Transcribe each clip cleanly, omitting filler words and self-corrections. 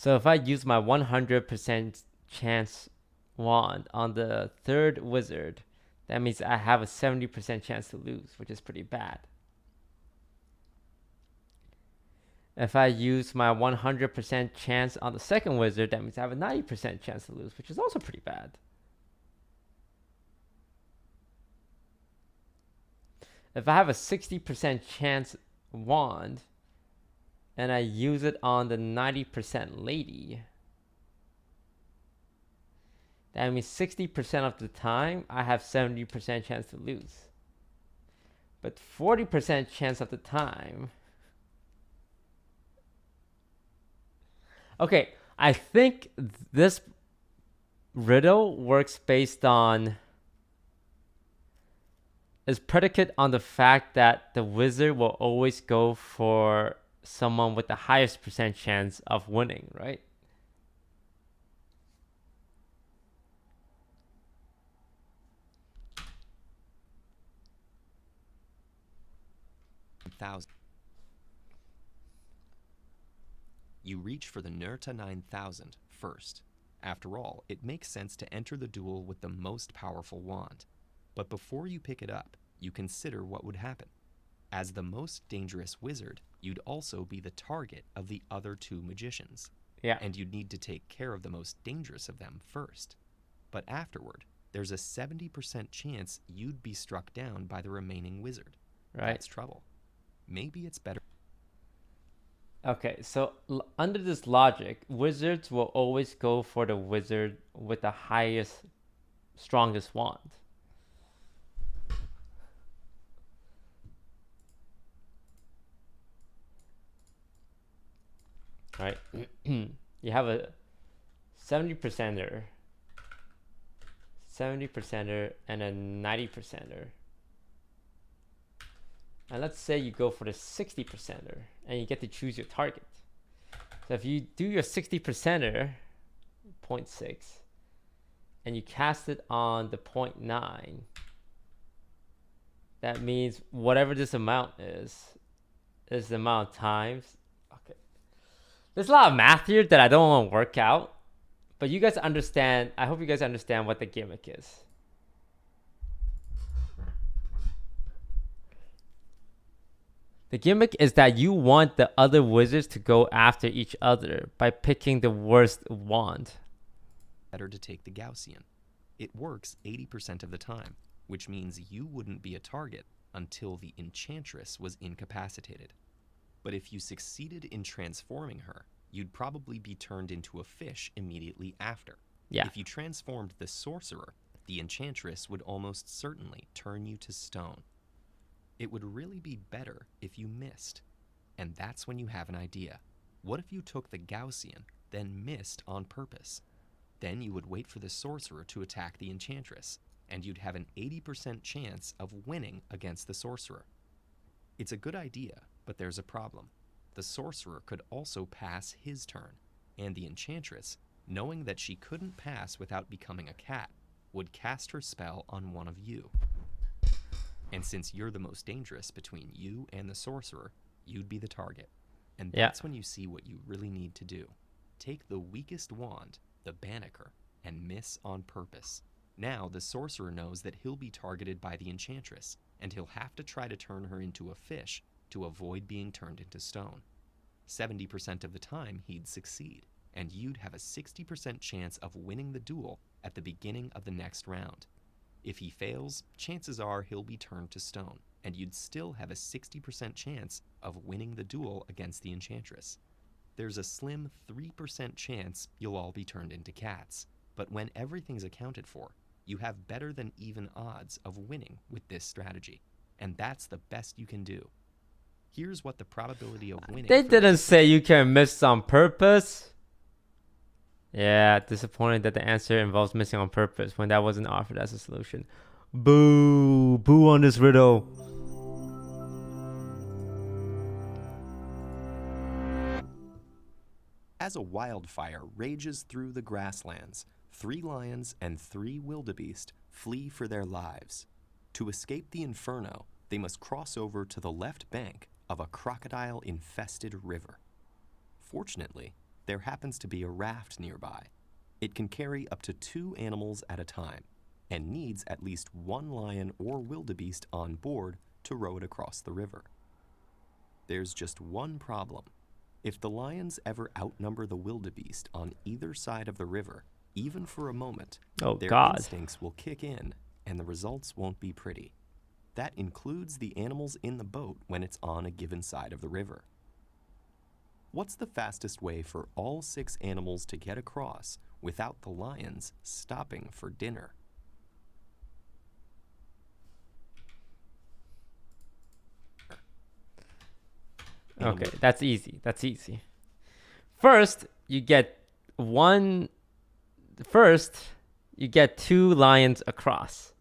So if I use my 100% chance wand on the third wizard, that means I have a 70% chance to lose, which is pretty bad. If I use my 100% chance on the second wizard, that means I have a 90% chance to lose, which is also pretty bad. If I have a 60% chance wand and I use it on the 90% lady, that means 60% of the time I have 70% chance to lose. But 40% chance of the time. Okay, I think this riddle works based on, is predicate on the fact that the wizard will always go for someone with the highest percent chance of winning, right? You reach for the Nurta 9000 first. After all, it makes sense to enter the duel with the most powerful wand. But before you pick it up, you consider what would happen. As the most dangerous wizard, you'd also be the target of the other two magicians. Yeah. And you'd need to take care of the most dangerous of them first. But afterward, there's a 70% chance you'd be struck down by the remaining wizard. Right. That's trouble. Maybe it's better. Okay, so under this logic, wizards will always go for the wizard with the highest, strongest wand. Right? You have a 70%er, 70%er, and a 90%er. And let's say you go for the 60%er and you get to choose your target. So if you do your 60%er, 0.6, and you cast it on the 0.9, that means whatever this amount is the amount of times. Okay. There's a lot of math here that I don't want to work out, but you guys understand. I hope you guys understand what the gimmick is. The gimmick is that you want the other wizards to go after each other by picking the worst wand. Better to take the Gaussian. It works 80% of the time, which means you wouldn't be a target until the enchantress was incapacitated. But if you succeeded in transforming her, you'd probably be turned into a fish immediately after. Yeah. If you transformed the sorcerer, the enchantress would almost certainly turn you to stone. It would really be better if you missed. And that's when you have an idea. What if you took the Gaussian, then missed on purpose? Then you would wait for the sorcerer to attack the enchantress, and you'd have an 80% chance of winning against the sorcerer. It's a good idea, but there's a problem. The sorcerer could also pass his turn, and the enchantress, knowing that she couldn't pass without becoming a cat, would cast her spell on one of you. And since you're the most dangerous between you and the sorcerer, you'd be the target. And that's when you see what you really need to do. Take the weakest wand, the Banneker, and miss on purpose. Now the sorcerer knows that he'll be targeted by the enchantress, and he'll have to try to turn her into a fish to avoid being turned into stone. 70% of the time he'd succeed, and you'd have a 60% chance of winning the duel at the beginning of the next round. If he fails, chances are he'll be turned to stone, and you'd still have a 60% chance of winning the duel against the enchantress. There's a slim 3% chance you'll all be turned into cats, but when everything's accounted for, you have better than even odds of winning with this strategy, and that's the best you can do. Here's what the probability of winning... They didn't say you can miss on purpose. Yeah, disappointed that the answer involves missing on purpose when that wasn't offered as a solution. Boo! Boo on this riddle. As a wildfire rages through the grasslands, 3 lions and 3 wildebeest flee for their lives. To escape the inferno, they must cross over to the left bank of a crocodile-infested river. Fortunately, there happens to be a raft nearby. It can carry up to 2 animals at a time and needs at least 1 lion or wildebeest on board to row it across the river. There's just one problem. If the lions ever outnumber the wildebeest on either side of the river, even for a moment, their instincts will kick in and the results won't be pretty. That includes the animals in the boat when it's on a given side of the river. What's the fastest way for all 6 animals to get across without the lions stopping for dinner? Okay, that's easy. That's easy. First, you get 2 lions across.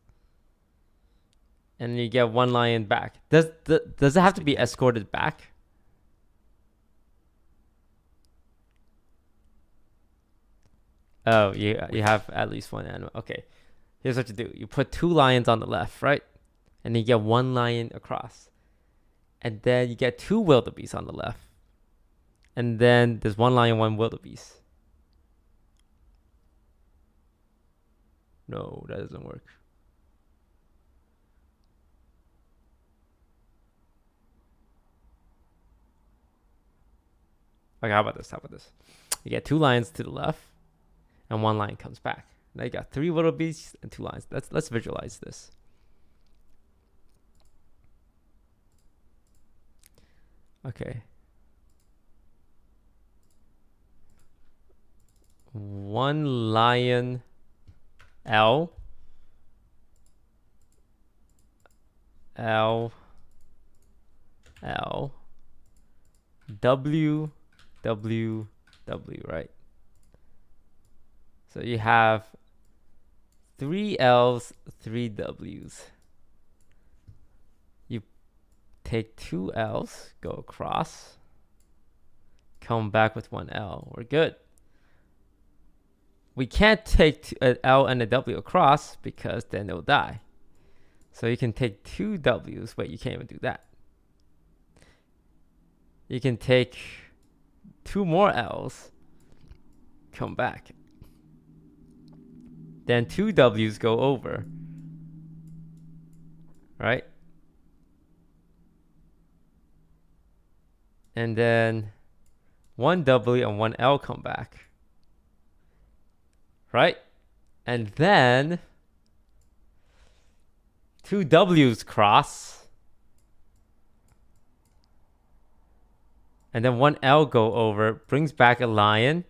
And you get 1 lion back. Does it have to be escorted back? Oh, you have at least 1 animal. Okay. Here's what you do. You put 2 lions on the left, right? And you get 1 lion across. And then you get 2 wildebeest on the left. And then there's 1 lion, 1 wildebeest. No, that doesn't work. Okay, how about this? You get 2 lions to the left, and 1 lion comes back. Now you got 3 wildebeests and 2 lions. Let's visualize this. Okay. 1 lion L W, right? So you have 3 L's, 3 W's. You take 2 L's, go across, come back with 1 L. We're good. We can't take an L and a W across because then they'll die. So you can take 2 W's. Wait, you can't even do that. You can take 2 more L's, come back. Then 2 W's go over. Right? And then 1 W and 1 L come back. Right? And then 2 W's cross. And then 1 L go over, brings back a lion.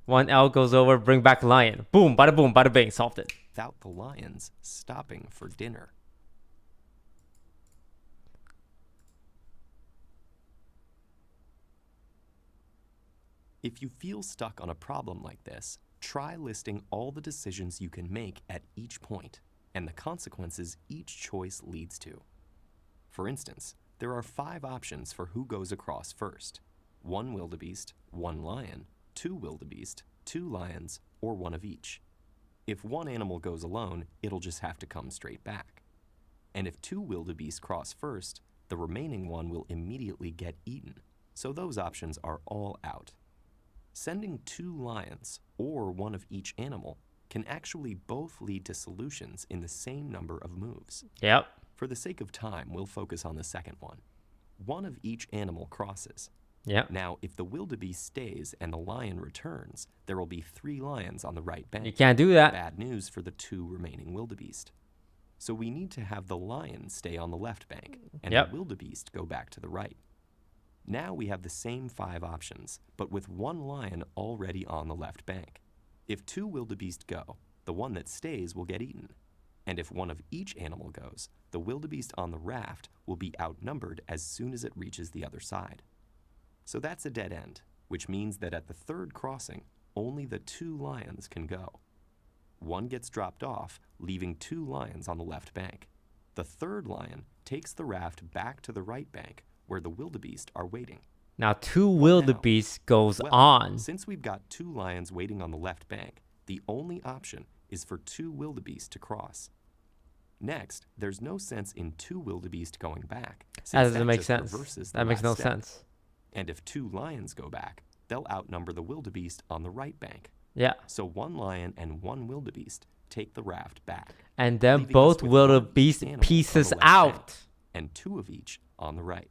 1 L goes over, bring back a lion. Boom, bada bing, solved it. Without the lions stopping for dinner. If you feel stuck on a problem like this, try listing all the decisions you can make at each point and the consequences each choice leads to. For instance, there are 5 options for who goes across first: 1 wildebeest, 1 lion, 2 wildebeest, 2 lions, or 1 of each. If 1 animal goes alone, it'll just have to come straight back. And if 2 wildebeest cross first, the remaining 1 will immediately get eaten, so those options are all out. Sending 2 lions, or 1 of each animal, can actually both lead to solutions in the same number of moves. Yep. For the sake of time, we'll focus on the second one. 1 of each animal crosses. Yep. Now, if the wildebeest stays and the lion returns, there will be 3 lions on the right bank. You can't do that. Bad news for the 2 remaining wildebeest. So we need to have the lion stay on the left bank and the wildebeest go back to the right. Now we have the same 5 options, but with 1 lion already on the left bank. If 2 wildebeest go, the one that stays will get eaten. And if 1 of each animal goes, the wildebeest on the raft will be outnumbered as soon as it reaches the other side. So that's a dead end, which means that at the 3rd crossing, only the 2 lions can go. 1 gets dropped off, leaving 2 lions on the left bank. The 3rd lion takes the raft back to the right bank, where the wildebeest are waiting. Now 2 wildebeest goes on. Since we've got 2 lions waiting on the left bank, the only option is for 2 wildebeest to cross. Next, there's no sense in 2 wildebeest going back. That doesn't make sense. That makes no sense. And if 2 lions go back, they'll outnumber the wildebeest on the right bank. Yeah. So one lion and one wildebeest take the raft back. And then leaving us both with one of each wildebeest animal on the pieces left out. bank and two of each on the right.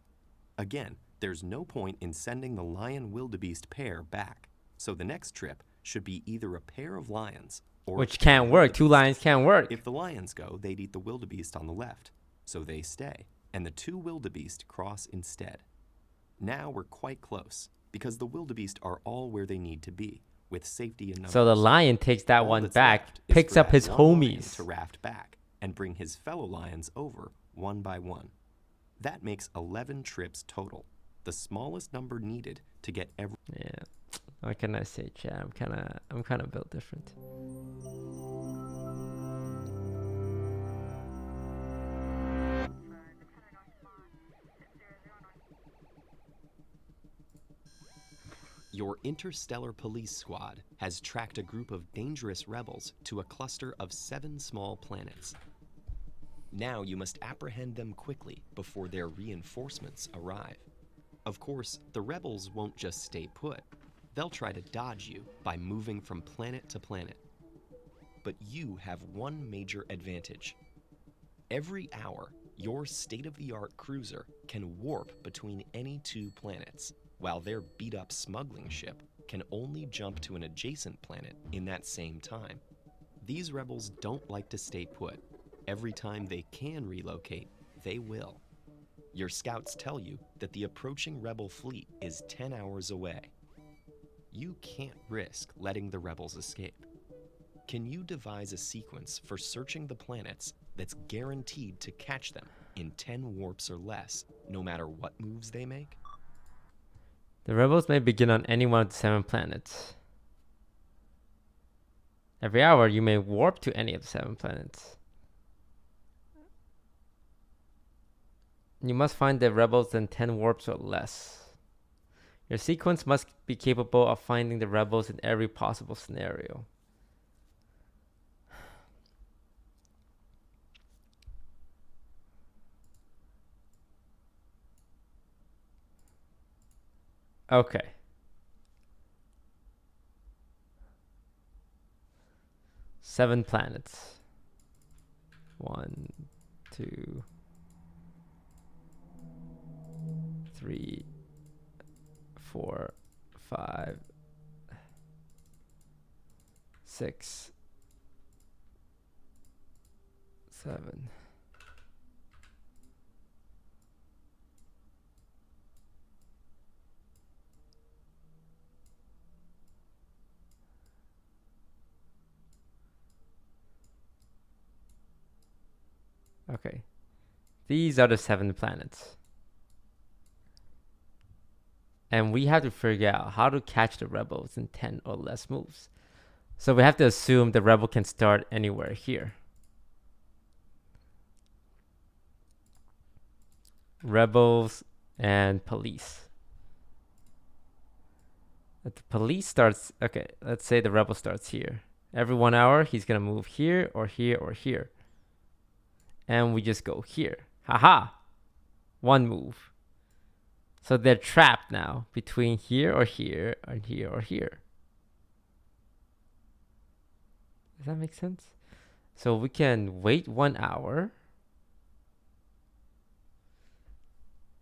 Again, there's no point in sending the lion-wildebeest pair back. So the next trip should be either a pair of lions or Which can't work. Two lions can't work. If the lions go, they'd eat the wildebeest on the left. So they stay, and the two wildebeest cross instead. Now we're quite close, because the wildebeest are all where they need to be, with safety in numbers. So the lion takes that All one that's back, left is picks for up that his one lion homies. to raft back and bring his fellow lions over one by one. That makes 11 trips total, the smallest number needed to get every. Yeah. What can I say, chat? I'm kind of built different. Your interstellar police squad has tracked a group of dangerous rebels to a cluster of 7 small planets. Now you must apprehend them quickly before their reinforcements arrive. Of course, the rebels won't just stay put. They'll try to dodge you by moving from planet to planet. But you have one major advantage. Every hour, your state-of-the-art cruiser can warp between any 2 planets, while their beat-up smuggling ship can only jump to an adjacent planet in that same time. These rebels don't like to stay put. Every time they can relocate, they will. Your scouts tell you that the approaching rebel fleet is 10 hours away. You can't risk letting the rebels escape. Can you devise a sequence for searching the planets that's guaranteed to catch them in 10 warps or less, no matter what moves they make? The rebels may begin on any one of the 7 planets. Every hour, you may warp to any of the 7 planets. You must find the rebels in 10 warps or less. Your sequence must be capable of finding the rebels in every possible scenario. Okay. Seven planets. 1, 2, 3, 4, 5, 6, 7. Okay. These are the 7 planets. And we have to figure out how to catch the rebels in 10 or less moves. So we have to assume the rebel can start anywhere here. Rebels and police. If the police starts, okay, let's say the rebel starts here. Every 1 hour, he's gonna move here or here or here. And we just go here. Haha! 1 move. So they're trapped now between here or here and here or here. Does that make sense? So we can wait 1 hour.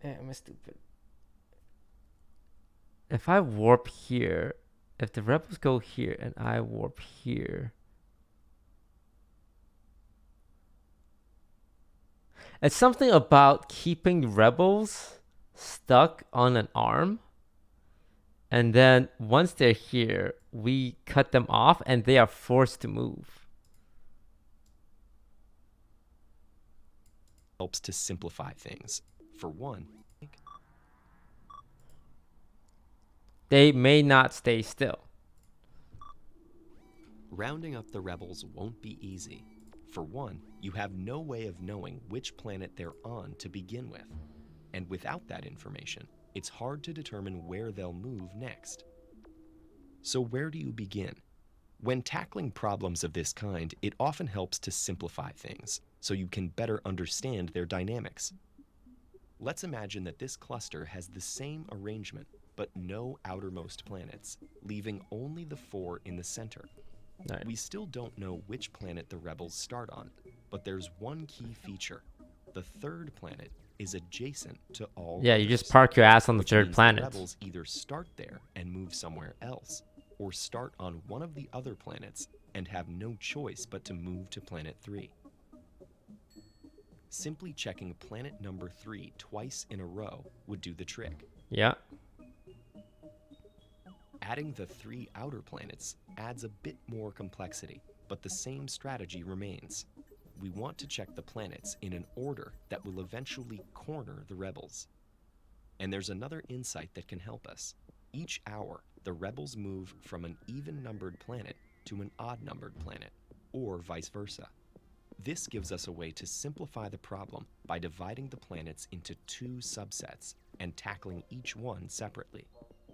I'm stupid. If I warp here, if the rebels go here and I warp here, it's something about keeping rebels stuck on an arm. And then once they're here, we cut them off and they are forced to move. Helps to simplify things. For one, They may not stay still. rounding up the rebels won't be easy. For one, you have no way of knowing which planet they're on to begin with. And without that information, it's hard to determine where they'll move next. So where do you begin? When tackling problems of this kind, it often helps to simplify things so you can better understand their dynamics. Let's imagine that this cluster has the same arrangement, but no outermost planets, leaving only the 4 in the center. Right. We still don't know which planet the rebels start on, but there's one key feature. The 3rd planet is adjacent to all Yeah, others, you just park your ass on the which 3rd means planet. The rebels either start there and move somewhere else, or start on one of the other planets and have no choice but to move to planet 3. Simply checking planet number 3 twice in a row would do the trick. Yeah. Adding the 3 outer planets adds a bit more complexity, but the same strategy remains. We want to check the planets in an order that will eventually corner the rebels. And there's another insight that can help us. Each hour, the rebels move from an even-numbered planet to an odd-numbered planet, or vice versa. This gives us a way to simplify the problem by dividing the planets into 2 subsets and tackling each one separately.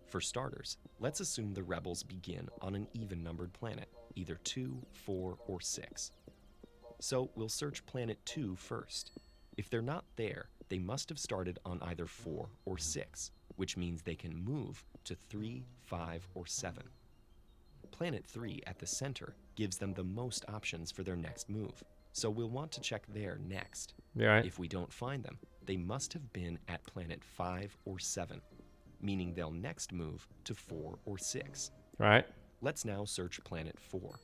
For starters, let's assume the rebels begin on an even-numbered planet, either 2, 4, or 6. So we'll search planet 2 first. If they're not there, they must have started on either 4 or 6, which means they can move to 3, 5, or 7. Planet 3 at the center gives them the most options for their next move, so we'll want to check there next. Right. If we don't find them, they must have been at planet 5 or 7, meaning they'll next move to 4 or 6. Right. Let's now search planet 4.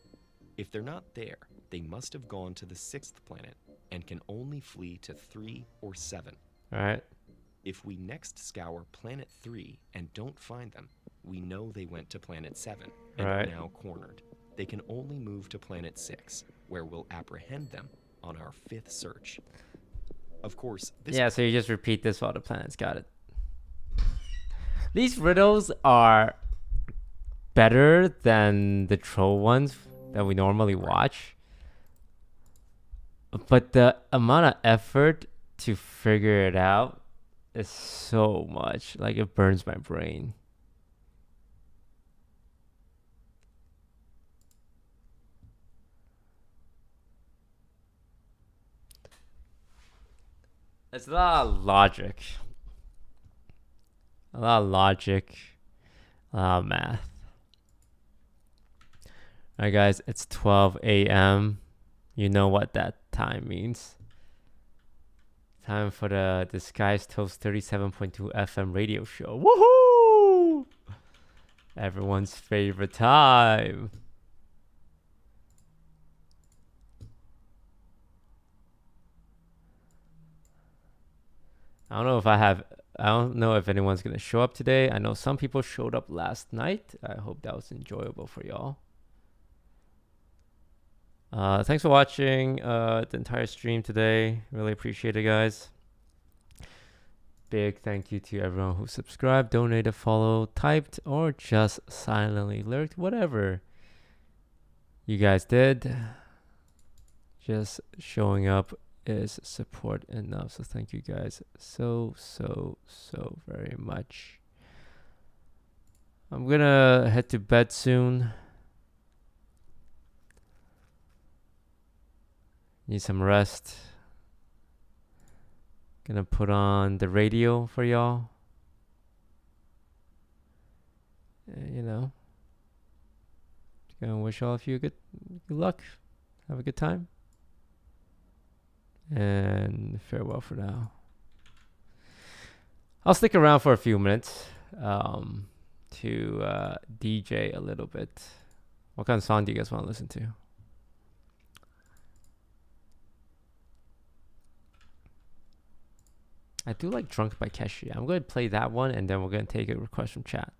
If they're not there, they must have gone to the 6th planet and can only flee to 3 or 7. Right. If we next scour planet 3 and don't find them, we know they went to planet 7 and Right. are now cornered. They can only move to planet 6, where we'll apprehend them on our 5th search. Of course, this... Yeah, so you just repeat this for all the planets. Got it. These riddles are better than the troll ones that we normally watch. But the amount of effort to figure it out is so much. Like, it burns my brain. It's a lot of logic. A lot of logic. A lot of math. Alright, guys, it's 12 a.m. You know what that time means. Time for the DisguisedToast 37.2 FM radio show. Woohoo! Everyone's favorite time. I don't know if anyone's gonna show up today. I know some people showed up last night. I hope that was enjoyable for y'all. Thanks for watching the entire stream today. Really appreciate it, guys. Big thank you to everyone who subscribed, donated, followed, typed, or just silently lurked. Whatever you guys did. Just showing up is support enough. So thank you guys so very much. I'm gonna head to bed soon. Need some rest. Gonna put on the radio for y'all. You know, gonna wish all of you good luck. Have a good time. And farewell for now. I'll stick around for a few minutes to DJ a little bit. What kind of song do you guys want to listen to? I do like Drunk by Keshi. I'm going to play that one, and then we're going to take a request from chat.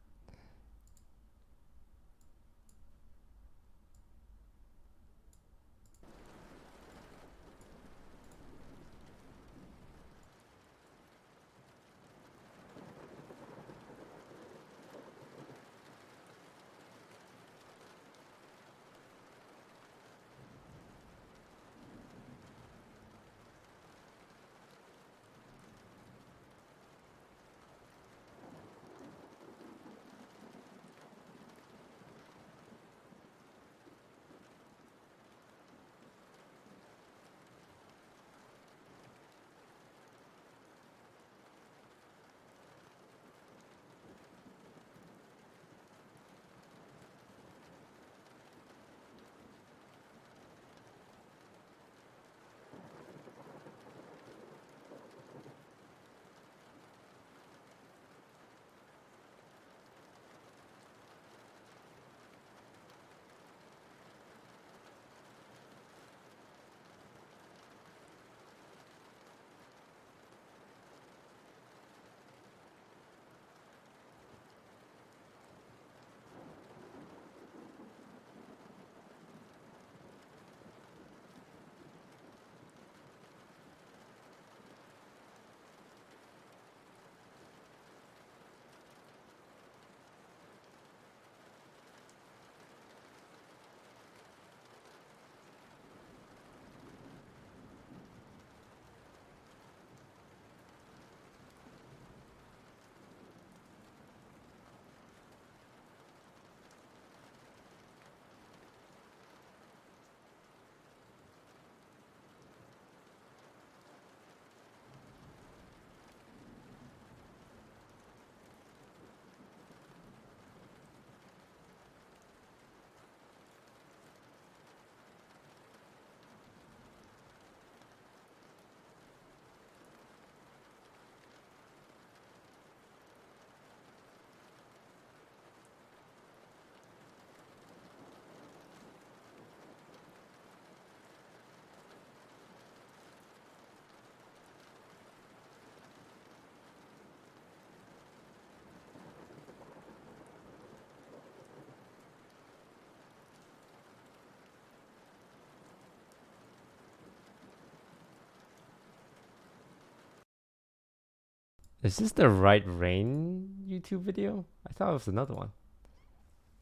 Is this the Right Rain YouTube video? I thought it was another one.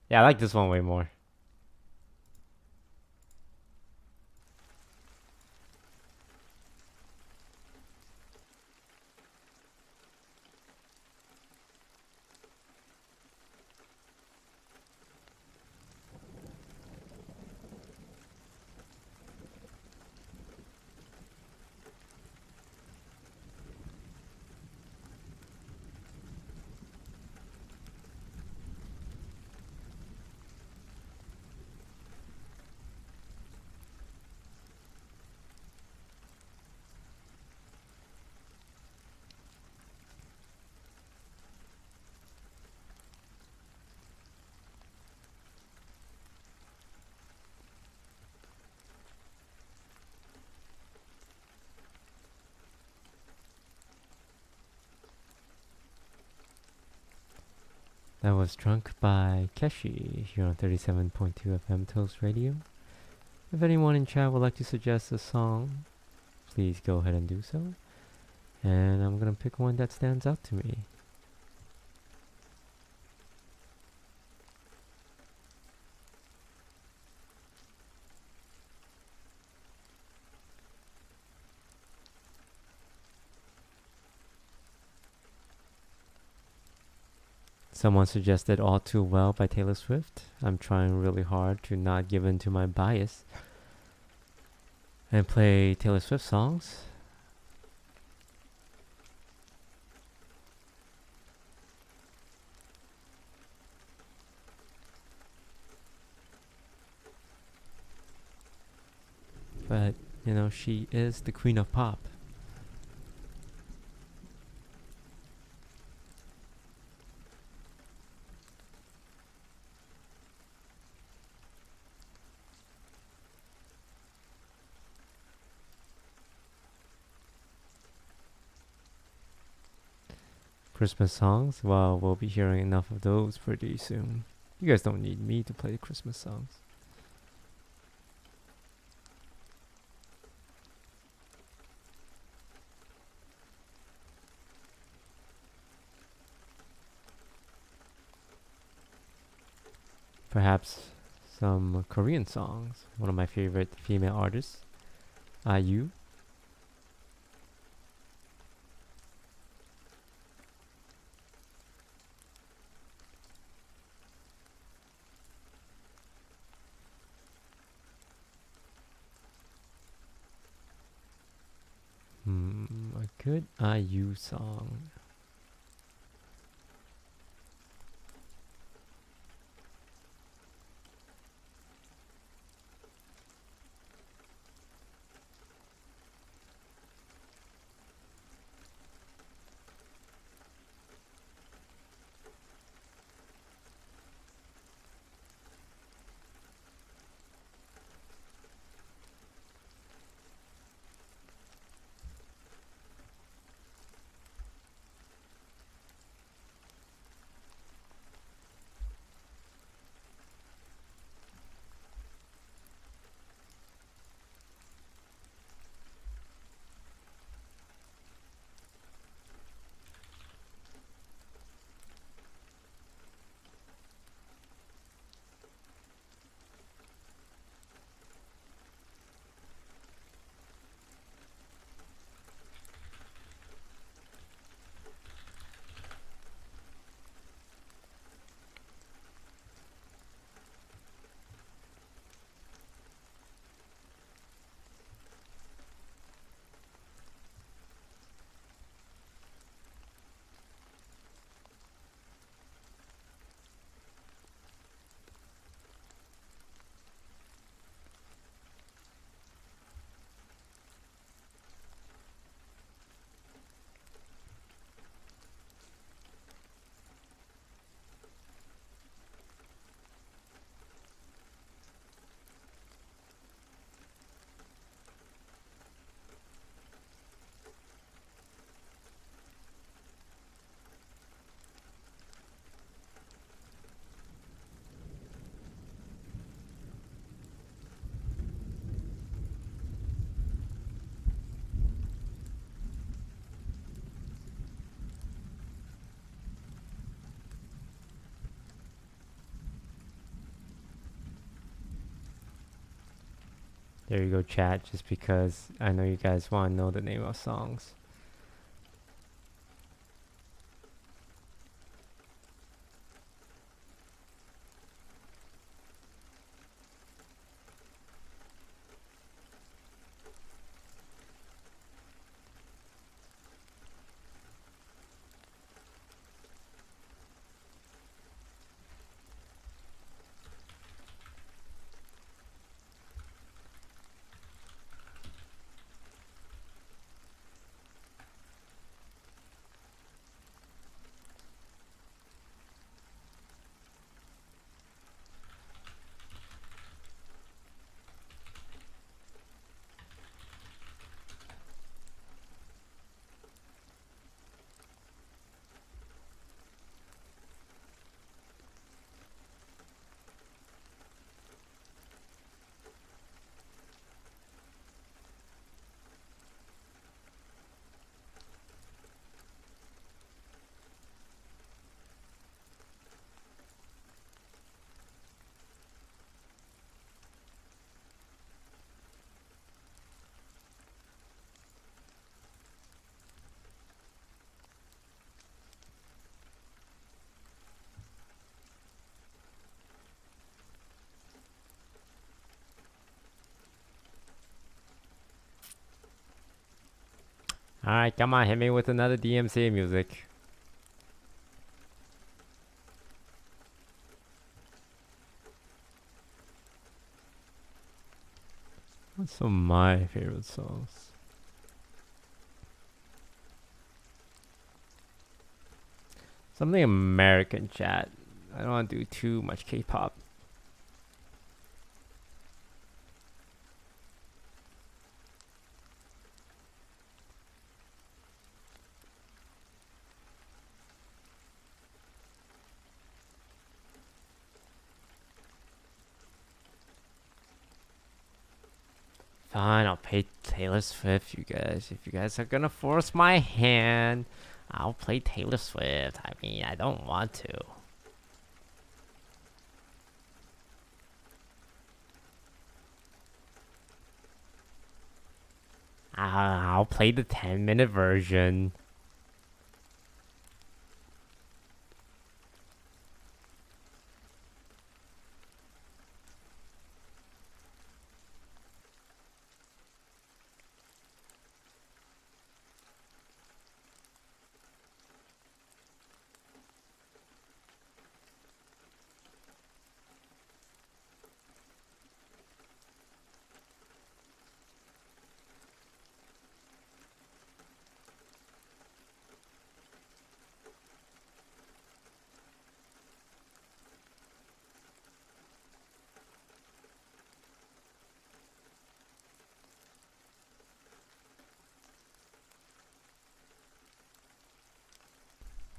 Yeah, I like this one way more. That was Drunk by Keshi here on 37.2 FM Toast Radio. If anyone in chat would like to suggest a song, please go ahead and do so. And I'm gonna pick one that stands out to me. Someone suggested All Too Well by Taylor Swift. I'm trying really hard to not give in to my bias and play Taylor Swift songs. But, you know, she is the queen of pop. Christmas songs? Well, we'll be hearing enough of those pretty soon. You guys don't need me to play Christmas songs. Perhaps some Korean songs. One of my favorite female artists, IU. A good IU song. There you go, chat. Just because I know you guys want to know the name of songs. Alright, come on, hit me with another DMC music. What's some of my favorite songs? Something American, chat. I don't want to do too much K-pop. Fine, I'll play Taylor Swift, you guys. If you guys are gonna force my hand, I'll play Taylor Swift. I mean, I don't want to. I'll play the 10-minute version.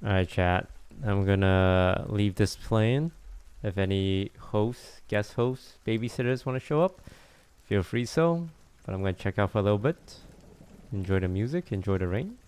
Alright, chat. I'm gonna leave this playing. If any hosts, guest hosts, babysitters want to show up, feel free so. But I'm gonna check out for a little bit. Enjoy the music, enjoy the rain.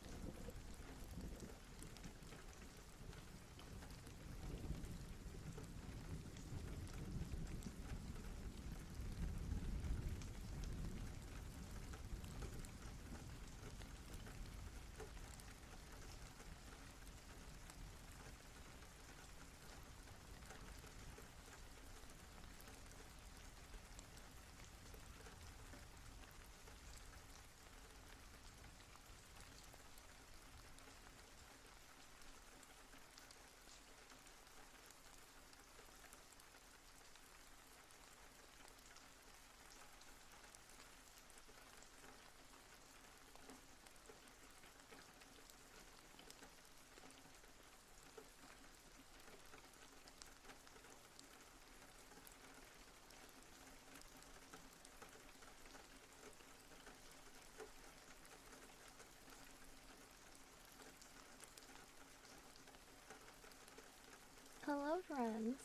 Hello, friends.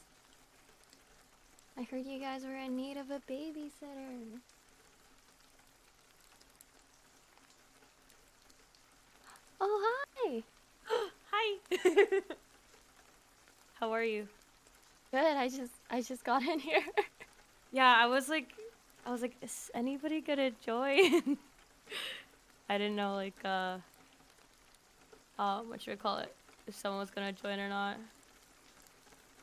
I heard you guys were in need of a babysitter. Oh, hi! Hi! How are you? Good, I just got in here. Yeah, I was like, I was like, is anybody gonna join? I didn't know like what should I call it? If someone was gonna join or not.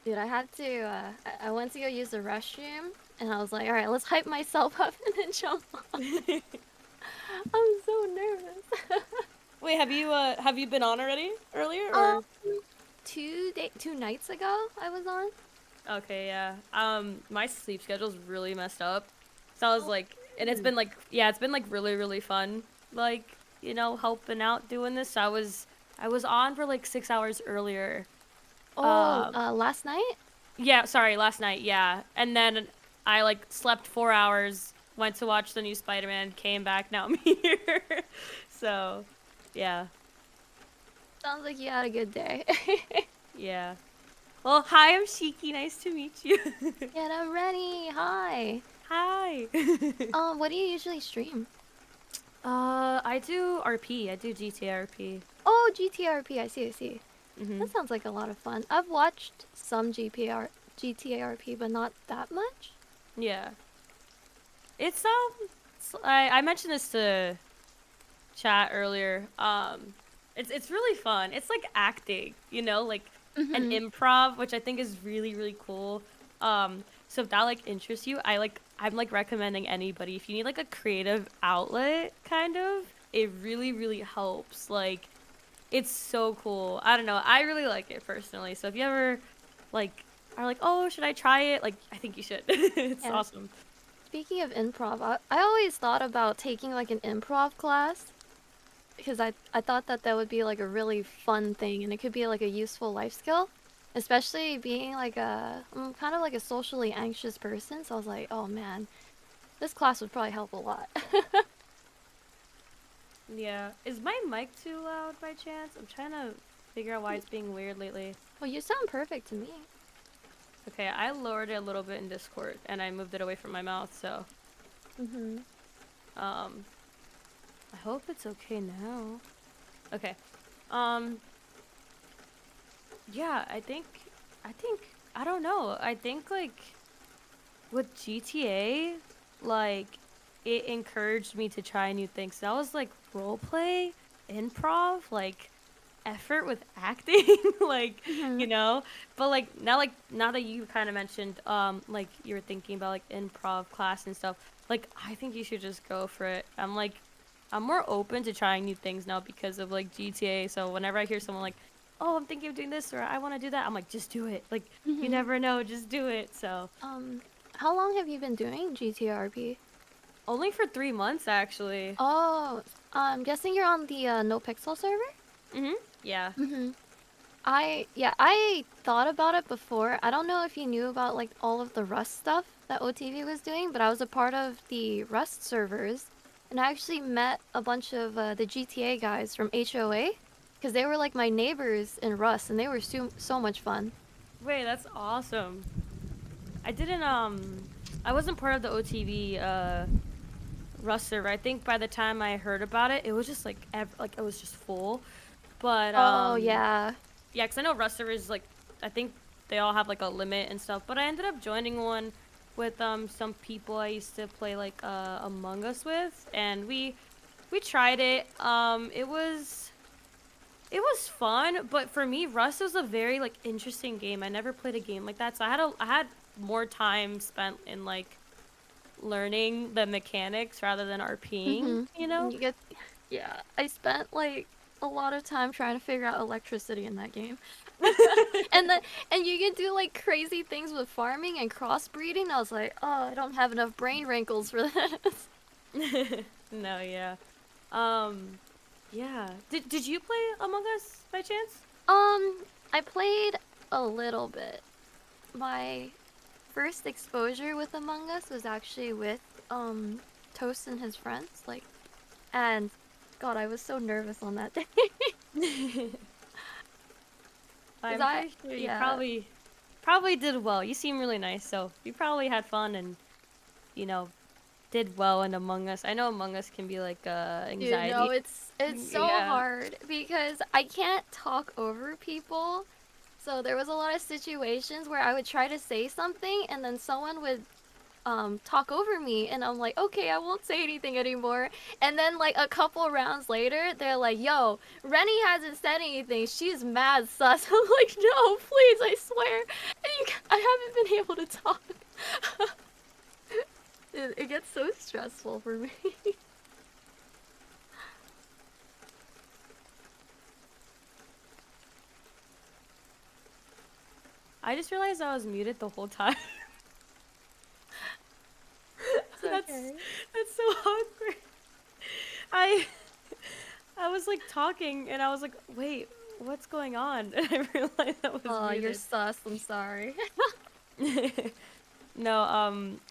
Dude, I had to, I went to go use the restroom, and I was like, alright, let's hype myself up and then jump on. I'm so nervous. Wait, have you been on already earlier or? 2 nights ago, I was on. Okay, yeah. My sleep schedule's really messed up. So I was like, and it's been like, yeah, it's been like really, really fun. Like, you know, helping out doing this. So I was on for like 6 hours earlier. Last night? Yeah, sorry, last night, yeah. And then I like slept 4 hours, went to watch the new Spider-Man, came back, now I'm here. So, yeah. Sounds like you had a good day. Yeah. Well, hi, I'm Shiki. Nice to meet you. Get up ready. Hi. Hi. What do you usually stream? I do RP. I do GTA RP. Oh, GTRP. I see. Mm-hmm. That sounds like a lot of fun. I've watched some GTARP, but not that much. Yeah. I mentioned this to chat earlier. It's really fun. It's like acting, you know, like an improv, which I think is really, really cool. So if that like interests you, I'm like recommending anybody if you need like a creative outlet, kind of. It really, really helps. Like, it's so cool. I don't know. I really like it personally. So if you ever like are like, oh, should I try it? Like, I think you should. It's awesome. Speaking of improv, I always thought about taking like an improv class because I thought that would be like a really fun thing and it could be like a useful life skill, especially being like I'm kind of like a socially anxious person, so I was like, oh man, this class would probably help a lot. Yeah. Is my mic too loud by chance? I'm trying to figure out why it's being weird lately. Well, you sound perfect to me. Okay, I lowered it a little bit in Discord and I moved it away from my mouth, so I hope it's okay now. Okay. Yeah, I think I don't know. I think like with GTA, like it encouraged me to try new things. That was like roleplay, improv, like effort with acting, like you know. But like now that you kind of mentioned, like you were thinking about like improv class and stuff. Like I think you should just go for it. I'm more open to trying new things now because of like GTA. So whenever I hear someone like, oh, I'm thinking of doing this or I want to do that, I'm like, just do it. Like you never know, just do it. So how long have you been doing GTRP? only for 3 months actually. Oh, I'm guessing you're on the No Pixel server? Yeah. I thought about it before. I don't know if you knew about like all of the Rust stuff that OTV was doing, but I was a part of the Rust servers, and I actually met a bunch of the GTA guys from HOA, because they were like my neighbors in Rust, and they were so much fun. Wait, that's awesome. I wasn't part of the OTV Rust server. I think by the time I heard about it, it was just like it was just full. But oh yeah. Yeah, because I know Rust servers, like, I think they all have, like, a limit and stuff. But I ended up joining one with some people I used to play, like, Among Us with. And we tried it. It was fun. But for me, Rust was a very, like, interesting game. I never played a game like that. So I had more time spent in, like, learning the mechanics rather than RPing, you know? Yeah, I spent, like, a lot of time trying to figure out electricity in that game. and you can do like crazy things with farming and crossbreeding. I was like, oh, I don't have enough brain wrinkles for this. No, yeah. Yeah. Did you play Among Us by chance? I played a little bit. My first exposure with Among Us was actually with Toast and his friends, like, and God, I was so nervous on that day. I'm pretty sure you probably did well. You seem really nice, so you probably had fun and, you know, did well in Among Us. I know Among Us can be like anxiety. Dude, no, it's so hard because I can't talk over people. So there was a lot of situations where I would try to say something and then someone would talk over me, and I'm like, okay, I won't say anything anymore. And then like a couple rounds later, they're like, yo, Rennie hasn't said anything. She's mad sus. I'm like, no, please, I swear. And I haven't been able to talk. It gets so stressful for me. I just realized I was muted the whole time. That's so awkward. I was like talking and I was like, wait, what's going on? And I realized I was muted. You're sus. I'm sorry. No,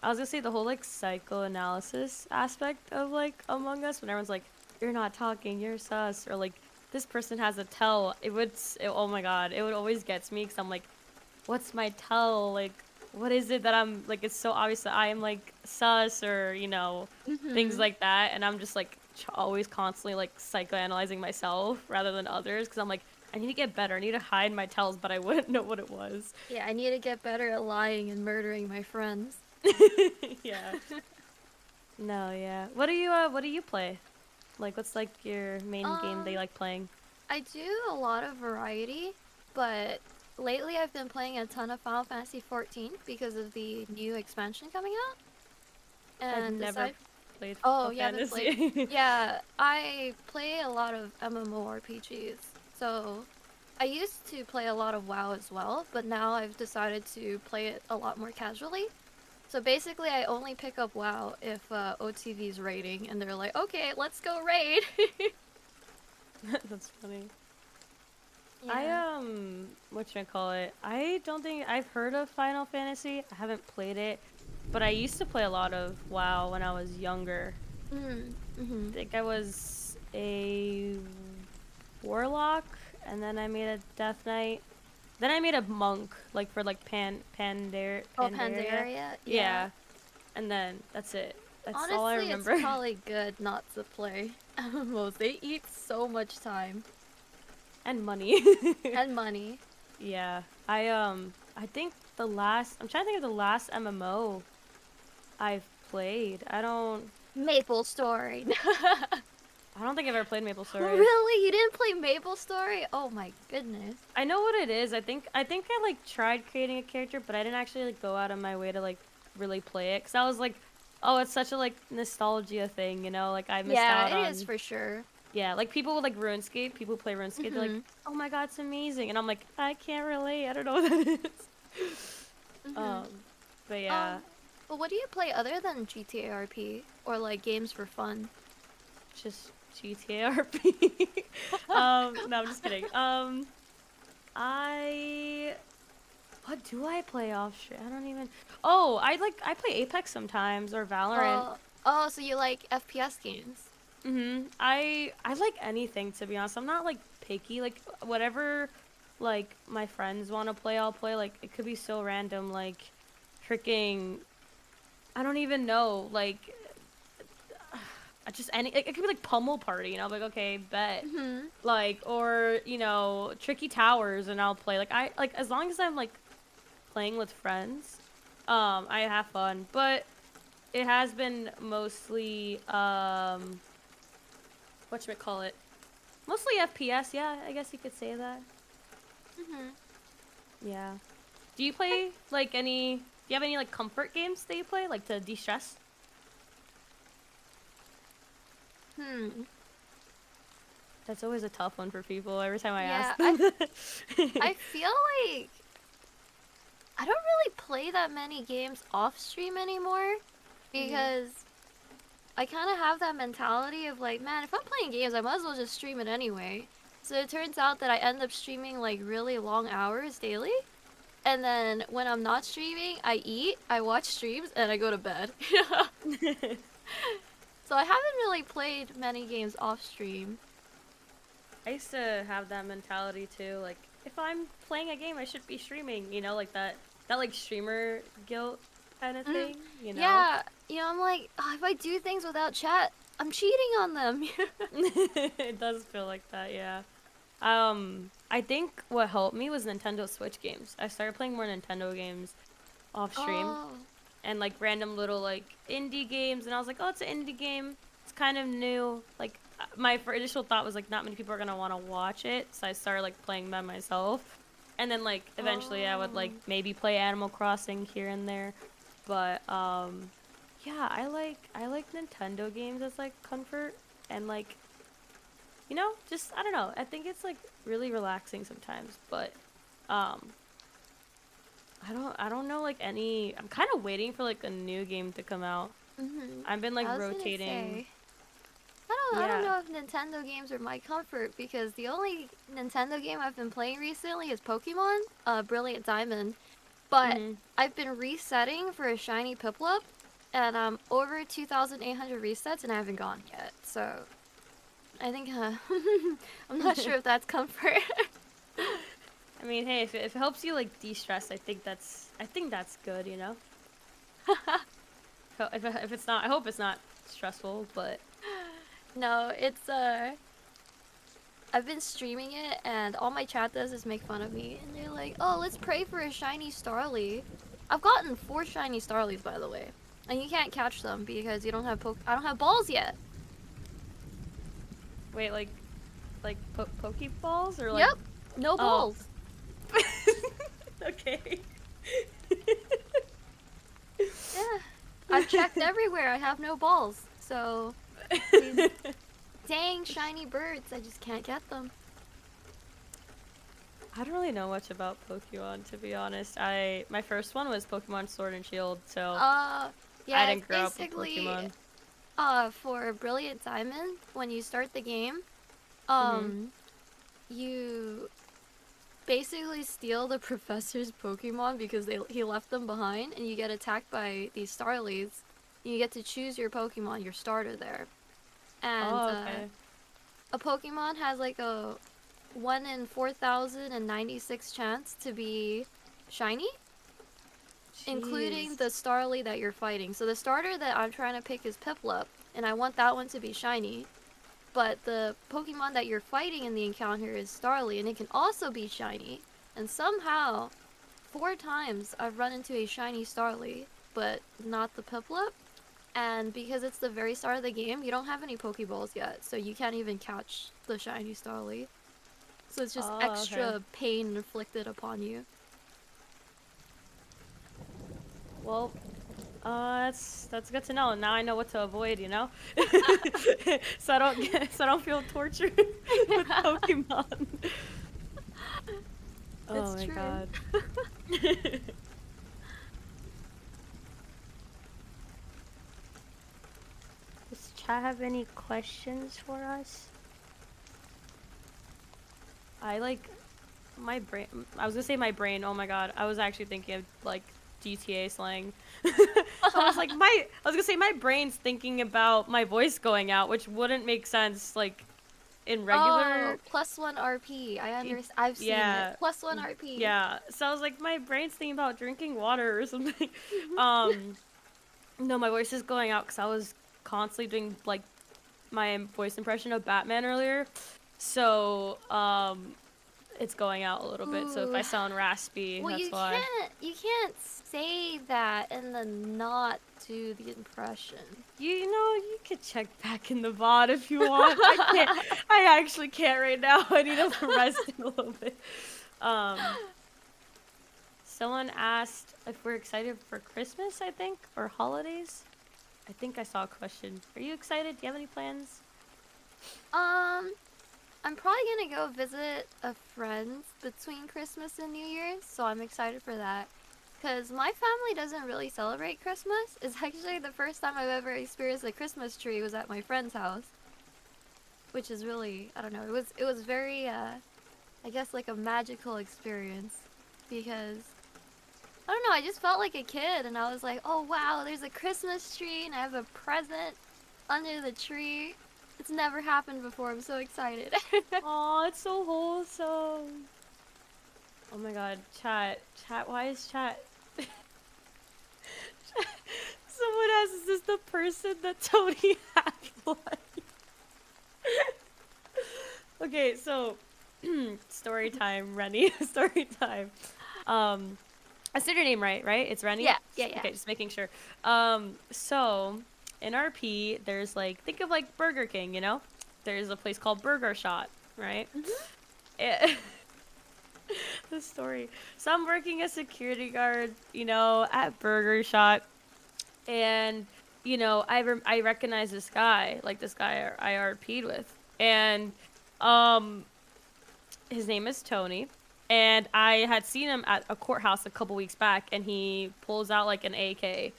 I was gonna say the whole like psychoanalysis aspect of like Among Us, when everyone's like, you're not talking, you're sus, or like this person has a tell. Oh my god, it would always gets me because I'm like, what's my tell? Like, what is it that I'm like? It's so obvious that I am like sus, or you know, things like that, and I'm just like always constantly like psychoanalyzing myself rather than others because I'm like, I need to get better. I need to hide my tells, but I wouldn't know what it was. Yeah, I need to get better at lying and murdering my friends. Yeah. No, yeah. What do you play? Like, what's like your main game that you like playing? I do a lot of variety, but lately I've been playing a ton of Final Fantasy 14 because of the new expansion coming out. And I've never played Oh, Final yeah, Fantasy. yeah, I play a lot of MMORPGs. So I used to play a lot of WoW as well, but now I've decided to play it a lot more casually. So basically, I only pick up WoW if OTV's raiding, and they're like, okay, let's go raid. That's funny. Yeah. Whatchamacallit? I don't think I've heard of Final Fantasy. I haven't played it, but I used to play a lot of WoW when I was younger. I think I was a warlock, and then I made a death knight. Then I made a monk, like for like Pandaria. Yeah. And then that's it. That's Honestly, all I remember. it's probably good not to play MMOs. They eat so much time. And money. And money. Yeah. I think I'm trying to think of the last MMO I've played. Maple Story. I don't think I've ever played Maple Story. Really? You didn't play Maple Story? Oh my goodness. I know what it is. I think I like tried creating a character, but I didn't actually like go out of my way to like really play it, because I was like, oh, it's such a like nostalgia thing, you know? Like I missed out on. Yeah, it is for sure. Yeah, like people with like RuneScape, people who play RuneScape, they're like, oh my god, it's amazing, and I'm like, I can't relate. I don't know what that is. But yeah. But what do you play other than GTA RP or like games for fun? Just GTA RP. No, I'm just kidding. What do I play off stream? I don't even. Oh, I play Apex sometimes, or Valorant. Oh, so you like FPS games? I like anything, to be honest. I'm not like picky. Like whatever, like my friends want to play, I'll play. Like it could be so random, like freaking. I don't even know, like. Just it could be like Pummel Party, you know, like okay, bet, like, or you know, Tricky Towers, and I'll play. Like as long as I'm like playing with friends, I have fun. But it has been mostly whatchamacallit, mostly FPS. Yeah, I guess you could say that. Yeah. Do you play like any? Do you have any like comfort games that you play, like to de-stress? That's always a tough one for people every time I ask them. I feel like I don't really play that many games off stream anymore because I kind of have that mentality of like, man, if I'm playing games, I might as well just stream it anyway. So it turns out that I end up streaming like really long hours daily. And then when I'm not streaming, I eat, I watch streams, and I go to bed. So I haven't really played many games off stream. I used to have that mentality too. Like, if I'm playing a game, I should be streaming. You know, like that like streamer guilt kind of thing. You know? Yeah, you know, I'm like, oh, if I do things without chat, I'm cheating on them. It does feel like that, yeah. I think what helped me was Nintendo Switch games. I started playing more Nintendo games off stream. and like random little like indie games, and I was like, oh, it's an indie game. It's kind of new. Like my initial thought was like not many people are gonna want to watch it, so I started like playing by myself, and then like eventually I would like maybe play Animal Crossing here and there, but yeah, I like Nintendo games as like comfort, and like, you know, just I don't know. I think it's like really relaxing sometimes, but I don't know like any. I'm kind of waiting for like a new game to come out. I've been like I was gonna rotating. say, I don't know if Nintendo games are my comfort, because the only Nintendo game I've been playing recently is Pokemon, Brilliant Diamond. But I've been resetting for a shiny Piplup, and I'm over 2,800 resets and I haven't gone yet. So I think I'm not sure if that's comfort. I mean, hey, if it helps you like de-stress, I think that's good, you know. If it's not, I hope it's not stressful, but No, it's I've been streaming it, and all my chat does is make fun of me, and they're like, "Oh, let's pray for a shiny Starly." I've gotten 4 shiny Starlies, by the way, and you can't catch them because you don't have I don't have balls yet. wait, like Pokeballs or like? Yep, no balls. Okay. Yeah, I've checked everywhere. I have no balls, so these dang shiny birds, I just can't get them. I don't really know much about Pokemon, to be honest. My first one was Pokemon Sword and Shield, so Yeah, I didn't grow up with basically, Pokemon. For Brilliant Diamond, when you start the game, you basically steal the professor's Pokemon because he left them behind, and you get attacked by these Starlies. You get to choose your Pokemon, your starter there. And okay. a Pokemon has like a 1 in 4,096 chance to be shiny, including the Starly that you're fighting. So the starter that I'm trying to pick is Piplup, and I want that one to be shiny. But the Pokemon that you're fighting in the encounter is Starly, and it can also be shiny. And somehow, 4 times I've run into a shiny Starly, but not the Piplup. And because it's the very start of the game, you don't have any Pokeballs yet, so you can't even catch the shiny Starly. So it's just extra pain inflicted upon you. Well, that's good to know. Now I know what to avoid, you know, so I don't feel tortured with Pokemon. Oh my god. Does chat have any questions for us? I like my brain. I was gonna say my brain. Oh my god. I was actually thinking of like GTA slang. I was gonna say my brain's thinking about my voice going out, which wouldn't make sense like in regular. Oh, +1 RP. I understand. I've seen it. +1 RP. Yeah. So I was like, my brain's thinking about drinking water or something. No, my voice is going out because I was constantly doing like my voice impression of Batman earlier. So it's going out a little bit. So if I sound raspy, well, that's why. You can't say that and then not do the impression. You know, you could check back in the VOD if you want. I actually can't right now. I need to rest a little bit. Someone asked if we're excited for Christmas, I think, or holidays. I think I saw a question. Are you excited? Do you have any plans? I'm probably gonna go visit a friend between Christmas and New Year's, so I'm excited for that. Because my family doesn't really celebrate Christmas. It's actually the first time I've ever experienced a Christmas tree was at my friend's house. Which is really, I don't know, it was very, I guess like a magical experience. Because, I don't know, I just felt like a kid, and I was like, oh wow, there's a Christmas tree, and I have a present under the tree. It's never happened before. I'm so excited. Aw, it's so wholesome. Oh my god, chat, why is chat? Someone asked, is this the person that Tony Half-Life? Okay, so, story time, Rennie. Story time. I said your name right? It's Rennie? Yeah. Yeah, yeah. Okay, just making sure. So in RP, there's like, think of like Burger King, you know? There's a place called Burger Shot, right? It, the story. So I'm working as security guard, you know, at Burger Shot, and you know, I recognize this guy, like this guy I RP'd with, and um, his name is Tony, and I had seen him at a courthouse a couple weeks back, and he pulls out like an AK.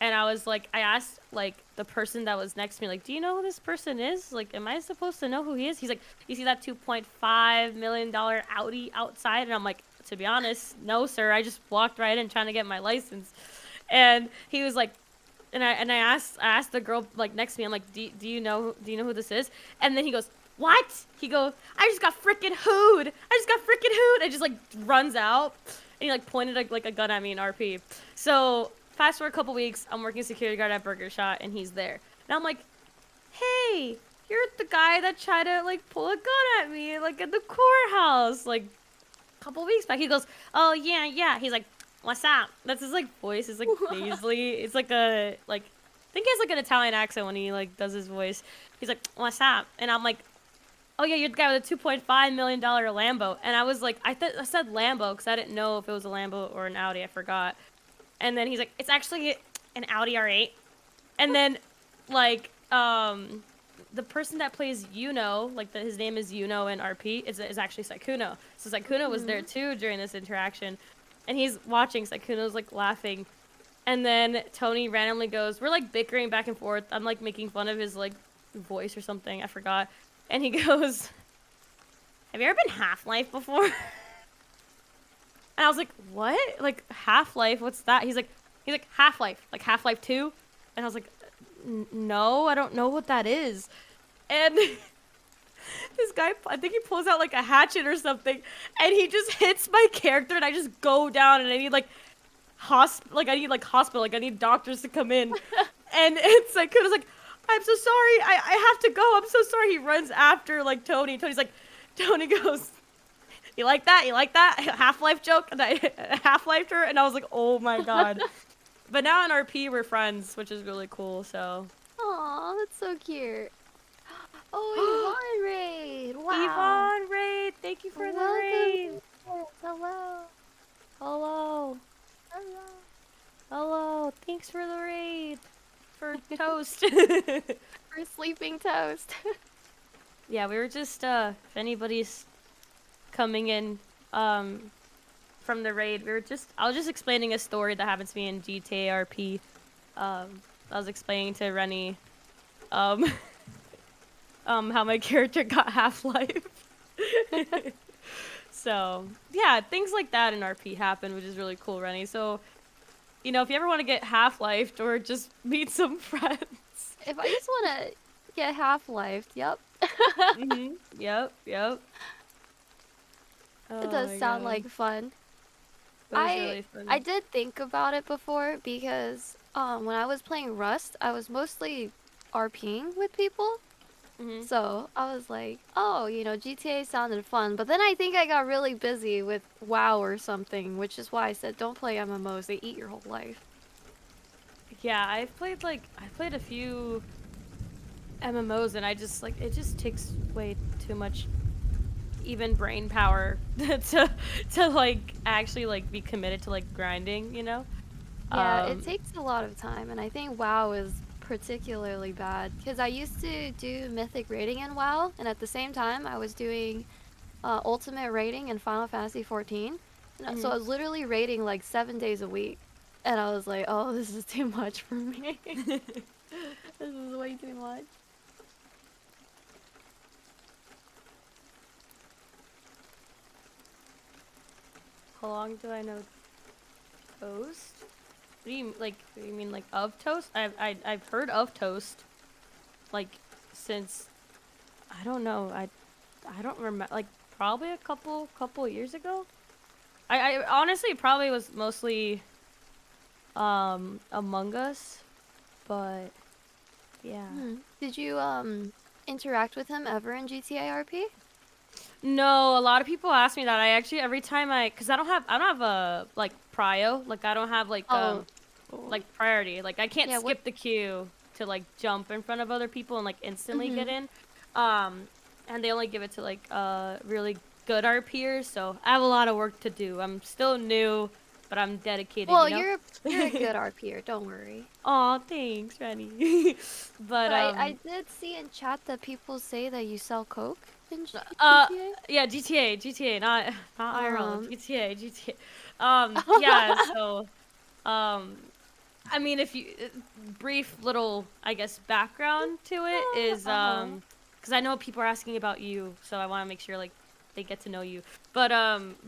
And I was like, I asked like the person that was next to me, like, do you know who this person is? Like, am I supposed to know who he is? He's like, you see that $2.5 million Audi outside? And I'm like, to be honest, no, sir. I just walked right in trying to get my license. And he was like, and I asked the girl like next to me, I'm like, do you know who this is? And then he goes, what? He goes, I just got freaking hooed. I just got freaking hooed. And just like runs out, and he like pointed like a gun at me in RP. So fast forward a couple weeks, I'm working security guard at Burger Shot, and he's there. And I'm like, hey, you're the guy that tried to, like, pull a gun at me, like, at the courthouse, like, a couple weeks back. He goes, oh, yeah, yeah. He's like, what's up? That's his, like, voice. It's, like, nasally. It's, like, I think he has, like, an Italian accent when he, like, does his voice. He's like, what's up? And I'm like, oh, yeah, you're the guy with a $2.5 million Lambo. And I was like, I said Lambo because I didn't know if it was a Lambo or an Audi. I forgot. And then he's like, it's actually an Audi R8. And then, like, the person that plays Yuno, like, his name is Yuno in RP, is actually Saikuno. So Saikuno was there, too, during this interaction. And he's watching. Saikuno's, like, laughing. And then Tony randomly goes, we're, like, bickering back and forth. I'm, like, making fun of his, like, voice or something. I forgot. And he goes, have you ever been Half-Life before? And I was like, what? Like, Half-Life? What's that? He's like, Half-Life. Like, Half-Life 2? And I was like, no, I don't know what that is. And this guy, I think he pulls out, like, a hatchet or something. And he just hits my character, and I just go down, and I need, like, hospital. Like, I need doctors to come in. And it's like, I was like, I'm so sorry. I have to go. I'm so sorry. He runs after, like, Tony. Tony goes, you like that? You like that? Half-Life joke? And I Half-Lifed her, and I was like, oh my god. But now in RP, we're friends, which is really cool, so. Aw, that's so cute. Oh, Yvonne raid! Wow. Yvonne raid! Thank you for the raid! Hello. Hello. Hello. Hello. Thanks for the raid. For toast. For sleeping toast. Yeah, we were just, if anybody's coming in from the raid, I was just explaining a story that happened to me in GTA RP. I was explaining to Rennie how my character got Half-Life. So yeah, things like that in RP happen, which is really cool, Rennie. So, you know, if you ever want to get Half-Lifed or just meet some friends. If I just want to get Half-Lifed, yep. Yep. It does sound like fun. Really fun. I did think about it before because when I was playing Rust, I was mostly RPing with people. So I was like, oh, you know, GTA sounded fun. But then I think I got really busy with WoW or something, which is why I said don't play MMOs. They eat your whole life. Yeah, I've played a few MMOs, and I just, like, it just takes way too much even brain power to like actually like be committed to like grinding, you know? Yeah, it takes a lot of time, and I think WoW is particularly bad because I used to do mythic raiding in WoW, and at the same time I was doing ultimate raiding in Final Fantasy 14. So I was literally raiding like 7 days a week, and I was like, oh, this is too much for me. This is way too much. How long do I know Toast? What do you mean like of Toast? I've heard of Toast like since I don't know. I don't remember, like probably a couple years ago. I honestly probably was mostly Among Us, but yeah. Did you interact with him ever in GTA RP? No, a lot of people ask me that. I actually every time because I don't have a like prio, like I don't have like like priority. Like I can't Yeah, skip the queue to like jump in front of other people and like instantly get in. And they only give it to like really good RPers, so I have a lot of work to do. I'm still new, but I'm dedicated, Well, you know? you're a good RPer, don't worry. Aw, thanks, Rennie. But I did see in chat that people say that you sell coke in GTA. Yeah, GTA, not IRL, Um, GTA. Yeah, so I mean, if you brief little, I guess, background to it is because I know people are asking about you, so I want to make sure like they get to know you. But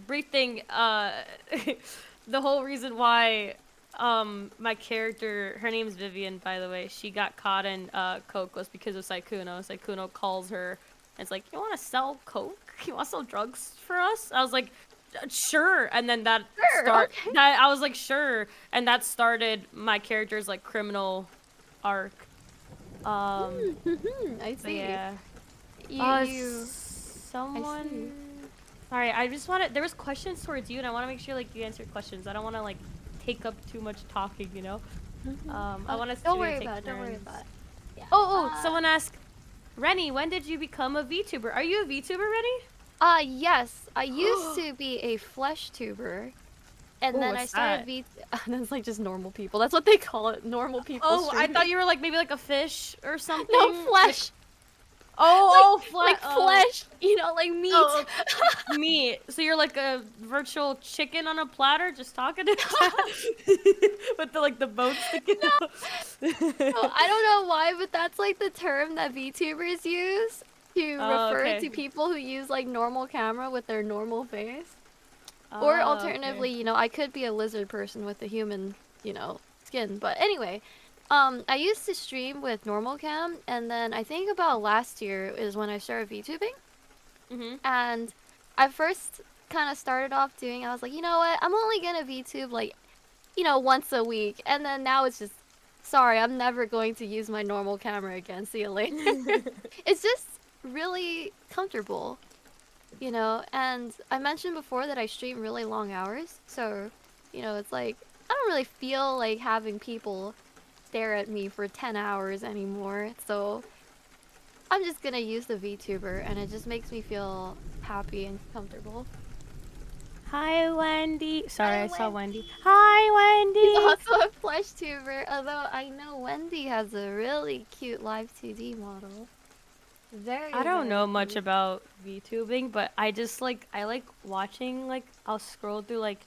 brief thing, the whole reason why my character, her name's Vivian, by the way, she got caught in coke was because of Saikuno. Saikuno calls her and it's like, you want to sell coke? You want to sell drugs for us? I was like, sure. And then that okay. I was like, sure. And that started my character's like criminal arc. I But see. yeah. You Someone. Sorry, I just wanted. There was questions towards you, and I want to make sure like you answer questions. I don't want to like take up too much talking, you know. I want us to Don't worry take about it. Don't worry turns. about it. Yeah. Someone asked, Rennie, when did you become a VTuber? Are you a VTuber, Rennie? Yes. I used to be a flesh tuber. And Ooh, then I what's started that? and it's like just normal people. That's what they call it. Normal people. Oh, I streaming. thought you were like maybe like a fish or something. No, flesh. Like flesh, you know, like meat. Oh, okay. Meat. So you're like a virtual chicken on a platter, just talking to with the bone sticking out. Oh, I don't know why, but that's like the term that VTubers use to refer okay. to people who use like normal camera with their normal face. Or alternatively, Okay. you know, I could be a lizard person with a human, you know, skin. But anyway, I used to stream with normal cam, and then I think about last year is when I started VTubing. And I first kind of started off doing, I was like, you know what, I'm only gonna VTube like, you know, once a week. And then now it's just, sorry, I'm never going to use my normal camera again. See you later. It's just really comfortable, you know. And I mentioned before that I stream really long hours. So, you know, it's like, I don't really feel like having people stare at me for 10 hours anymore. So I'm just gonna use the VTuber, and it just makes me feel happy and comfortable. Hi, Wendy. Sorry, Hi, I saw Wendy. Wendy. Hi, Wendy. He's also a flesh tuber, although I know Wendy has a really cute live 2D model. I don't know much cute. about VTubing, but I just like watching, like I'll scroll through like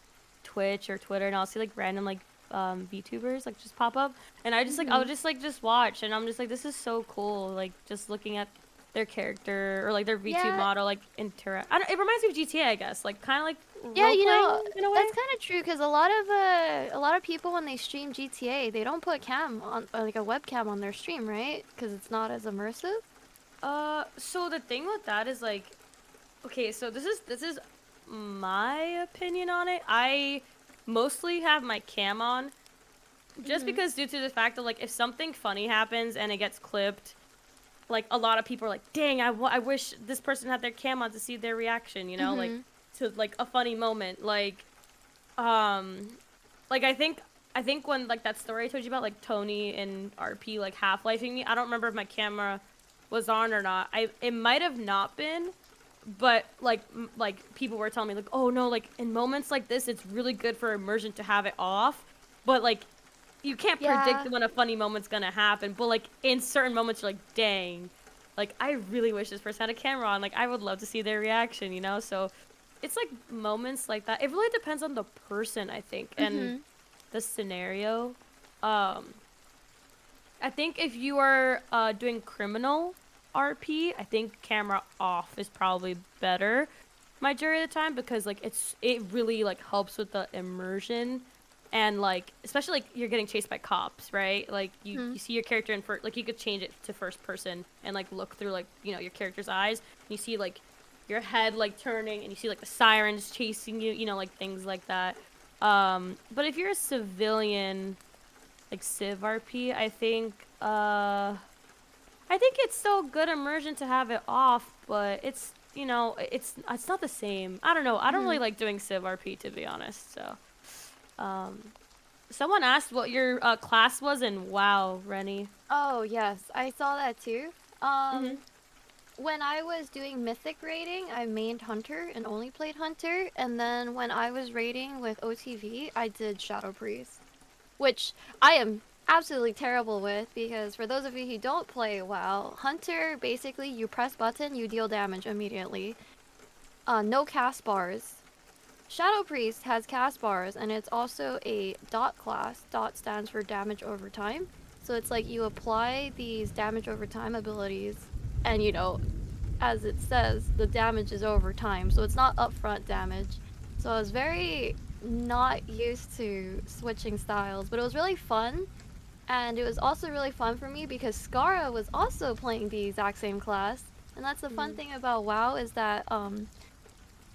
Twitch or Twitter and I'll see like random like VTubers like just pop up, and I just like I'll just like just watch, and I'm just like, this is so cool, like just looking at their character or like their VTube model like interact. I don't, it reminds me of GTA, I guess, like kind of like Yeah, you know, role-playing in a way. that's kind of true, because a lot of people when they stream GTA, they don't put cam on like a webcam on their stream, right? Because it's not as immersive. So the thing with that is like, okay, so this is my opinion on it. I mostly have my cam on just because, due to the fact that like if something funny happens and it gets clipped, like a lot of people are like, dang, I wish this person had their cam on to see their reaction, you know, like to like a funny moment, like I think when like that story I told you about, like Tony and RP like half-lifing me, I don't remember if my camera was on or not. It might have not been, but like people were telling me like, oh no, like in moments like this it's really good for immersion to have it off, but like you can't predict when a funny moment's gonna happen, but like in certain moments you're like, dang, like I really wish this person had a camera on, like I would love to see their reaction, you know. So it's like moments like that. It really depends on the person, I think, and the scenario. I think if you are doing criminal RP, I think camera off is probably better majority of the time, because like it really like helps with the immersion, and like especially like you're getting chased by cops, right? Like you see your character in first, like you could change it to first person and like look through like, you know, your character's eyes, and you see like your head like turning, and you see like the sirens chasing you, you know, like things like that. But if you're a civilian, like Civ RP, I think it's still good immersion to have it off, but it's, you know, it's not the same. I don't know. I don't really like doing Civ RP, to be honest. So, Someone asked what your class was in WoW, Rennie. Oh yes, I saw that too. Mhm. When I was doing Mythic raiding, I mained Hunter and only played Hunter, and then when I was raiding with OTV, I did Shadow Priest, which I am absolutely terrible with because for those of you who don't play WoW, Hunter basically you press button, you deal damage immediately. No cast bars. Shadow Priest has cast bars, and it's also a dot class. Dot stands for damage over time. So it's like you apply these damage over time abilities, and you know, as it says, the damage is over time, so it's not upfront damage. So I was very not used to switching styles, but it was really fun. And it was also really fun for me because Skara was also playing the exact same class. And that's the fun thing about WoW is that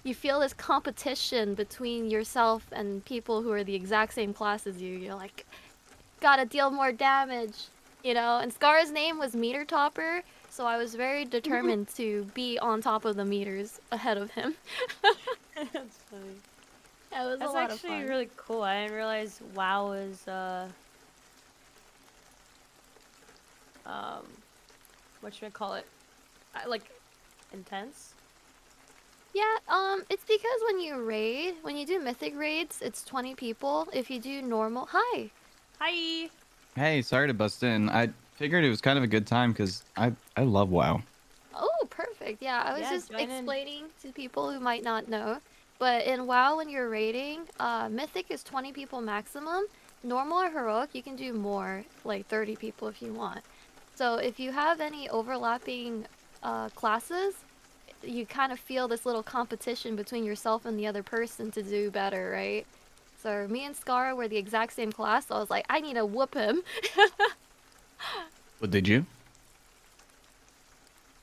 you feel this competition between yourself and people who are the exact same class as you. You're like, gotta deal more damage, you know? And Scar's name was Meter Topper, so I was very determined to be on top of the meters ahead of him. That's funny. It was That's a lot of actually fun. really cool. I didn't realize WoW is what should I call it? Like intense. Yeah, it's because when you raid, when you do mythic raids, it's 20 people. If you do normal, hi. Hi. Hey, sorry to bust in. I figured it was kind of a good time because I love WoW. Oh, perfect. Yeah, I was Yeah, just join in. explaining to people who might not know. But in WoW, when you're raiding, Mythic is 20 people maximum. Normal or Heroic, you can do more, like 30 people if you want. So if you have any overlapping classes, you kind of feel this little competition between yourself and the other person to do better, right? So me and Scar were the exact same class, so I was like, I need to whoop him. Well, did you?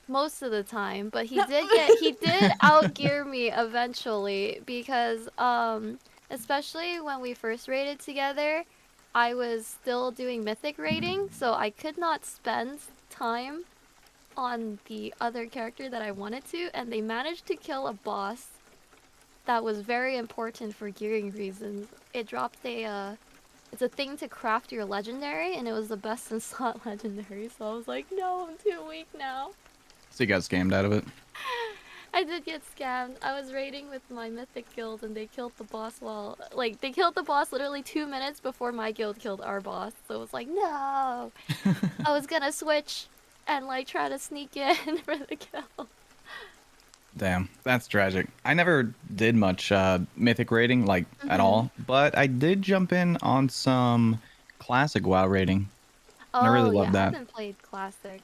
Most of the time, but he did outgear me eventually because especially when we first raided together, I was still doing mythic raiding, so I could not spend time on the other character that I wanted to, and they managed to kill a boss that was very important for gearing reasons. It dropped a it's a thing to craft your legendary, and it was the best in slot legendary, so I was like, no, I'm too weak now. So you got scammed out of it? I did get scammed. I was raiding with my mythic guild and they killed the boss while like they killed the boss literally 2 minutes before my guild killed our boss. So it was like, no. I was gonna switch and like try to sneak in for the kill. Damn, that's tragic. I never did much mythic raiding, like, at all. But I did jump in on some classic WoW raiding. And I Oh really yeah, loved I that. haven't played classic.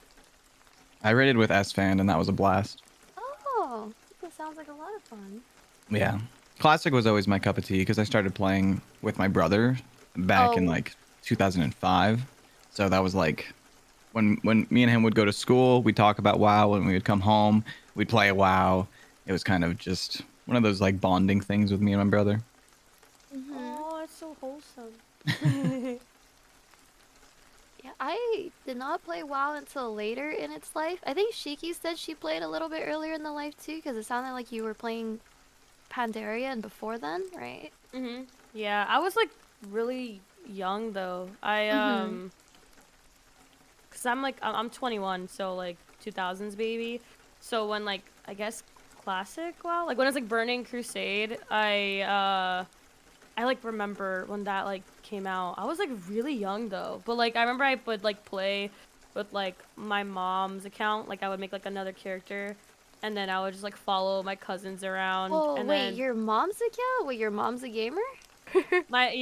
I raided with S-Fan, and that was a blast. Oh, that sounds like a lot of fun. Yeah. Classic was always my cup of tea because I started playing with my brother back in Oh. like 2005. So that was like when me and him would go to school, we'd talk about WoW. When we would come home, we'd play a WoW. It was kind of just one of those like bonding things with me and my brother. Oh, it's so wholesome. Yeah, I did not play WoW until later in its life. I think Shiki said she played a little bit earlier in the life too, because it sounded like you were playing Pandaria and before then, right? Yeah, I was like really young though. Cause I'm 21, so like 2000s baby. So when like I guess classic WoW, like when it was like Burning Crusade, I like remember when that like came out. I was like really young though, but like I remember I would like play with like my mom's account. Like I would make like another character, and then I would just like follow my cousins around. Oh, and wait, then your mom's account? Wait, your mom's a gamer? like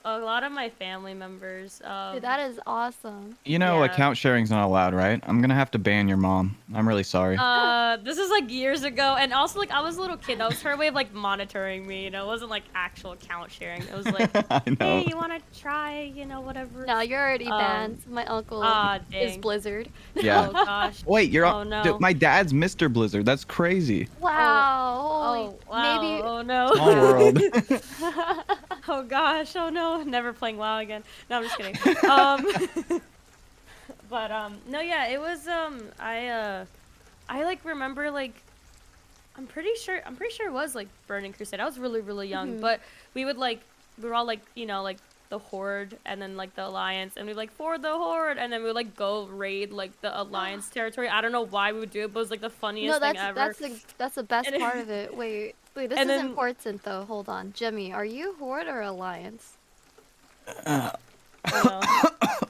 a lot of my family members. Dude, that is awesome. You know, Yeah. account sharing's not allowed, right? I'm gonna have to ban your mom. I'm really sorry. This is like years ago, and also like I was a little kid. That was her way of like monitoring me. You know, it wasn't like actual account sharing. It was like, I know. hey, you want to try? You know, whatever. No, you're already banned. My uncle is dang. Blizzard. Yeah. Oh gosh. Wait, you're Oh on. no. Dude, my dad's Mr. Blizzard. That's crazy. Wow. Holy. Oh wow. Maybe. Oh no. Small world. Oh gosh. Oh no. Never playing WoW again. No, I'm just kidding. But no, yeah, it was I like remember like I'm pretty sure it was like Burning Crusade. I was really young, but we were all like, you know, like the Horde and then like the Alliance, and we like for the Horde, and then we like go raid like the Alliance territory. I don't know why we would do it, but it was like the funniest thing ever. That's the best And part of it. Wait, this and is then- important though. Hold on, Jimmy, are you Horde or Alliance? Oh no,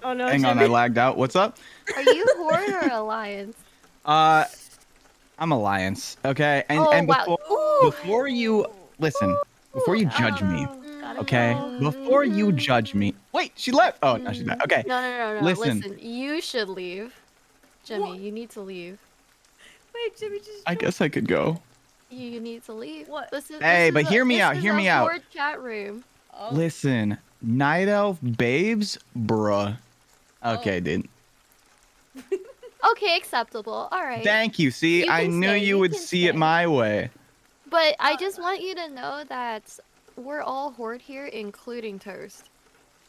oh, no Hang on, I Jimmy. lagged out. What's up? Are you Horde or Alliance? I'm Alliance. Okay, and Oh, and wow. before Ooh. before you listen, before you judge me, Gotta okay? go. Before you judge me. Wait, she left. Oh, no, she's back. Okay. No. Listen. Listen, you should leave. Jimmy, What? you need to leave. Wait, Jimmy just. I guess I could go. You need to leave. What? Hey, but hear me out, hear me out. Horde chat room. Oh. Listen, Night Elf babes, bruh. Okay, dude. Okay, acceptable. All right. Thank you. See, You I can knew stay, you you would can see it stay. my way. But I just want you to know that we're all Horde here, including Toast.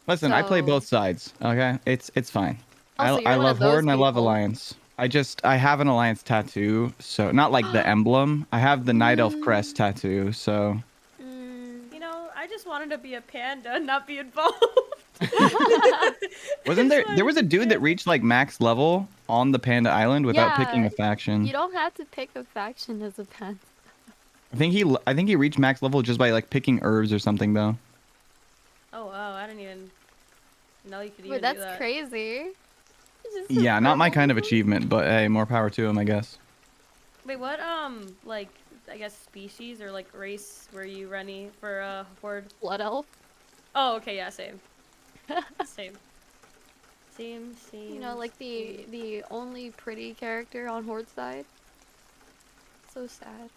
Listen, I play So- both sides. Okay, it's fine. Also, you're I one love of those Horde and I love people. Alliance. I have an Alliance tattoo, so not like the emblem. I have the Night Elf crest tattoo, so Mm, You know, I just wanted to be a panda, not be involved. wasn't there was a dude that reached like max level on the Panda Island without picking Yeah, a faction. you don't have to pick a faction as a pet. I think he reached max level just by like picking herbs or something though. Oh wow, I didn't even know you could even Wait, do that's that. crazy. Just Yeah, not my purple kind of people? achievement, but hey, more power to him, I guess. Wait, what like I guess species or like race were you running for Horde? Blood elf. Oh, okay, yeah, same. Same. Same. You know, like the only pretty character on Horde side. So sad.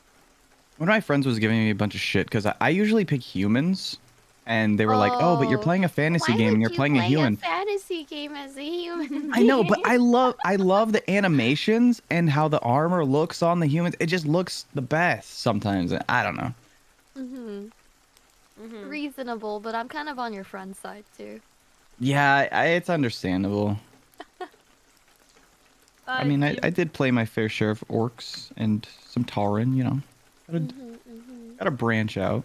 One of my friends was giving me a bunch of shit because I usually pick humans, and they were like, "Oh, but you're Oh, playing a fantasy Why game and would you're you playing a play human." fantasy game as a human. I know, but I love the animations and how the armor looks on the humans. It just looks the best sometimes. I don't know. Mhm. Mhm. Reasonable, but I'm kind of on your friend's side too. Yeah, it's understandable. I mean, I did play my fair share of orcs and some Tauren, you know. Gotta branch out.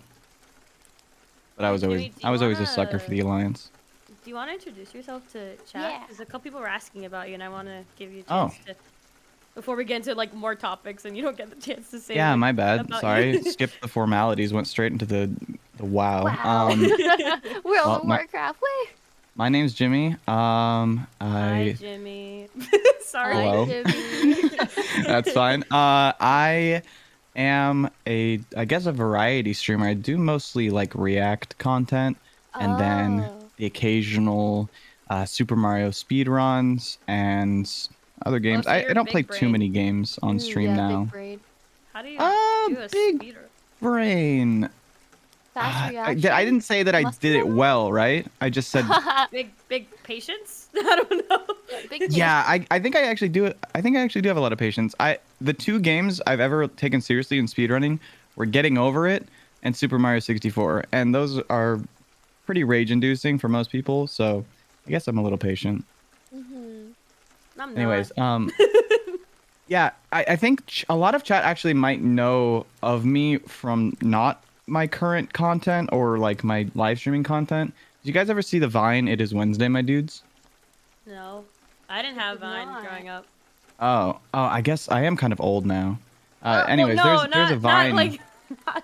But I was Jimmy, always do you I was always a sucker for wanna- the Alliance. Do you want to introduce yourself to chat? Yeah. Because a couple people were asking about you, and I want to give you a Oh. chance to. Before we get into like more topics, and you don't get the chance to say. Yeah, like, my bad. about Sorry. you. Skipped the formalities, went straight into the WoW. Wow. World well, of Warcraft. Wait. My name's Jimmy. Hi, I Jimmy. Sorry. Hello. Jimmy. That's fine. I am I guess a variety streamer. I do mostly like React content and then Oh. the occasional Super Mario speedruns and other games. so I you're don't big play too brain. many games on stream yeah, now. Big brain. How do you do a Big speeder? brain. Fast I reaction. didn't say that I did it muscular? well, right? I just said Big patience? I don't know. Big yeah, I think I actually do it. I think I actually do have a lot of patience. The two games I've ever taken seriously in speedrunning were Getting Over It and Super Mario 64, and those are pretty rage-inducing for most people. So I guess I'm a little patient. Mhm. I'm Anyways, not. yeah, I think a lot of chat actually might know of me from not my current content or like my live streaming content. Did you guys ever see the Vine It Is Wednesday, my dudes? No. I didn't have did Vine not. growing up. Oh, I guess I am kind of old now. Well, Anyways, no, there's a Vine. Not like,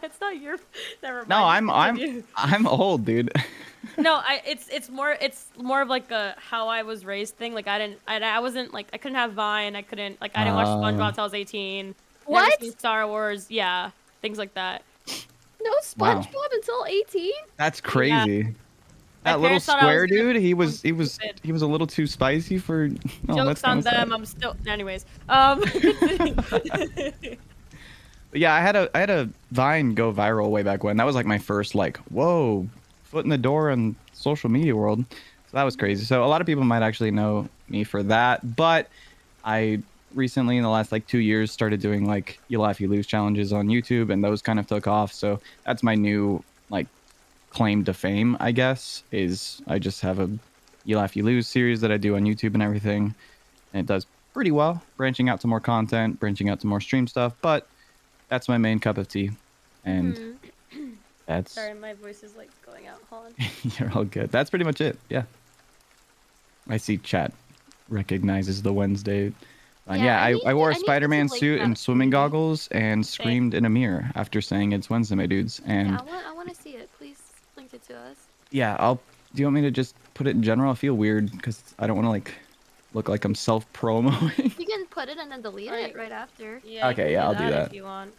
it's not your. Never mind. No, I'm Continue. I'm old, dude. No, it's more of like a how I was raised thing. Like I wasn't like I couldn't have Vine. I didn't watch SpongeBob until I was 18. Never What? seen Star Wars, yeah, things like that. No Wow. SpongeBob until 18? That's crazy. My That little parents thought I was square gonna dude, he was stupid. he was a little too spicy for. Oh, Jokes that's on kinda them. sad. I'm still. Anyways, But yeah, I had a Vine go viral way back when. That was like my first like whoa foot in the door in social media world. So that was crazy. So a lot of people might actually know me for that. But I recently in the last like 2 years started doing like you laugh you lose challenges on YouTube, and those kind of took off. So that's my new like claim to fame, I guess, is I just have a you laugh you lose series that I do on YouTube and everything, and it does pretty well, branching out to more content, branching out to more stream stuff, but that's my main cup of tea. And That's Sorry, my voice is like going out. Hold on. you're all good. That's pretty much it. Yeah. I see chat recognizes the Wednesday. Yeah, I wore a I need you to Spider-Man link suit that and to swimming me. goggles and screamed in a mirror after saying it's Wednesday, my dudes. And Yeah, I want to see it. Please link it to us. yeah, I'll. Do you want me to just put it in general? I feel weird because I don't want to like look like I'm self-promoting. You can put it and then delete Right. it right after. Yeah. you Okay, can yeah, I'll do that. if you want.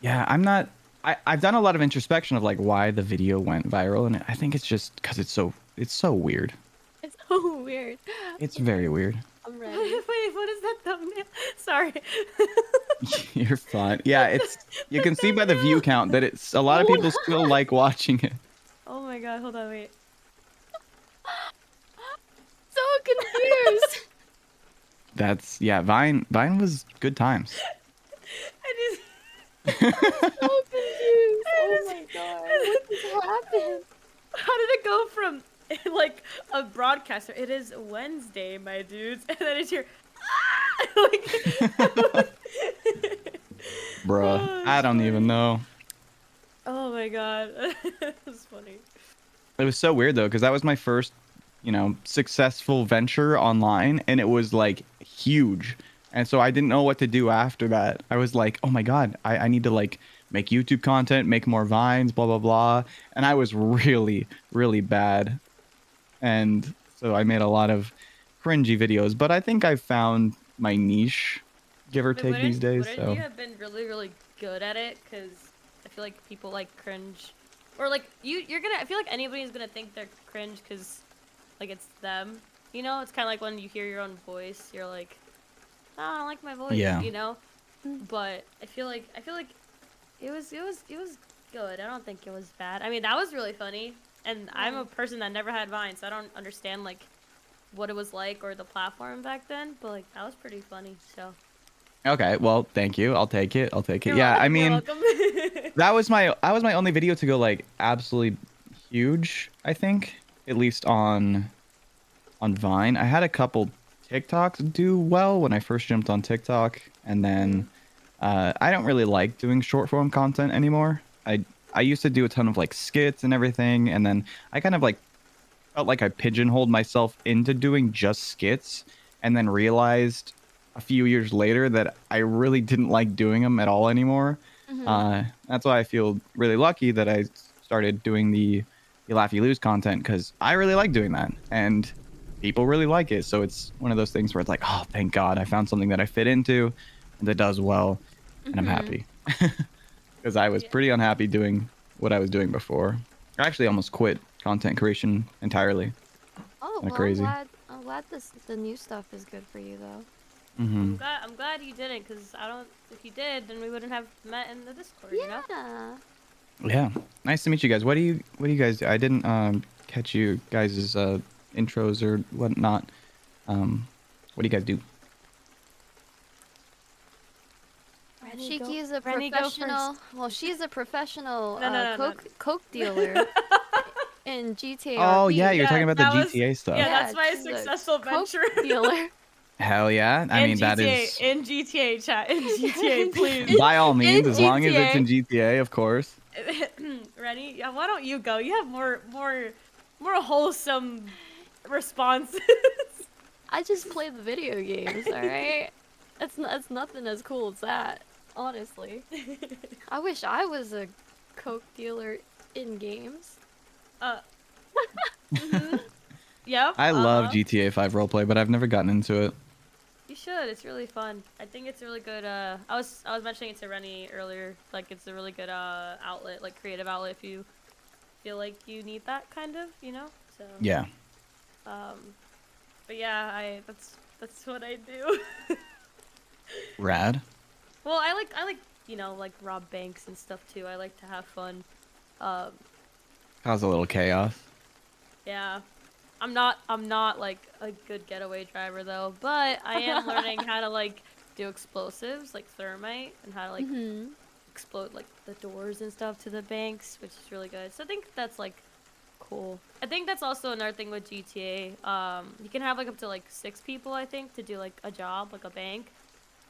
Yeah, I'm not. I've done a lot of introspection of like why the video went viral, and I think it's just because it's so weird. It's so weird. It's very weird. I'm ready. Wait, what is that thumbnail? Sorry. You're fine. Yeah, it's. You can see by the view count that it's a lot of people still like watching it. Oh my god, hold on, wait. So confused. That's yeah. Vine was good times. I So confused. Oh my god. What just happened? How did it go from like a broadcaster? It is Wednesday, my dudes, and then it's your like. Bruh, Oh, I don't even know. Oh my god, that's funny. It was so weird though, because that was my first, successful venture online, and it was like huge. And so I didn't know what to do after that. I was like, oh my god, I need to like make YouTube content, make more vines, blah blah blah. And I was really, really bad. And so I made a lot of cringy videos, but I think I found my niche, give or take these days. Wouldn't So you have been really, really good at it? Because I feel like people like cringe, or like you're gonna. I feel like anybody's gonna think they're cringe because, like, it's them. You know, it's kind of like when you hear your own voice, you're like, oh, I don't like my voice. Yeah. You know, but I feel like it was good. I don't think it was bad. I mean, that was really funny, and I'm a person that never had Vine, so I don't understand like what it was like or the platform back then. But like that was pretty funny. So. okay, well, thank you. I'll take it. You're Yeah, I welcome, you're mean, welcome. that was my only video to go like absolutely huge, I think, at least on Vine. I had a couple TikToks do well when I first jumped on TikTok, and then I don't really like doing short form content anymore. I used to do a ton of like skits and everything, and then I kind of like felt like I pigeonholed myself into doing just skits, and then realized a few years later that I really didn't like doing them at all anymore. That's why I feel really lucky that I started doing the You Laugh You Lose content, because I really like doing that, and people really like it. So it's one of those things where it's like, oh, thank God I found something that I fit into and that does well, and I'm happy. Because I was pretty unhappy doing what I was doing before. I actually almost quit content creation entirely. Oh, Kinda well, crazy. I'm glad the new stuff is good for you though. Mm-hmm. I'm glad you didn't, because I don't. If you did, then we wouldn't have met in the Discord. You know. Yeah. Yeah, nice to meet you guys. What do you guys do? I didn't catch you guys' intros or whatnot. What do you guys do? Shiki is a Rennie, go professional. Well, she's a professional No. coke dealer in GTA. Oh RP. yeah, you're talking about the that was- GTA stuff. Yeah, that's my she's a successful coke venture. dealer. Hell yeah! I mean, that is in GTA chat. In GTA, please. by all means, as long as it's GTA. in GTA, of course. Rennie, yeah, why don't you go? You have more wholesome responses. I just play the video games. All right. It's nothing as cool as that. Honestly. I wish I was a coke dealer in games. Yep. I love GTA 5 roleplay, but I've never gotten into it. You should. It's really fun. I think it's a really good. I was mentioning it to Rennie earlier. Like it's a really good outlet, like creative outlet, if you feel like you need that kind of, you know. So. Yeah. But yeah, that's what I do. Rad. Well, I like like rob banks and stuff too. I like to have fun. Cause a little chaos. Yeah. I'm not like a good getaway driver though, but I am learning how to like do explosives like thermite and how to like explode like the doors and stuff to the banks, which is really good. So I think that's like cool. I think that's also another thing with GTA. You can have like up to like 6 people, I think, to do like a job, like a bank.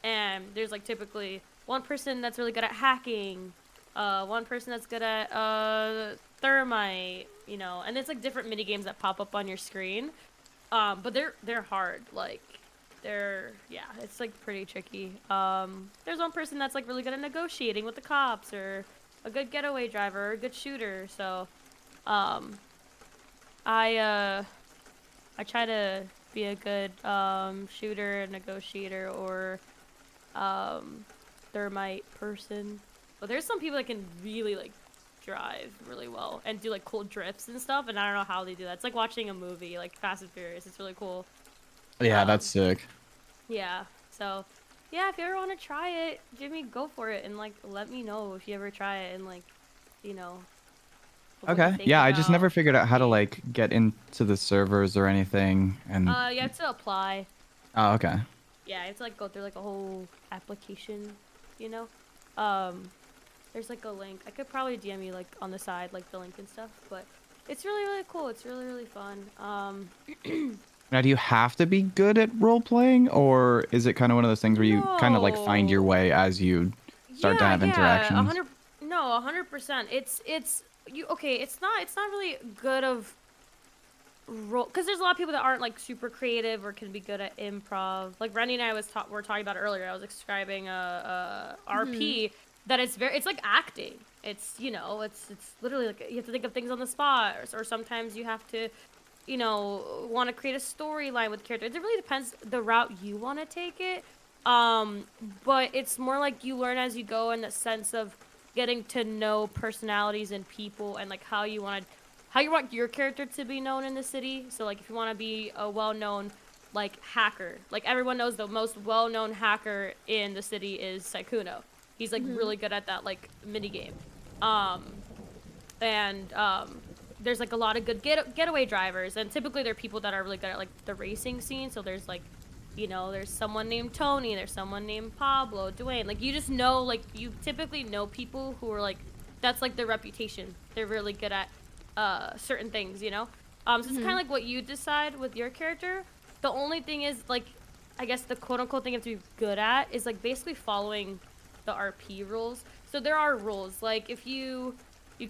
and there's like typically one person that's really good at hacking, one person that's good at thermite, you know, and it's like different mini games that pop up on your screen. But they're hard. Like it's like pretty tricky. There's one person that's like really good at negotiating with the cops, or a good getaway driver, or a good shooter. So, I try to be a good shooter, negotiator, or thermite person. But there's some people that can really like drive really well and do like cool drifts and stuff, and I don't know how they do that. It's like watching a movie, like Fast and Furious. It's really cool. Yeah, that's sick. Yeah. So, yeah, if you ever want to try it, Jimmy, go for it, and like let me know if you ever try it, and like, you know. what you Okay. think Yeah, I just about never figured out how to it. like get into the servers or anything. And You have to apply. oh, okay. Yeah, you have to like go through like a whole application, you know. There's like a link. I could probably DM you like on the side, like the link and stuff. But it's really really cool. It's really really fun. Now, do you have to be good at role playing, or is it kind of one of those things where you kind of like find your No. way as you start to have interactions? 100%. It's you okay. It's not really good of role, because there's a lot of people that aren't like super creative or can be good at improv. Like Rennie and I were talking about earlier. I was describing a RP that it's like acting. It's, you know, it's literally like you have to think of things on the spot, or sometimes you have to, you know, want to create a storyline with characters. It really depends the route you want to take it. But it's more like you learn as you go, in the sense of getting to know personalities and people, and like how you want your character to be known in the city. So like if you want to be a well-known like hacker, like everyone knows the most well-known hacker in the city is Saikuno. He's like really good at that like mini game. There's like a lot of good getaway drivers, and typically they're people that are really good at like the racing scene. So there's like, you know, there's someone named Tony, there's someone named Pablo, Dwayne. Like you just know, like you typically know people who are like, that's like their reputation. They're really good at certain things, you know. So it's kind of like what you decide with your character. The only thing is, like, I guess the quote unquote thing you have to be good at is like basically following the RP rules. So there are rules, like if you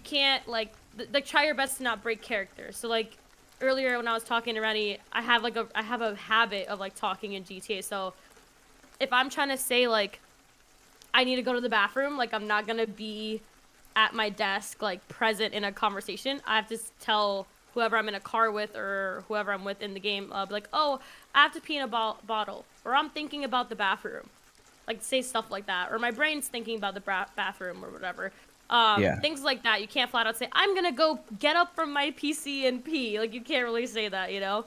can't like try your best to not break character. So like earlier when I was talking to Rennie, I have a habit of like talking in GTA. So if I'm trying to say like I need to go to the bathroom, like I'm not gonna be at my desk like present in a conversation. I have to tell whoever I'm in a car with or whoever I'm with in the game, be like, oh, I have to pee in a bottle, or I'm thinking about the bathroom. Like say stuff like that, or my brain's thinking about the bathroom or whatever. Things like that. You can't flat out say, I'm gonna go get up from my PC and pee. Like you can't really say that, you know?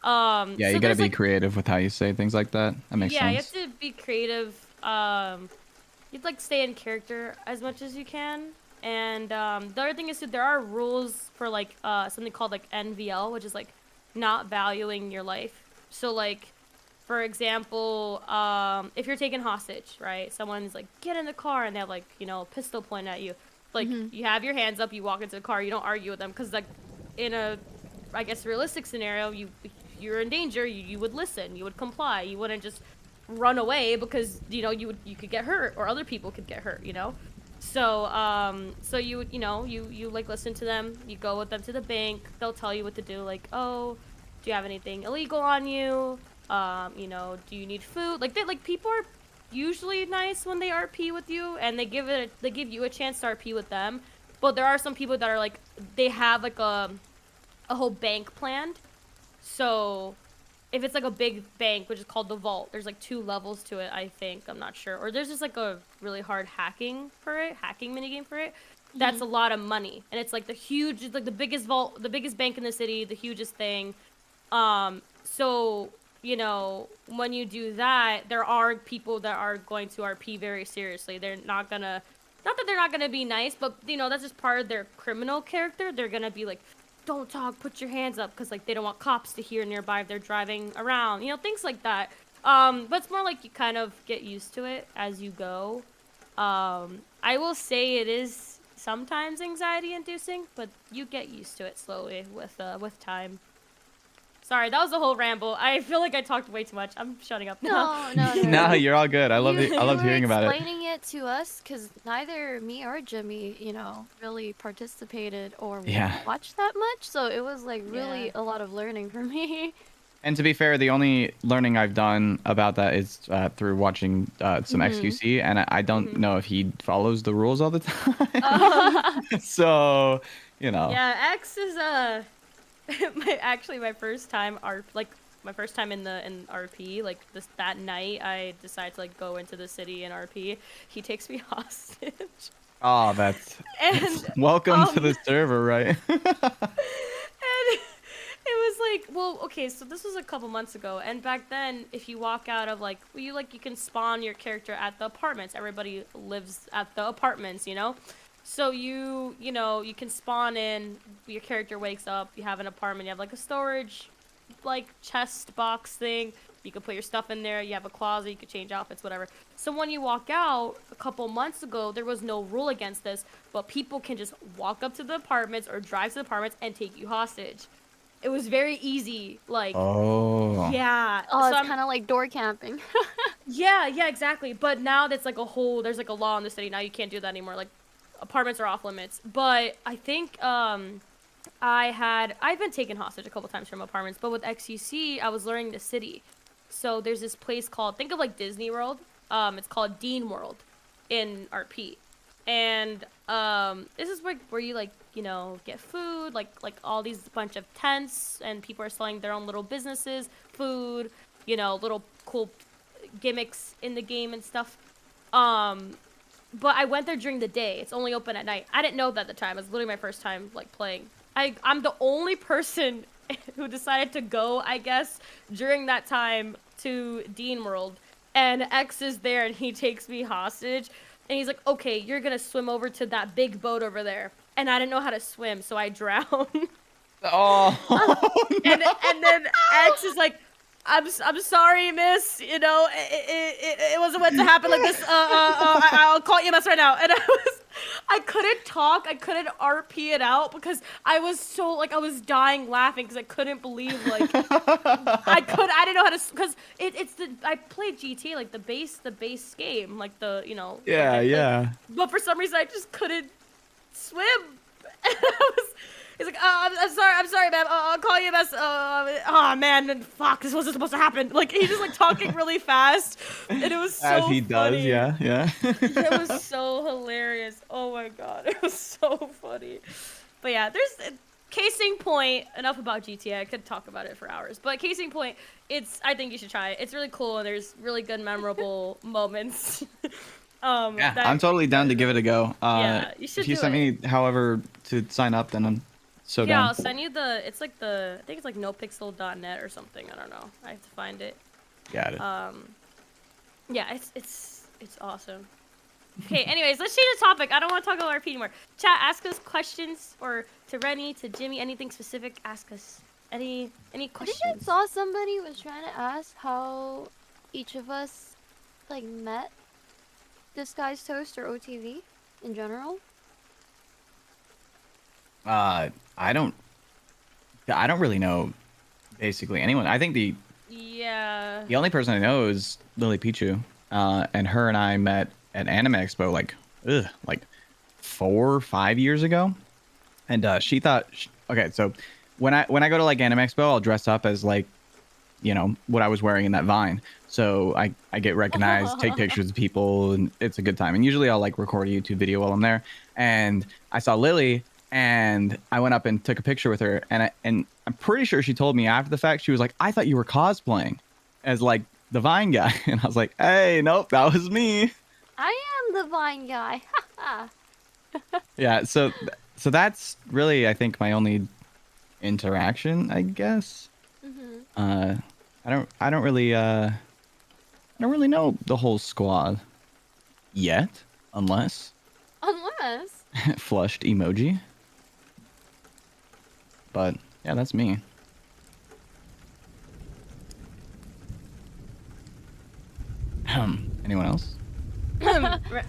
Yeah, so you gotta be like, creative with how you say things like that. That makes sense. Yeah, you have to be creative. You'd like stay in character as much as you can. And the other thing is that there are rules for like something called like NVL, which is like not valuing your life. So like, for example, if you're taken hostage, right? Someone's like, get in the car, and they have like, you know, a pistol pointed at you. Like you have your hands up, you walk into the car, you don't argue with them, because like in a, I guess, realistic scenario, if you're in danger, you would listen, you would comply, you wouldn't just run away, because you know you could get hurt, or other people could get hurt, you know. So so you would, you know, you like listen to them, you go with them to the bank, they'll tell you what to do, like, oh, do you have anything illegal on you? You know, do you need food? Like people are usually nice when they RP with you, and they give you a chance to RP with them. But there are some people that are like, they have like a whole bank planned. So if it's like a big bank, which is called the vault, there's like 2 levels to it, I think. I'm not sure. Or there's just like a really hard hacking minigame for it. That's a lot of money. And it's like it's like the biggest vault, the biggest bank in the city, the hugest thing. So, you know, when you do that, there are people that are going to RP very seriously. They're not gonna, not that they're not gonna be nice, but, you know, that's just part of their criminal character. They're gonna be like, don't talk, put your hands up, because like they don't want cops to hear nearby if they're driving around, you know, things like that. But it's more like you kind of get used to it as you go. I will say it is sometimes anxiety inducing, but you get used to it slowly with time. Sorry, that was a whole ramble. I feel like I talked way too much. I'm shutting up now. No. No, you're all good. I love You I loved were hearing about it. explaining it to us because neither me or Jimmy, really participated or Yeah. watched that much. So it was like really Yeah. a lot of learning for me. And to be fair, the only learning I've done about that is through watching some XQC, and I don't know if he follows the rules all the time. So, Yeah, X is my first time my first time in RP, like that night I decided to like go into the city in RP. He takes me hostage. Oh, that's welcome to the server, right? And it was like, well, okay, so this was a couple months ago, and back then, if you walk out of you can spawn your character at the apartments. Everybody lives at the apartments, So you can spawn in, your character wakes up, you have an apartment, you have like a storage, like chest box thing. You can put your stuff in there, you have a closet, you can change outfits, whatever. So when you walk out, a couple months ago, there was no rule against this, but people can just walk up to the apartments or drive to the apartments and take you hostage. It was very easy, Oh. Yeah. Oh, so it's kind of like door camping. Yeah, exactly. But now that's like there's like a law in the city, now you can't do that anymore. Like, apartments are off limits. But I think, I've been taken hostage a couple times from apartments, but with XUC, I was learning the city. So there's this place called, think of like Disney World. It's called Dean World in RP. And this is where you get food, like all these bunch of tents, and people are selling their own little businesses, food, little cool gimmicks in the game and stuff. But I went there during the day. It's only open at night. I didn't know that at the time. It was literally my first time playing. I'm the only person who decided to go, I guess, during that time to Dean World. And X is there, and he takes me hostage. And he's like, okay, you're going to swim over to that big boat over there. And I didn't know how to swim, so I drowned. Oh. And then X is like, I'm sorry, miss. It wasn't meant to happen like this. I'll call EMS right now. And I couldn't talk. I couldn't RP it out because I was so I was dying laughing because I couldn't believe I didn't know how to, because I played GTA, like the base game, like the Yeah. but for some reason I just couldn't swim. He's like, I'm sorry, ma'am. I'll call you EMS. Oh man, fuck, this wasn't supposed to happen. Like, he's just talking really fast, and it was so As he funny. does, yeah. It was so hilarious. Oh my god, it was so funny. But yeah, there's case in point. Enough about GTA. I could talk about it for hours. But case in point, I think you should try it. It's really cool, and there's really good, memorable moments. Yeah, I'm totally down to give it a go. Yeah, you should. If you do sent it. me, however, to sign up, then I'm so Yeah, down. I'll send you I think it's like nopixel.net or something. I don't know. I have to find it. Got it. Yeah, it's awesome. Okay, anyways, let's change the topic. I don't want to talk about RP anymore. Chat, ask us questions, or to Rennie, to Jimmy, anything specific. Ask us any questions. I think I saw somebody was trying to ask how each of us met DisguisedToast or OTV in general. I don't really know basically anyone. I think the only person I know is Lily Pichu, and her and I met at Anime Expo like 4 or 5 years ago, and she thought okay, so when I go to Anime Expo, I'll dress up as what I was wearing in that Vine, so I get recognized, take pictures of people, and it's a good time. And usually I'll record a YouTube video while I'm there, and I saw Lily. And I went up and took a picture with her, and I'm pretty sure she told me after the fact, she was like, I thought you were cosplaying as the Vine guy. And I was like, hey, nope, that was me. I am the Vine guy. Yeah, so that's really, I think, my only interaction, I guess. I don't really know the whole squad yet, unless flushed emoji. But yeah, that's me. Anyone else?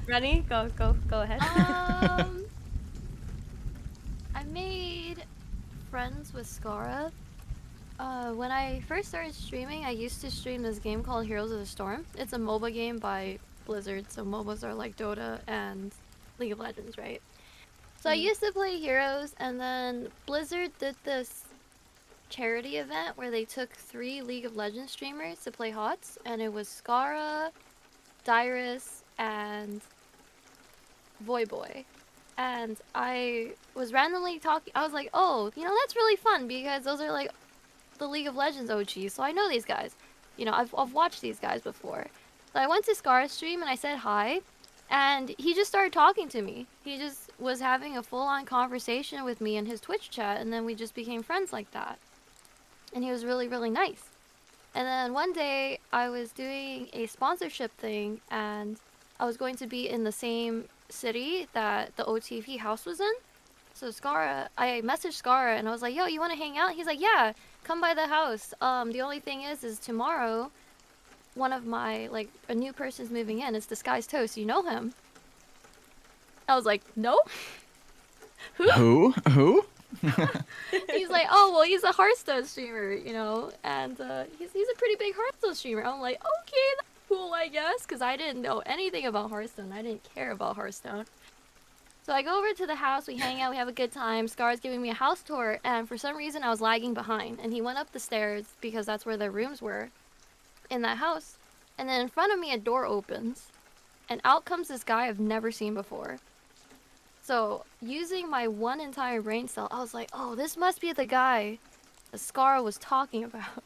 Rennie, go ahead. I made friends with Scara When I first started streaming, I used to stream this game called Heroes of the Storm. It's a MOBA game by Blizzard, so MOBAs are like Dota and League of Legends, right? So I used to play Heroes, and then Blizzard did this charity event where they took 3 League of Legends streamers to play HOTS, and it was Scara, Dyrus, and Voyboy. And I was randomly talking, I was like, oh, you know, that's really fun because those are like the League of Legends OGs, so I know these guys. You know, I've watched these guys before. So I went to Scara's stream and I said hi, and he just started talking to me. He just was having a full-on conversation with me in his Twitch chat, and then we just became friends like that. And he was really, really nice. And then one day I was doing a sponsorship thing, and I was going to be in the same city that the OTV house was in. So Scara, I messaged Scara and I was like, yo, you want to hang out? He's like, yeah, come by the house. The only thing is tomorrow, one of my, like, a new person's moving in. It's DisguisedToast. You know him? I was like, no? Who? He's like, oh, well, he's a Hearthstone streamer, you know? And he's a pretty big Hearthstone streamer. I'm like, okay, that's cool, I guess. Because I didn't know anything about Hearthstone. I didn't care about Hearthstone. So I go over to the house, we hang out, we have a good time. Scar's giving me a house tour, and for some reason I was lagging behind. And he went up the stairs because that's where their rooms were in that house. And then in front of me, a door opens, and out comes this guy I've never seen before. So using my one entire brain cell, I was like, oh, this must be the guy that Scar was talking about.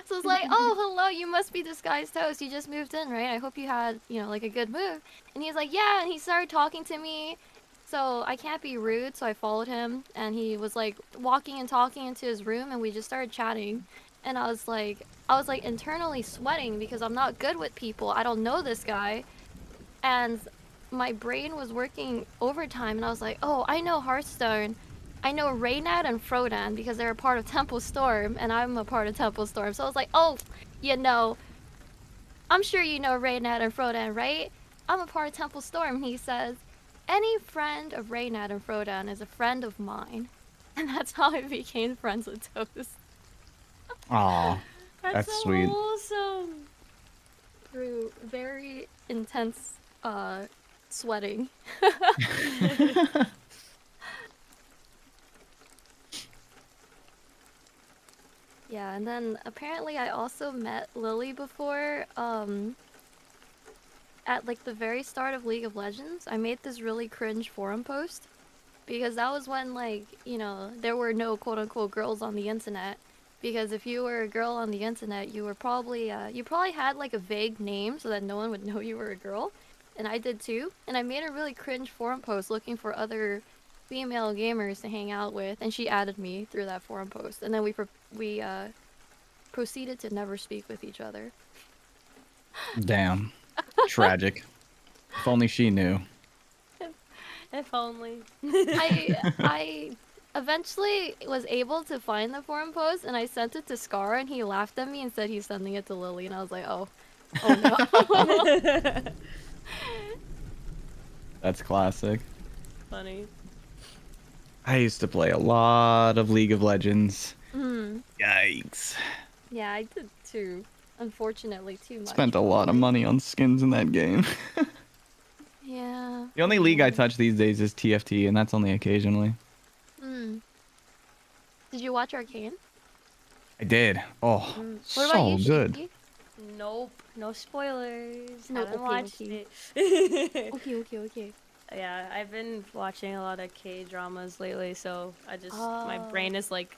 So it's like, oh, hello, you must be DisguisedToast. You just moved in, right? I hope you had, you know, like a good move. And he's like, yeah, and he started talking to me. So I can't be rude, so I followed him, and he was like walking and talking into his room, and we just started chatting. And I was like internally sweating because I'm not good with people. I don't know this guy. And my brain was working overtime, and I was like, oh, I know Hearthstone. I know Reynad and Frodan because they're a part of Temple Storm, and I'm a part of Temple Storm. So I was like, oh, you know, I'm sure you know Reynad and Frodan, right? I'm a part of Temple Storm. And he says, any friend of Reynad and Frodan is a friend of mine. And that's how I became friends with Toast. Aw, that's so sweet. Awesome. Through very intense sweating. Yeah, and then apparently I also met Lily before, at like the very start of League of Legends. I made this really cringe forum post because that was when, like, you know, there were no quote-unquote girls on the internet. Because if you were a girl on the internet, you were probably, you probably had like a vague name so that no one would know you were a girl. And I did too. And I made a really cringe forum post looking for other female gamers to hang out with, and she added me through that forum post. And then we proceeded to never speak with each other. Damn. Tragic. If only she knew. If only. I eventually was able to find the forum post, and I sent it to Scar, and he laughed at me and said he's sending it to Lily, and I was like, oh no. That's classic. Funny. I used to play a lot of League of Legends. Mm. Yikes. Yeah, I did too. Unfortunately, too much. Spent a lot of money on skins in that game. Yeah. The only league I touch these days is TFT, and that's only occasionally. Mm. Did you watch Arcane? I did. Oh, What about you, so good. Shiki? Nope. No spoilers. No, Haven't okay, watched okay. it. Okay. Yeah, I've been watching a lot of K-dramas lately, so I just, my brain is like,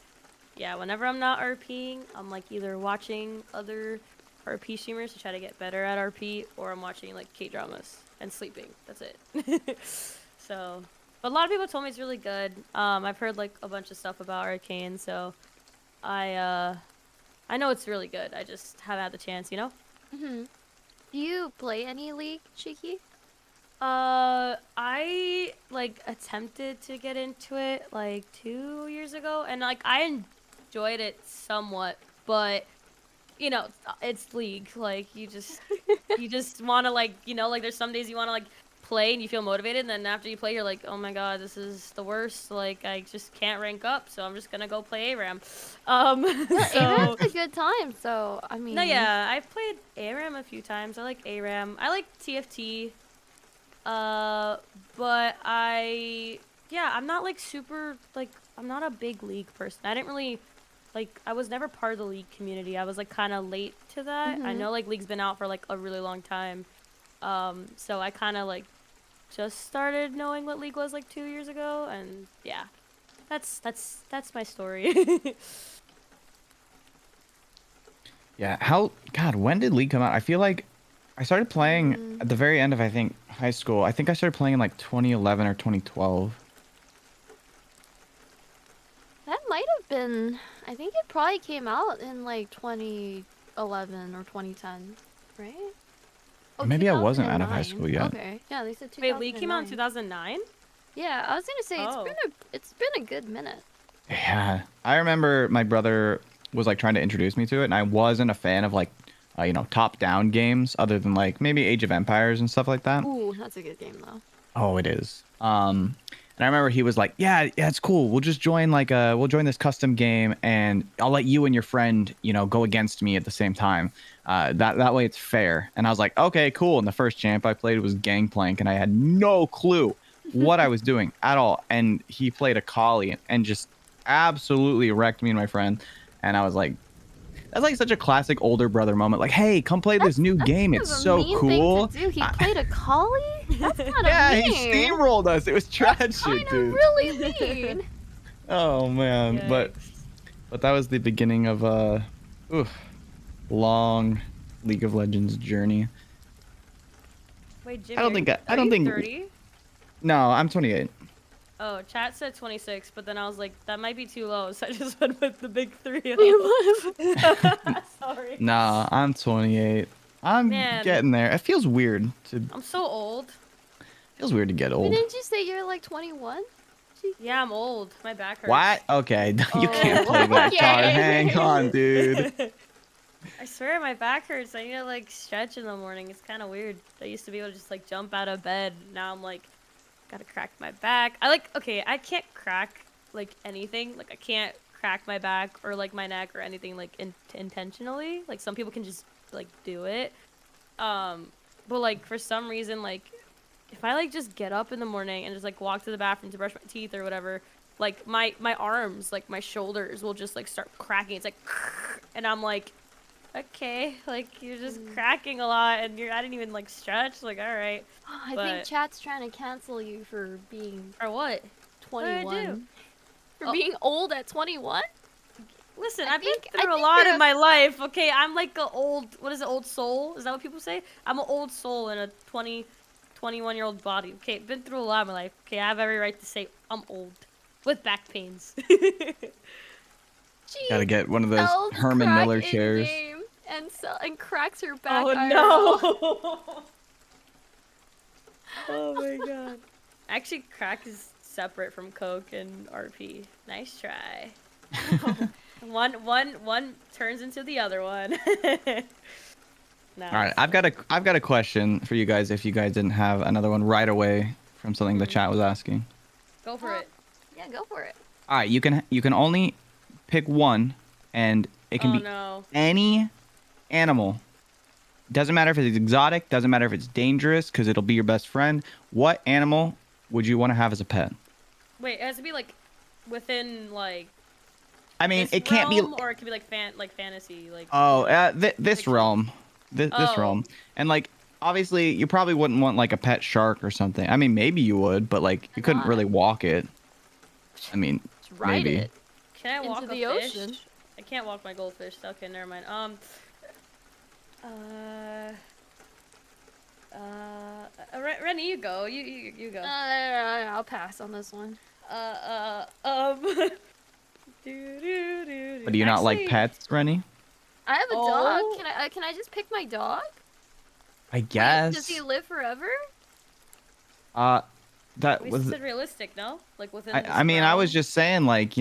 yeah, whenever I'm not RPing, I'm like either watching other RP streamers to try to get better at RP, or I'm watching like K-dramas and sleeping. That's it. So, but a lot of people told me it's really good. I've heard like a bunch of stuff about Arcane, so I know it's really good. I just haven't had the chance, you know? Mm-hmm. Do you play any League, Shiki? I like attempted to get into it like 2 years ago, and like I enjoyed it somewhat, but you know, it's League. Like you just want to, like, you know, like there's some days you want to like play and you feel motivated, and then after you play, you're like, oh my god, this is the worst. Like, I just can't rank up, so I'm just gonna go play ARAM. Yeah, So ARAM's a good time. So I mean. no, yeah, I've played ARAM a few times. I like ARAM. I like TFT. But I'm not like super like I'm not a big League person. I didn't really like I was never part of the League community. I was like kind of late to that. I know like League's been out for like a really long time. So I kind of like just started knowing what League was like 2 years ago, and yeah, that's my story. Yeah. God, when did League come out? I feel like I started playing at the very end of, I think, high school. I think I started playing in like 2011 or 2012. That might have been. I think it probably came out in like 2011 or 2010, right? Oh, Maybe I wasn't out of high 2009. school yet. Okay. Yeah, they said 2009. Wait, League came out in 2009? Yeah, I was gonna say Oh. it's been a good minute. Yeah. I remember my brother was like trying to introduce me to it, and I wasn't a fan of like, top-down games other than like maybe Age of Empires and stuff like that. Ooh, that's a good game though. Oh, it is. And I remember he was like, yeah, it's cool. We'll just join we'll join this custom game, and I'll let you and your friend, go against me at the same time. That way it's fair. And I was like, okay, cool. And the first champ I played was Gangplank, and I had no clue what I was doing at all. And he played a collie and just absolutely wrecked me and my friend. And I was like, that's like such a classic older brother moment. Like, hey, come play this new game. It's so cool. Thing to do. He played a collie? That's kind of Yeah, mean. he steamrolled us. It was tragic, Kind dude. of really mean. Oh man, Yikes. but that was the beginning of a long League of Legends journey. Wait, Jimmy, I don't think are you 30? No, I'm 28. Oh, chat said 26, but then I was like, that might be too low, so I just went with the big 3. Sorry. Nah, I'm 28. I'm Man. getting there. It feels weird to I'm so old. to get old. Didn't you say you're like 21? Yeah, I'm old. My back hurts. What? Okay, you Oh. can't play that Okay. card. Hang on, dude. I swear my back hurts. I need to like stretch in the morning. It's kind of weird. I used to be able to just like jump out of bed. Now I'm like, gotta crack my back. I can't crack like anything. Like I can't crack my back or like my neck or anything like intentionally. Like some people can just like do it. But like for some reason, like if I like just get up in the morning and just like walk to the bathroom to brush my teeth or whatever, like my arms, like my shoulders will just like start cracking. It's like, and I'm like, okay, like you're just cracking a lot, and I didn't even like stretch. Like, all right. I think chat's trying to cancel you for being For what? What did I 21. do? For being old at 21? Listen, I I've been think through a lot you're in my life. Okay, I'm like a old, what is it, old soul? Is that what people say? I'm an old soul in a 21-year-old body. Okay, been through a lot in my life. Okay, I have every right to say I'm old. With back pains. Gotta get one of those Herman Miller chairs. And cracks her back. Oh no! Oh my god. Actually, crack is separate from Coke and RP. Nice try. One turns into the other one. No. All right, I've got a question for you guys. If you guys didn't have another one right away from something the chat was asking. Go for it. Yeah, go for it. All right, you can only pick one, and it can be any animal. Doesn't matter if it's exotic. Doesn't matter if it's dangerous, because it'll be your best friend. What animal would you want to have as a pet? Wait, it has to be like within like. I mean, this it can't be. realm, or it could be like fantasy, like. Oh, this realm, this realm, and like obviously you probably wouldn't want like a pet shark or something. I mean, maybe you would, but like you couldn't really walk it. I mean, Just ride maybe. it Can I walk into a the fish? ocean. I can't walk my goldfish. Okay, never mind. Rennie, you go. You go. I'll pass on this one. But do you not like pets, Rennie? I have a dog. Can I just pick my dog? I guess. Does he live forever? That We was. said realistic, no? Like within. I mean, I was just saying, like,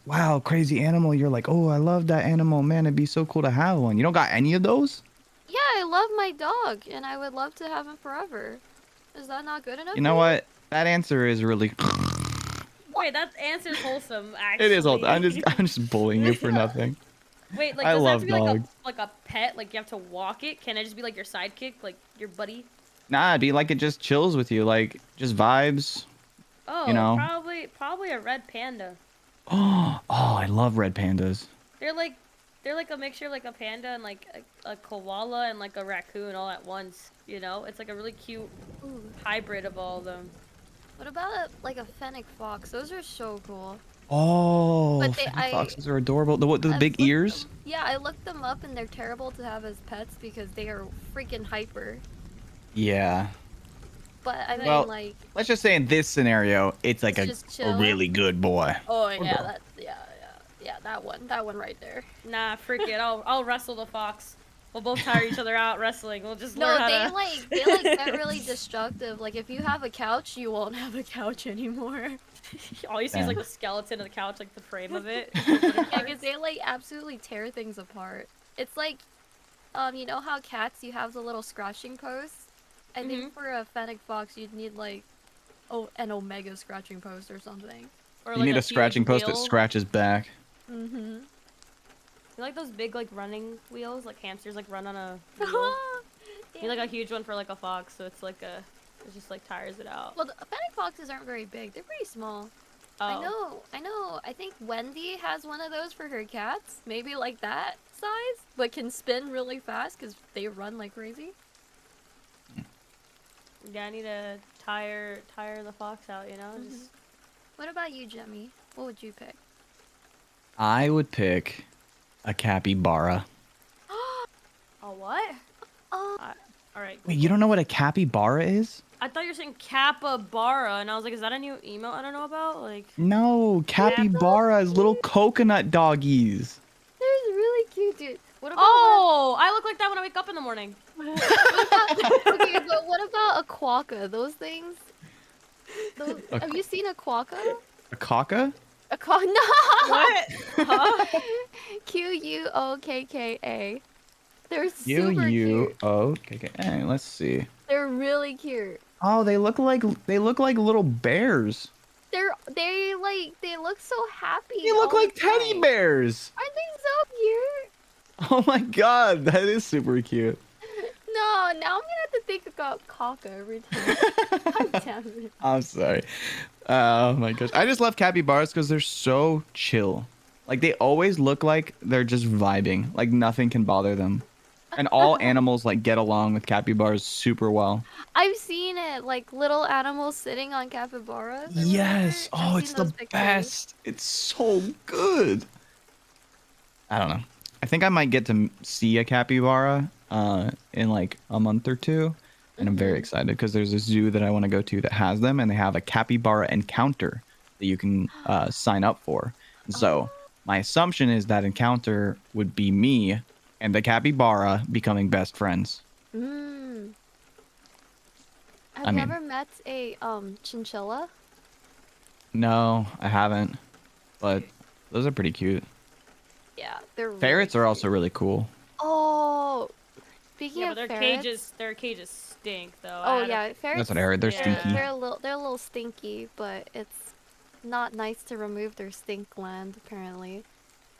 wow, crazy animal. You're like, oh, I love that animal, man. It'd be so cool to have one. You don't got any of those? Yeah, I love my dog, and I would love to have him forever. Is that not good enough? You know for what? That answer is really. Wait, that answer's wholesome. Actually, It is all. I'm just bullying you for nothing. Wait, like I does it have love to be like dogs. a pet? Like you have to walk it? Can it just be like your sidekick, like your buddy? Nah, it'd be like it just chills with you, like just vibes. Oh, You know. probably a red panda. Oh, I love red pandas. They're like a mixture of like a panda and like a koala and like a raccoon all at once. You know, it's like a really cute Ooh. hybrid of all of them. What about like a fennec fox? Those are so cool. Oh, But fennec foxes are adorable. The I've big looked ears. them- Yeah, I looked them up and they're terrible to have as pets because they are freaking hyper. Yeah. But I mean, Well, like, let's just say in this scenario, it's like it's a, just a chill. really good boy. Oh Or yeah, girl. yeah, that one right there. Nah, freak it. I'll wrestle the fox. We'll both tire each other out wrestling. We'll just No, learn how they to. like get really destructive. Like if you have a couch, you won't have a couch anymore. All you see is Yeah. like the skeleton of the couch, like the frame of it. Yeah, because they like absolutely tear things apart. It's like, you know how cats you have the little scratching posts? I think for a fennec fox you'd need like, an omega scratching post or something. Or You like need a huge scratching post that wheel. scratches back. Mm-hmm. You like those big like running wheels, like hamsters like run on a wheel? You need like a huge one for like a fox, so it's like it just like tires it out. Well, the fennec foxes aren't very big. They're pretty small. Oh. I know. I think Wendy has one of those for her cats. Maybe like that size, but can spin really fast because they run like crazy. Yeah, I need to tire the fox out, you know? Just What about you, Jemmy? What would you pick? I would pick a capybara. a what? Oh, All right. Wait, you don't know what a capybara is? I thought you were saying capybara, and I was like, is that a new email I don't know about? Like, No, capybara is little coconut doggies. they're really cute, dude. What about oh, I look like that when I wake up in the morning. okay, but what about a quokka? Those things. Have you seen a quokka? A quokka? A quokka? No. What? Huh? Quokka. They're super cute. U-U-O-K-K. Let's see. They're really cute. Oh, they look like little bears. They look so happy. They look all like the teddy time. bears. Aren't they so cute? Oh my god, that is super cute. No, now I'm gonna have to think about Kaka every time. God damn it. I'm sorry. Oh my gosh. I just love capybaras because they're so chill. Like they always look like they're just vibing. Like nothing can bother them. And all animals like get along with capybaras super well. I've seen it, like little animals sitting on capybaras. or Yes. whatever. Oh, I've it's seen the those pictures. best. It's so good. I don't know. I think I might get to see a capybara in like a month or two. And I'm very excited because there's a zoo that I want to go to that has them, and they have a capybara encounter that you can sign up for. And so my assumption is that encounter would be me and the capybara becoming best friends. Mm. Have I you mean- ever met a chinchilla? No, I haven't, but those are pretty cute. Yeah, they're Ferrets really are also really cool. Oh, speaking Yeah, of but ferrets. their cages stink though. Oh I had a- yeah, ferrets. That's what I heard. They're Yeah. stinky. They're a little stinky, but it's not nice to remove their stink gland apparently.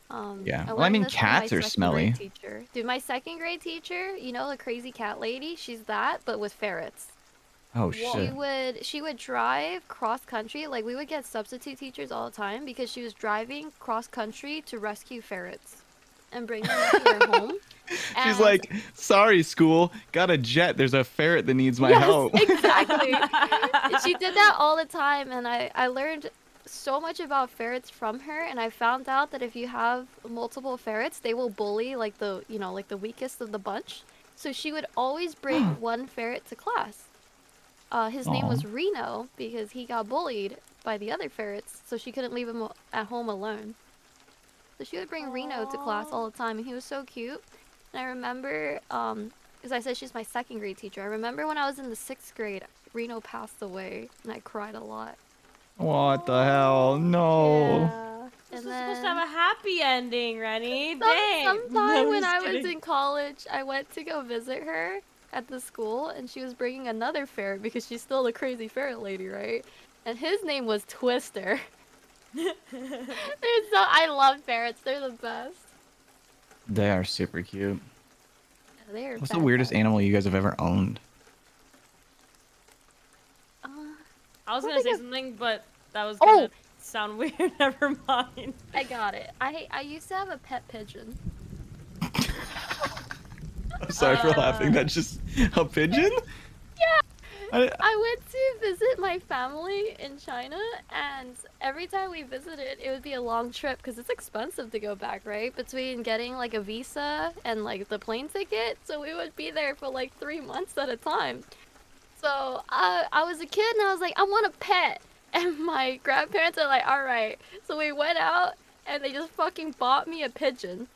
Yeah. Well, I learned mean, this from my cats are second grade smelly. Teacher. Dude, my second grade teacher, you know the crazy cat lady, she's that, but with ferrets. Oh She shit. would drive cross country. Like we would get substitute teachers all the time because she was driving cross country to rescue ferrets and bring them into their home. She's And- like, sorry, school. Got a jet. There's a ferret that needs my Yes, help. exactly. She did that all the time, and I learned so much about ferrets from her. And I found out that if you have multiple ferrets, they will bully like the weakest of the bunch. So she would always bring one ferret to class. His name was Reno because he got bullied by the other ferrets, so she couldn't leave him at home alone. So she would bring Reno to class all the time, and he was so cute. And I remember, because I said she's my second grade teacher. I remember when I was in the 6th grade, Reno passed away, and I cried a lot. What the hell? No. Yeah. This And was then supposed to have a happy ending, Rennie. Dang. sometime No, when just I was kidding. in college, I went to go visit her at the school, and she was bringing another ferret because she's still the crazy ferret lady, right? And his name was Twister. I love ferrets. They're the best. They are super cute. They're What's the weirdest fantastic. animal you guys have ever owned? I was I gonna think say I've- something, but that was Oh! gonna sound weird. Never mind. I got it. I used to have a pet pigeon. I'm sorry for laughing. That's just a pigeon? I went to visit my family in China, and every time we visited, it would be a long trip because it's expensive to go back, right? Between getting like a visa and like the plane ticket, so we would be there for like 3 months at a time. So I was a kid, and I was like, I want a pet, and my grandparents are like, all right. So we went out, and they just fucking bought me a pigeon.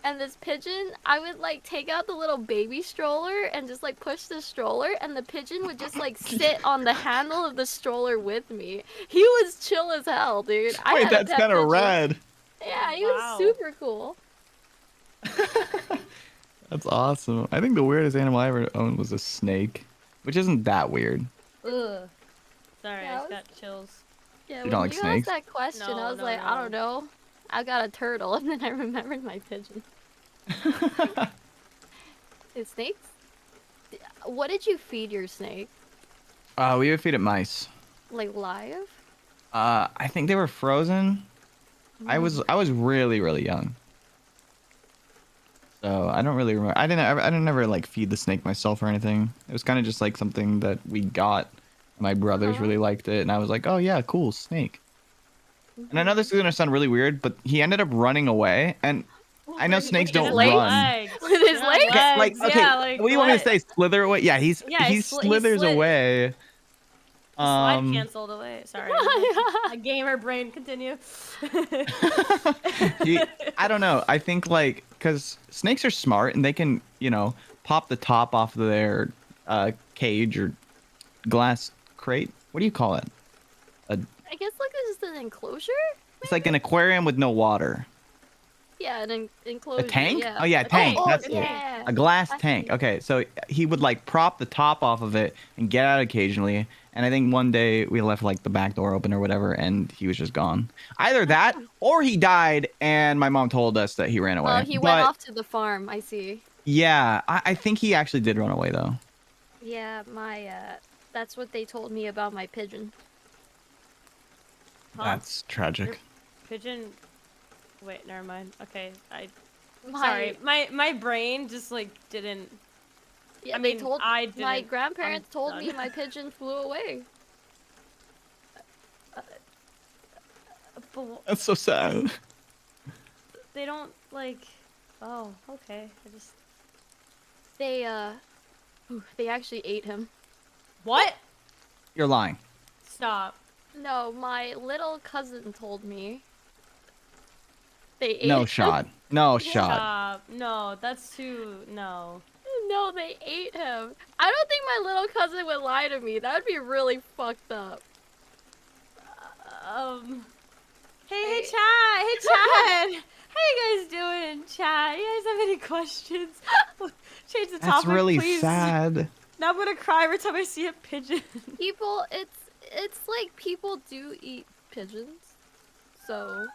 And this pigeon, I would like take out the little baby stroller and just like push the stroller, and the pigeon would just like sit on the handle of the stroller with me. He was chill as hell, dude. I Wait, had a that's pet kind of pigeon. rad. Yeah, he Wow. was super cool. That's awesome. I think the weirdest animal I ever owned was a snake, which isn't that weird. Ugh. Sorry, Yeah, I just I got chills. Yeah, You when don't like you snakes? asked that question, I No, was no, like, I no. don't know. I got a turtle, and then I remembered my pigeon. Is snakes? What did you feed your snake? We would feed it mice. Like live? I think they were frozen. I was really young. So I don't really remember. I didn't ever like feed the snake myself or anything. It was kind of just like something that we got. My brothers really liked it, and I was like, oh yeah, cool, snake. And I know this is gonna sound really weird, but he ended up running away, and I know snakes his don't legs? run. With his Yeah, legs? Okay, like, okay, yeah, like, what do you want me to what? say? Slither away? Yeah, he he slithers slid. away. Slide canceled away. Sorry. My gamer brain. Continue. I don't know. I think like because snakes are smart and they can, pop the top off of their cage or glass crate. What do you call it? I guess like this is an enclosure? It's like an aquarium with no water. Yeah, an enclosure. A tank? Yeah. Oh yeah, A tank. tank. That's Oh, it. yeah. A glass I tank. see. Okay, so he would like prop the top off of it and get out occasionally. And I think one day we left like the back door open or whatever, and he was just gone. Either that or he died, and my mom told us that he ran away. Oh, he went But, off to the farm. I see. Yeah, I think he actually did run away though. Yeah, that's what they told me about my pigeon. Huh? That's tragic. Pigeon. Wait, never mind. Okay, My, sorry. My brain just like didn't. Yeah, I they mean, told I my didn't. grandparents I'm told me done. my pigeon flew away. But That's so sad. they don't like. Oh, okay. I just. They actually ate him. What? You're lying. Stop. No, my little cousin told me. They ate No him. shot. No shot. Stop. No, that's too. No. No, they ate him. I don't think my little cousin would lie to me. That would be really fucked up. Hey, chat. Hey, chat. How you guys doing, chat? You guys have any questions? Change the That's topic, really please. sad. Now I'm gonna cry every time I see a pigeon. People, it's like people do eat pigeons, so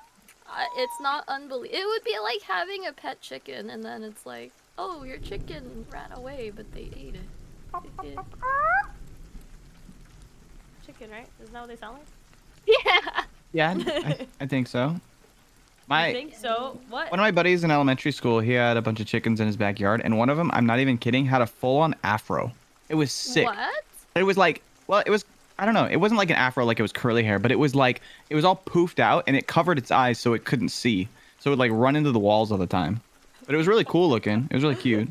it's not unbelievable. It would be like having a pet chicken, and then it's like, oh, your chicken ran away, but they ate it. Chicken, right? Isn't that what they sound like? Yeah. Yeah, I think so. I think so. What? One of my buddies in elementary school, he had a bunch of chickens in his backyard, and one of them, I'm not even kidding, had a full-on afro. It was sick. What? It was like, well, it was, I don't know, it wasn't like an afro like it was curly hair, but it was like, it was all poofed out, and it covered its eyes so it couldn't see. So it would like run into the walls all the time. But it was really cool looking. It was really cute.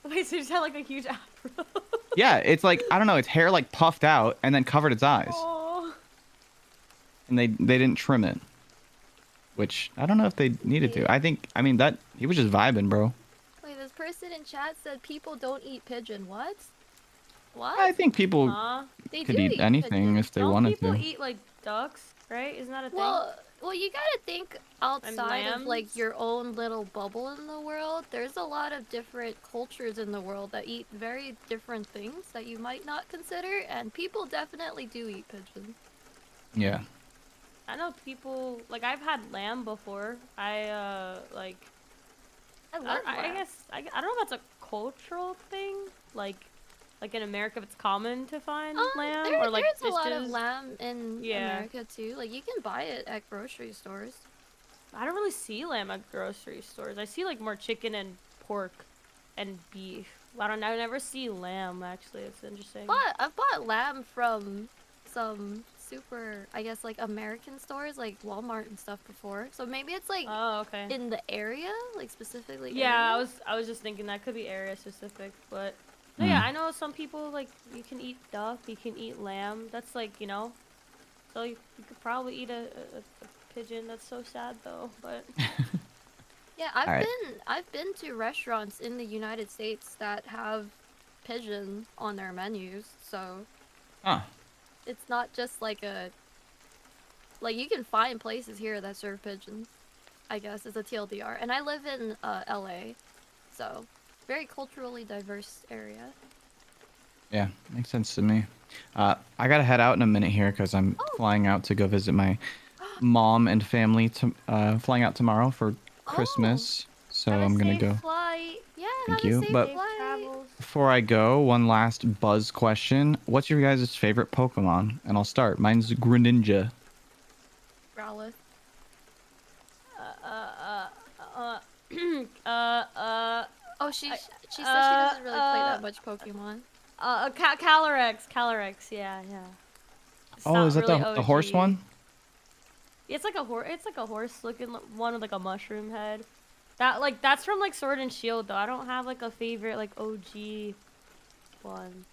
Wait, so you just had like a huge afro? Yeah, it's like, I don't know, its hair like puffed out and then covered its eyes. Oh. And they didn't trim it. Which, I don't know if they needed to. I mean, that, he was just vibing, bro. Wait, this person in chat said people don't eat pigeon. What? What? I think people Huh? They could do eat anything pigeon. if they Don't wanted people to. eat like ducks, right? Isn't that a thing? Well, Well, you gotta think outside of like lambs? your own little bubble in the world. There's a lot of different cultures in the world that eat very different things that you might not consider, and people definitely do eat pigeons. Yeah. I know people like I've had lamb before. Like I love I lamb. guess I don't know if that's a cultural thing. Like in America, if it's common to find lamb or like There's a lot of dishes. lamb in Yeah. America too. Like you can buy it at grocery stores. I don't really see lamb at grocery stores. I see like more chicken and pork and beef. I never see lamb actually. It's interesting. But I've bought lamb from some super, I guess, like American stores, like Walmart and stuff before. So maybe it's like Oh, okay. in the area, like specifically. Yeah, area? I was just thinking that could be area specific, but no, yeah, I know some people like you can eat duck, you can eat lamb. That's like so you could probably eat a pigeon. That's so sad though, but Yeah, I've been to restaurants in the United States that have pigeon on their menus, so Huh. it's not just like like you can find places here that serve pigeons. I guess is a TLDR, and I live in LA, so very culturally diverse area. Yeah, makes sense to me. I gotta head out in a minute here because I'm flying out to go visit my mom and family. Flying out tomorrow for Christmas, so have a I'm gonna safe go. flight. Yeah, Thank have you, a safe but- Safe flight. travels. Before I go, one last buzz question. What's your guys' favorite Pokemon? And I'll start. Mine's Greninja. Growlithe. Oh, she says she doesn't really play that much Pokemon. Calyrex, yeah. It's Oh, not is that really the horse OG. one? It's like a horse looking one with like a mushroom head. That's from like Sword and Shield though. I don't have like a favorite like OG one.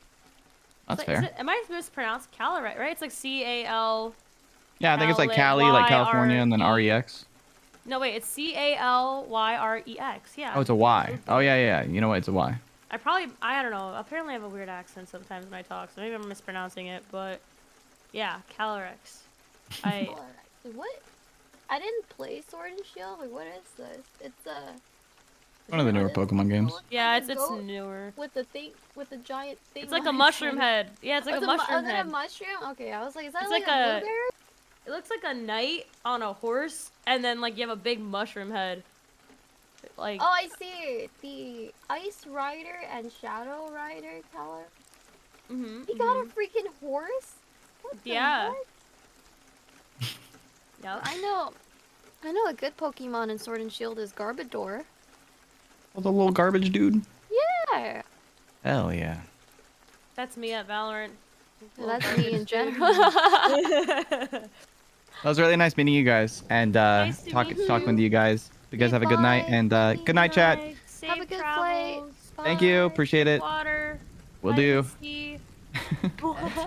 That's Is fair. it, am I mispronounced Calyrex, right? It's like CAL. Yeah, I think it's like Cali, Cali, like California, and then Y-R-E. REX. No wait, it's CALYREX. Yeah. Oh, it's a Y. Oh, yeah. You know what? It's a Y. I don't know. Apparently I have a weird accent sometimes when I talk, so maybe I'm mispronouncing it, but yeah, Calyrex. What? I didn't play Sword and Shield. Like, what is this? It's One of the newer Pokemon games. Yeah, Like a it's goat newer. with the thing, with the giant thing. It's like a on its mushroom head. head. Yeah, it's like Oh, a it's mushroom is it head. a mushroom? Okay, I was like, is that It's like, like a a- blueberry? It looks like a knight on a horse, and then like you have a big mushroom head. Like Oh, I see. The Ice Rider and Shadow Rider color. He got a freaking horse. What the Yeah. heck? Yep. I know a good Pokemon in Sword and Shield is Garbodor. Oh, the little garbage dude? Yeah. Hell yeah. That's me at Valorant. That's me in general. That was really nice meeting you guys and Nice to talking meet with you guys. You guys have a good night Bye. and good night, chat. Safe Have a good flight. travels. Thank you. Bye. Appreciate it. Water. Will do. Tea.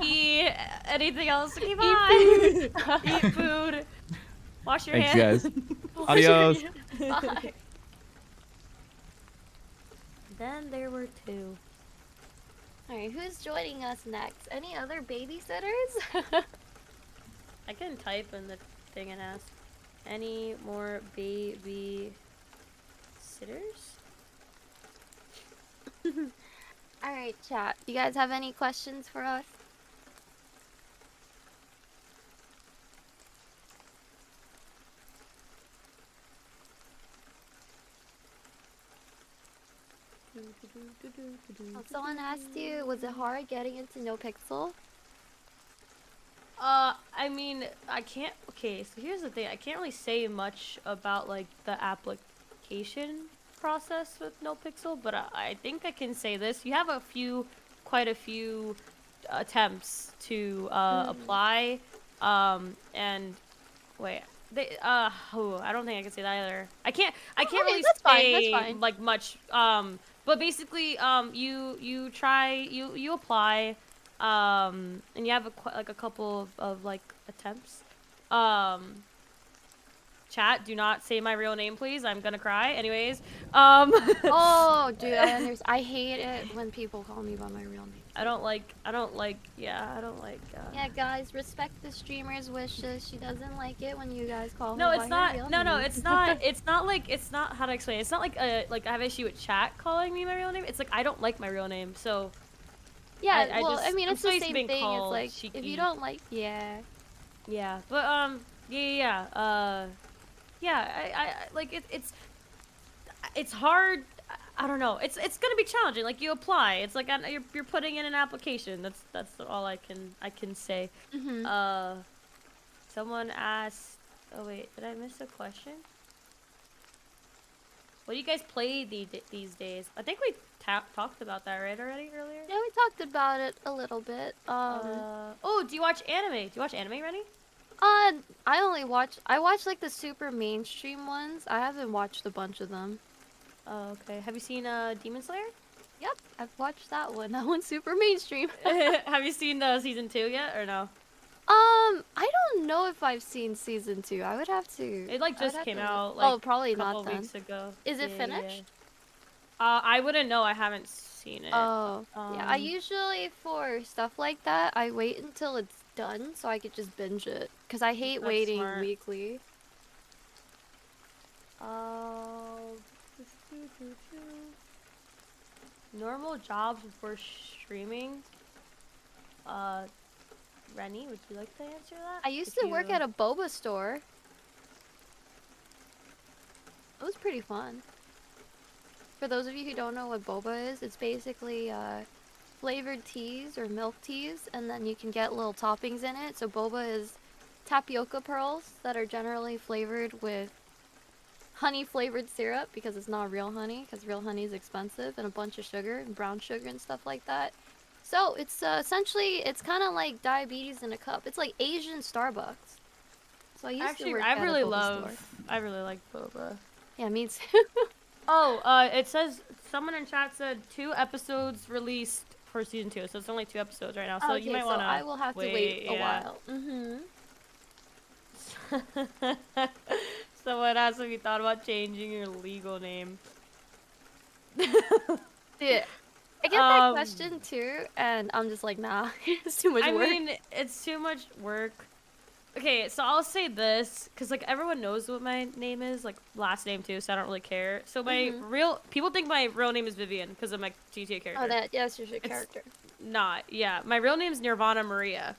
Tea. Anything else? Okay, bye. Eat food. Wash your Thanks, hands. guys. Adios. Bye. Then there were two. Alright, who's joining us next? Any other babysitters? I can type in the thing and ask. Any more baby sitters? Alright, chat. You guys have any questions for us? Someone asked you, was it hard getting into No Pixel? I mean, I can't. Okay, so here's the thing. I can't really say much about like the application process with NoPixel, but I think I can say this. You have quite a few attempts to apply, and wait. I don't think I can say that either. I can't really that's say fine. like much. But basically, you apply, and you have a couple of like attempts. Chat, do not say my real name, please. I'm gonna cry. Anyways, Oh, dude, I hate it when people call me by my real name. I don't like. Yeah, I don't like. Yeah, guys, respect the streamer's wishes. She doesn't like it when you guys call No, her it's by her real not. No, name. it's not. It's not like. It's not how to explain. It's not like like I have issue with chat calling me my real name. It's like I don't like my real name, so. Yeah, I well, just, I mean, I'm it's so the used to same being thing. It's called like, if Shiki. you don't like, yeah. Yeah, but yeah. Yeah. I like it's hard. I don't know. It's gonna be challenging. Like you apply. It's like you're putting in an application. That's all I can say. Mm-hmm. Someone asked. Oh wait, did I miss a question? What do you guys play these days? I think we talked about that right already earlier. Yeah, we talked about it a little bit. Oh, do you watch anime? Do you watch anime, Rennie? I watch like the super mainstream ones. I haven't watched a bunch of them. Oh, okay. Have you seen Demon Slayer? Yep, I've watched that one. That one's super mainstream. Have you seen season 2 yet or no? I don't know if I've seen season 2. I would have to. It like I would just have came to out look. like Oh, probably a couple not then. weeks ago. Is it Yeah, finished? yeah. I wouldn't know. I haven't seen it. Oh, yeah. I Um, usually, for stuff like that, I wait until it's done so I could just binge it. Because I hate That's waiting smart. weekly. Normal jobs before streaming. Rennie, would you like to answer that? I used to work at a boba store. It was pretty fun. For those of you who don't know what boba is, it's basically flavored teas or milk teas, and then you can get little toppings in it. So boba is tapioca pearls that are generally flavored with honey flavored syrup because it's not real honey, because real honey is expensive, and a bunch of sugar and brown sugar and stuff like that. So it's essentially, it's kind of like diabetes in a cup. It's like Asian Starbucks. So I used to work at a boba store. I really like boba. Yeah, me too. Oh, it says someone in chat said 2 episodes released for season 2, so it's only 2 episodes right now. So Okay, you might so want to. I will have to wait a while. Someone asked if you thought about changing your legal name. Yeah, I get that question too, and I'm just like, nah, it's too much work. I mean, it's too much work. Okay, so I'll say this, because, like, everyone knows what my name is, like, last name, too, so I don't really care. So my people think my real name is Vivian, because of my GTA character. Oh, that's your character. Not, yeah. My real name's Nirvana Maria,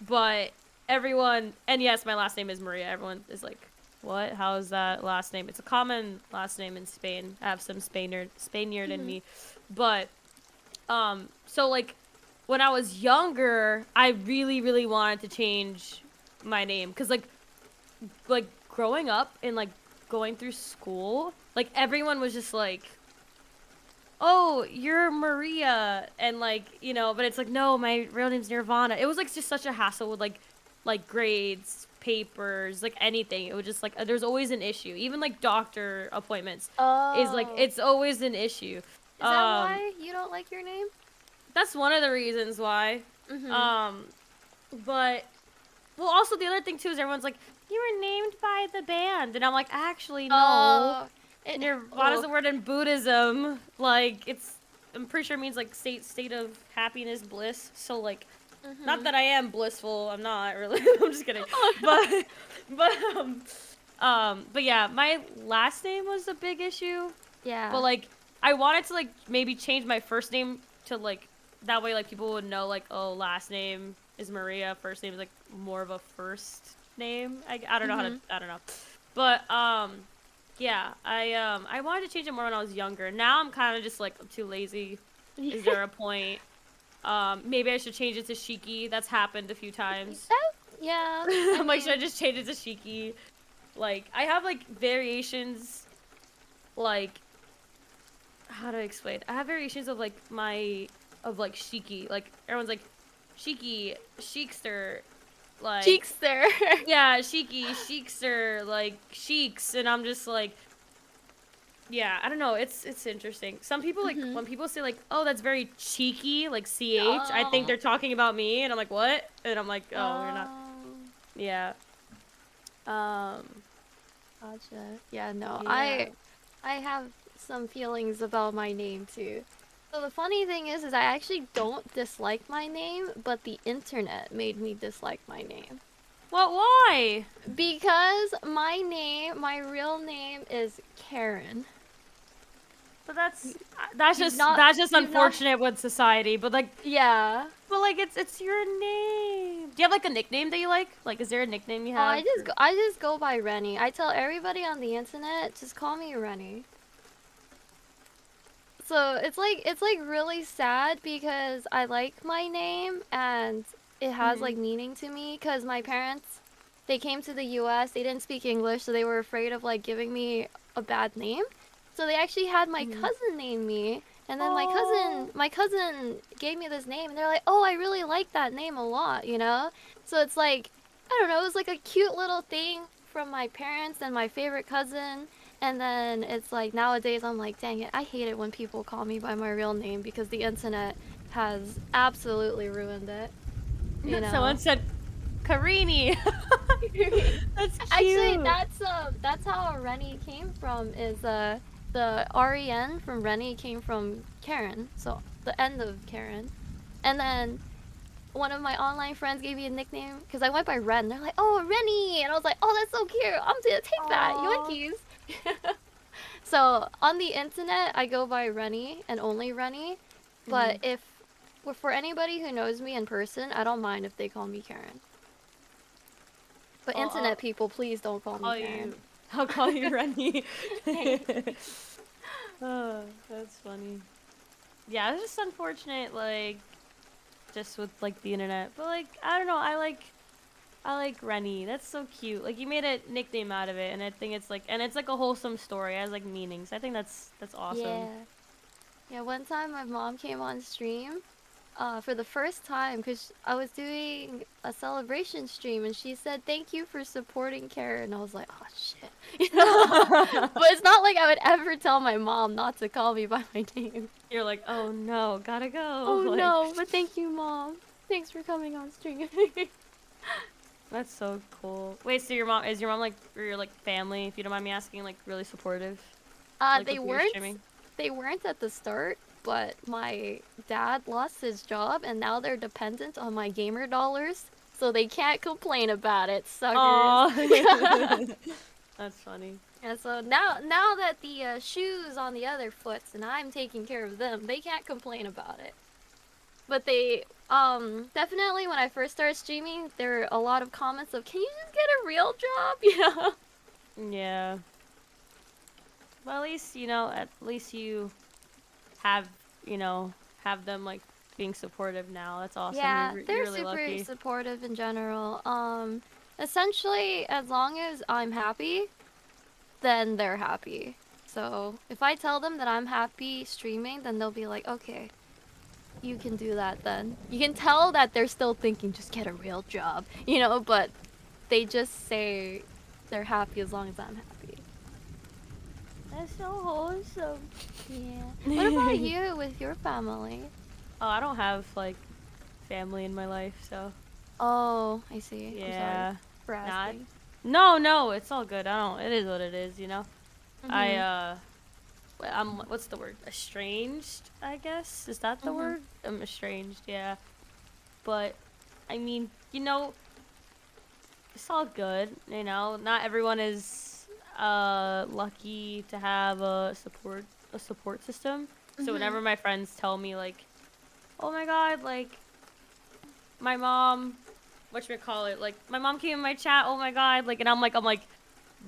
but everyone, and yes, my last name is Maria. Everyone is like, what? How is that last name? It's a common last name in Spain. I have some Spaniard in me. But, so, like, when I was younger, I really, really wanted to change my name, because like growing up and like going through school, like everyone was just like, oh, you're Maria, and like, you know, but it's like, no, my real name's Nirvana. It was like just such a hassle with like grades, papers, like anything. It was just like there's always an issue. Even like doctor appointments is like, it's always an issue. Is that why you don't like your name? That's one of the reasons why. But well, also the other thing too is everyone's like, you were named by the band, and I'm like, actually no. Nirvana's a word in Buddhism. Like I'm pretty sure it means like state of happiness, bliss. So like, not that I am blissful. I'm not really. I'm just kidding. But yeah, my last name was a big issue. Yeah. But like, I wanted to like maybe change my first name to like that way like people would know like, oh, last name is Maria, first name is like more of a first name. I don't know how to, I don't know. But yeah, I wanted to change it more when I was younger. Now I'm kind of just like, I'm too lazy. Is there a point? Maybe I should change it to Shiki. That's happened a few times. Yeah. I'm like, should I just change it to Shiki? Like, I have like variations, like, how to explain? I have variations of like Shiki. Like everyone's like, Shiki, Sheikster, like Cheekster. yeah, Shiki, Sheikster, like Sheiks, and I'm just like, yeah, I don't know. It's interesting. Some people like when people say like, oh, that's very cheeky, like CH. I think they're talking about me, and I'm like, what? And I'm like, oh, you're not. Yeah. Gotcha. Yeah, no, Yeah. I have some feelings about my name too. So the funny thing is I actually don't dislike my name, but the internet made me dislike my name. What? Why? Because my real name is Karen. But that's You've not- just you've not- unfortunate with society. But like Yeah. it's your name. Do you have like a nickname that you like? Like, is there a nickname you Oh, have? I just go by Rennie. I tell everybody on the internet, just call me Rennie. So it's like really sad because I like my name and it has like meaning to me because my parents, they came to the US, they didn't speak English, so they were afraid of like giving me a bad name. So they actually had my cousin name me, and then my cousin gave me this name and they're like, "Oh, I really like that name a lot," you know? So it's like, I don't know, it was like a cute little thing from my parents and my favorite cousin. And then it's like nowadays I'm like, dang it, I hate it when people call me by my real name because the internet has absolutely ruined it. You know? Someone said Karini. That's cute. Actually, that's how Rennie came from. Is the REN from Rennie came from Karen, so the end of Karen. And then one of my online friends gave me a nickname because I went by Ren. They're like, "Oh, Rennie," and I was like, "Oh, that's so cute. I'm gonna take that. Yoinkies." So on the internet, I go by Rennie and only Rennie. But if for anybody who knows me in person, I don't mind if they call me Karen. But internet people, please don't call me Karen. I'll call you Rennie. Oh, that's funny. Yeah, it's just unfortunate, like, just with like the internet. But like, I don't know. I like Rennie. That's so cute. Like, you made a nickname out of it, and I think it's like, and it's like a wholesome story. It has like meanings. I think that's awesome. Yeah. Yeah. One time, my mom came on stream, for the first time, because I was doing a celebration stream, and she said, "Thank you for supporting Karen." And I was like, "Oh shit." You know? But it's not like I would ever tell my mom not to call me by my name. You're like, oh no, gotta go. Oh like, no, but thank you, Mom. Thanks for coming on stream. That's so cool. Wait, so your mom like, or your like family, if you don't mind me asking, like really supportive? Like, They with your weren't. streaming? They weren't at the start, but my dad lost his job, and now they're dependent on my gamer dollars, so they can't complain about it. Suckers. Aw. That's funny. And so now that the shoe's on the other foot, and I'm taking care of them, they can't complain about it. But they, definitely when I first started streaming, there were a lot of comments of, "Can you just get a real job?" You know? Yeah. Well, at least you have, have them like being supportive now. That's awesome. Yeah, you're they're really super lucky. supportive in general. Essentially, as long as I'm happy, then they're happy. So if I tell them that I'm happy streaming, then they'll be like, "Okay, you can do that then." You can tell that they're still thinking, just get a real job, you know, but they just say they're happy as long as I'm happy. That's so wholesome. Yeah. What about you with your family? Oh, I don't have like family in my life, so. Oh, I see. Yeah. I'm sorry for Not. asking. No, it's all good. It is what it is, you know. Mhm. I'm what's the word? Estranged, I guess. Is that the word? I'm estranged, yeah. But I mean, it's all good, you know. Not everyone is lucky to have a support system. So whenever my friends tell me like, "Oh my god, like my mom, whatchamacallit, like my mom came in my chat, oh my god," like, and I'm like,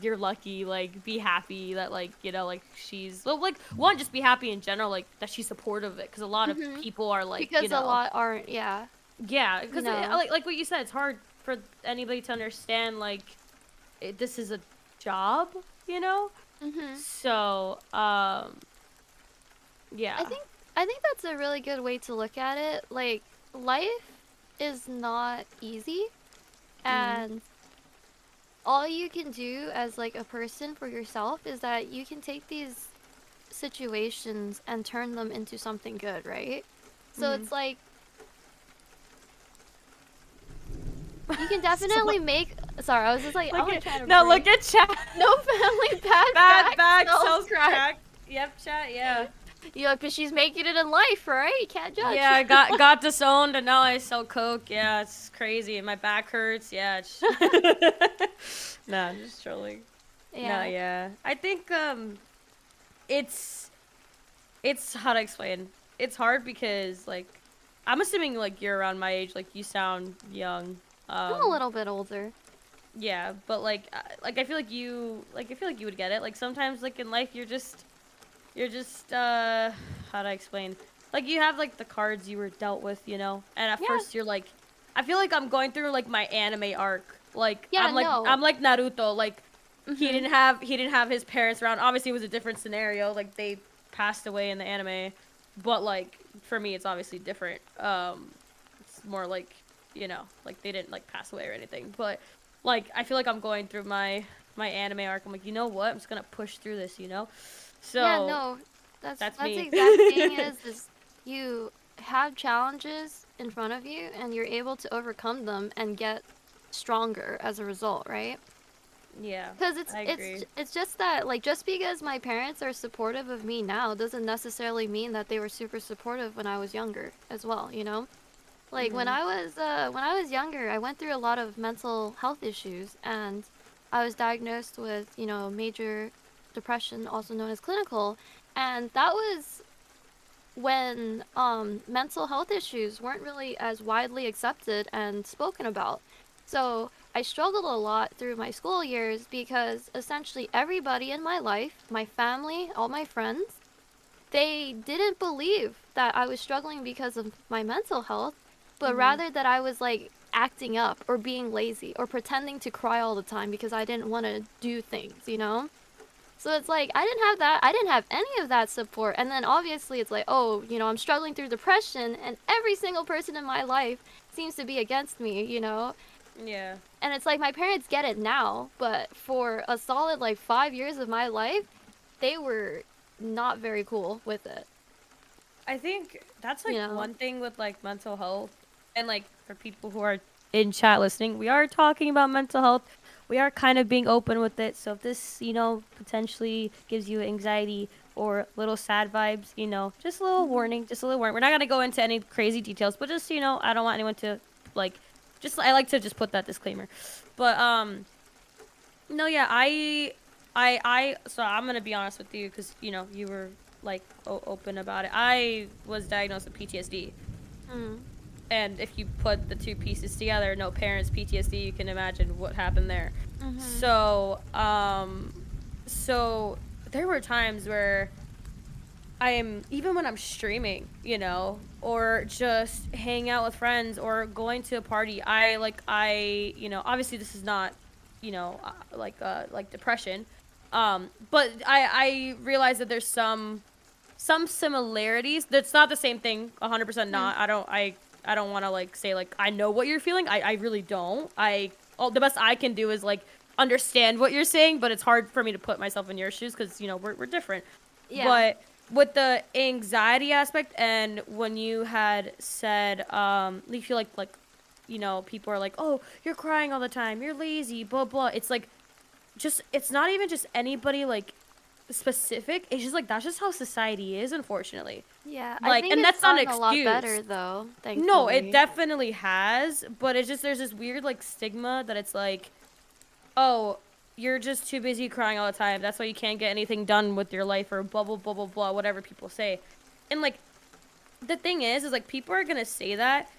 you're lucky, like, be happy that, like, like, she's, well, like, one, just be happy in general, like, that she's supportive of it, because a lot of people are, like, because a lot aren't, yeah. Yeah, because, No. like what you said, it's hard for anybody to understand, like, this is a job, you know? So, yeah. I think that's a really good way to look at it. Like, life is not easy, and all you can do as like a person for yourself is that you can take these situations and turn them into something good, right? So it's like you can definitely make. Sorry, I was just like, I'm like trying to. No, breathe. look at chat. No family, bad Bag sells sells crack. crack. Yep, chat. Yeah. Yeah, because she's making it in life, right? You can't judge. Yeah, I got disowned and now I sell coke. Yeah, it's crazy. My back hurts. Yeah. Nah, I'm just trolling. No, Yeah. yeah. I think it's how to explain. It's hard because like I'm assuming like you're around my age. Like you sound young. I'm a little bit older. Yeah, but like I feel like you would get it. Like sometimes like in life you're just how to explain? Like you have like the cards you were dealt with, you know? And at Yeah. first you're like I feel like I'm going through like my anime arc. Like Yeah, I'm like Naruto. Like he Mhm. didn't have his parents around. Obviously it was a different scenario. Like they passed away in the anime. But like for me it's obviously different. It's more like, you know, like they didn't like pass away or anything. But like I feel like I'm going through my anime arc. I'm like, you know what? I'm just gonna push through this, you know? So Yeah, no, that's that's the me. exact thing is you have challenges in front of you and you're able to overcome them and get stronger as a result, right? Yeah, Because I agree. it's just that like just because my parents are supportive of me now doesn't necessarily mean that they were super supportive when I was younger as well, you know? Like when I was younger, I went through a lot of mental health issues and I was diagnosed with, you know, major depression, also known as clinical, and that was when mental health issues weren't really as widely accepted and spoken about. So I struggled a lot through my school years because essentially everybody in my life, my family, all my friends, they didn't believe that I was struggling because of my mental health, but rather that I was like acting up or being lazy or pretending to cry all the time because I didn't want to do things, you know? So it's like I didn't have that. I didn't have any of that support. And then obviously it's like, oh, you know, I'm struggling through depression and every single person in my life seems to be against me, you know? Yeah. And it's like my parents get it now, but for a solid like 5 years of my life, they were not very cool with it, I think that's you like know? one thing with like mental health and like for people who are in chat listening, we are talking about mental health. We are kind of being open with it. So if this, you know, potentially gives you anxiety or little sad vibes, you know, just a little warning, just a little warning. We're not going to go into any crazy details, but just, you know, I don't want anyone to like just I like to just put that disclaimer. But no, yeah, so I'm going to be honest with you cuz you know, you were like open about it. I was diagnosed with PTSD. Mm. And if you put the two pieces together, no parents PTSD, you can imagine what happened there. Mhm. So, so there were times where even when I'm streaming, you know, or just hanging out with friends or going to a party, you know, obviously this is not, you know, like depression. But I realize that there's some similarities. That's not the same thing. 100% Mm. not. I don't want to like say like I know what you're feeling. I really don't. The best I can do is like understand what you're saying, but it's hard for me to put myself in your shoes because you know we're different. Yeah. But with the anxiety aspect and when you had said you feel like you know people are like, oh, you're crying all the time, you're lazy, blah blah. It's like just it's not even just anybody like specific. It's just like that's just how society is, unfortunately. Yeah, I Like, think and it's that's not an gotten a lot excuse. better though, No, it thankfully. definitely has, but it's just there's this weird like stigma that it's like, oh, you're just too busy crying all the time. That's why you can't get anything done with your life or blah blah blah blah blah, whatever people say. And like the thing is like people are gonna say that,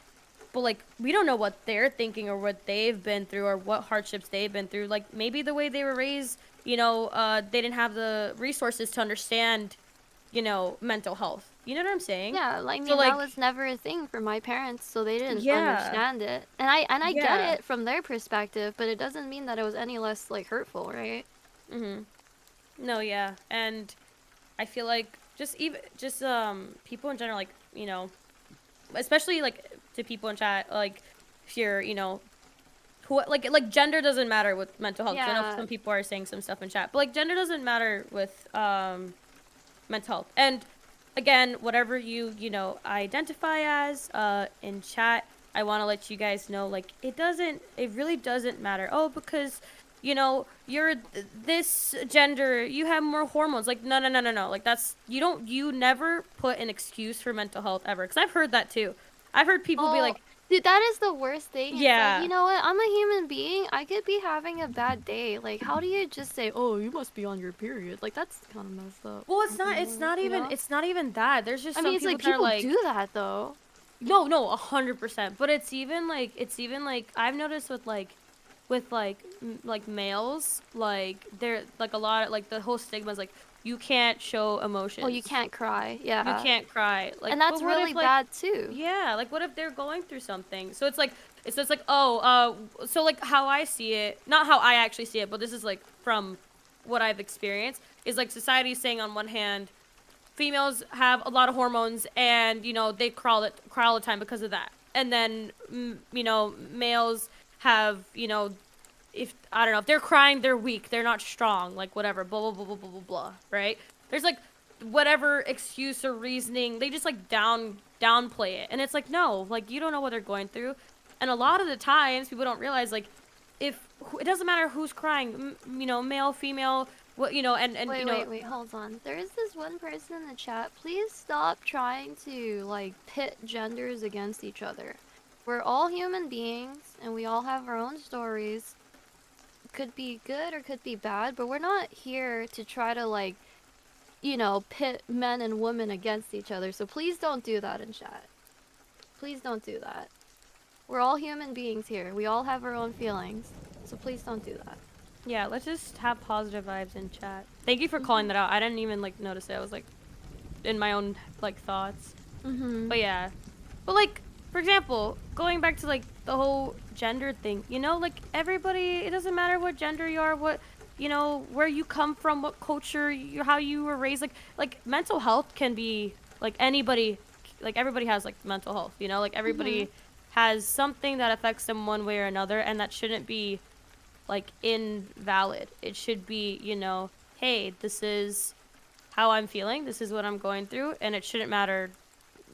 but like we don't know what they're thinking or what they've been through or what hardships they've been through. Like maybe the way they were raised, you know, they didn't have the resources to understand, you know, mental health. You know what I'm saying? Yeah, I So mean that like, was never a thing for my parents, so they didn't yeah, understand it. And I get yeah, it from their perspective, but it doesn't mean that it was any less like hurtful, right? no, yeah, and I feel like just people in general, like you know, especially like to people in chat, like if you're, you know, who like gender doesn't matter with mental health. 'Cause I know Yeah. some people are saying some stuff in chat, but like gender doesn't matter with mental health. And again, whatever you know identify as in chat, I want to let you guys know like it really doesn't matter. Oh, because you're this gender, you have more hormones. Like, no. Like, you never put an excuse for mental health ever. Because I've heard that too. I've heard people be like, dude, that is the worst thing. It's yeah. like, you know what? I'm a human being. I could be having a bad day. Like, how do you just say, "Oh, you must be on your period"? Like, that's kind of messed up. Well, it's not even that. There's just I some mean, it's people like that are people like, do that though. no, 100%. But it's even like I've noticed with males, like they're like a lot of, like the whole stigma is like you can't show emotions. Oh, you can't cry. Yeah. You can't cry. Like, and that's but what really if, like, bad too. Yeah, like what if they're going through something? So it's like so like how I see it, not how I actually see it, but this is like from what I've experienced, is like society saying on one hand, females have a lot of hormones and they cry all the time because of that, and then males have if I don't know, if they're crying, they're weak, they're not strong, like whatever, blah blah blah blah blah blah blah, right? There's like whatever excuse or reasoning, they just like downplay it, and it's like, no, like you don't know what they're going through, and a lot of the times people don't realize, like, if it doesn't matter who's crying, male, female, what and Wait, hold on. There is this one person in the chat. Please stop trying to like pit genders against each other. We're all human beings, and we all have our own stories. Could be good or could be bad, but we're not here to try to like, pit men and women against each other. So please don't do that in chat. Please don't do that. We're all human beings here. We all have our own feelings. So please don't do that. Yeah, let's just have positive vibes in chat. Thank you for calling that out. I didn't even like notice it. I was like in my own like thoughts. But yeah. But like, for example, going back to like the whole gender thing, like everybody, it doesn't matter what gender you are, what where you come from, what culture, how you were raised, like mental health can be like anybody, like everybody has like mental health, like everybody has something that affects them one way or another, and that shouldn't be like invalid. It should be, hey, this is how I'm feeling, this is what I'm going through, and it shouldn't matter,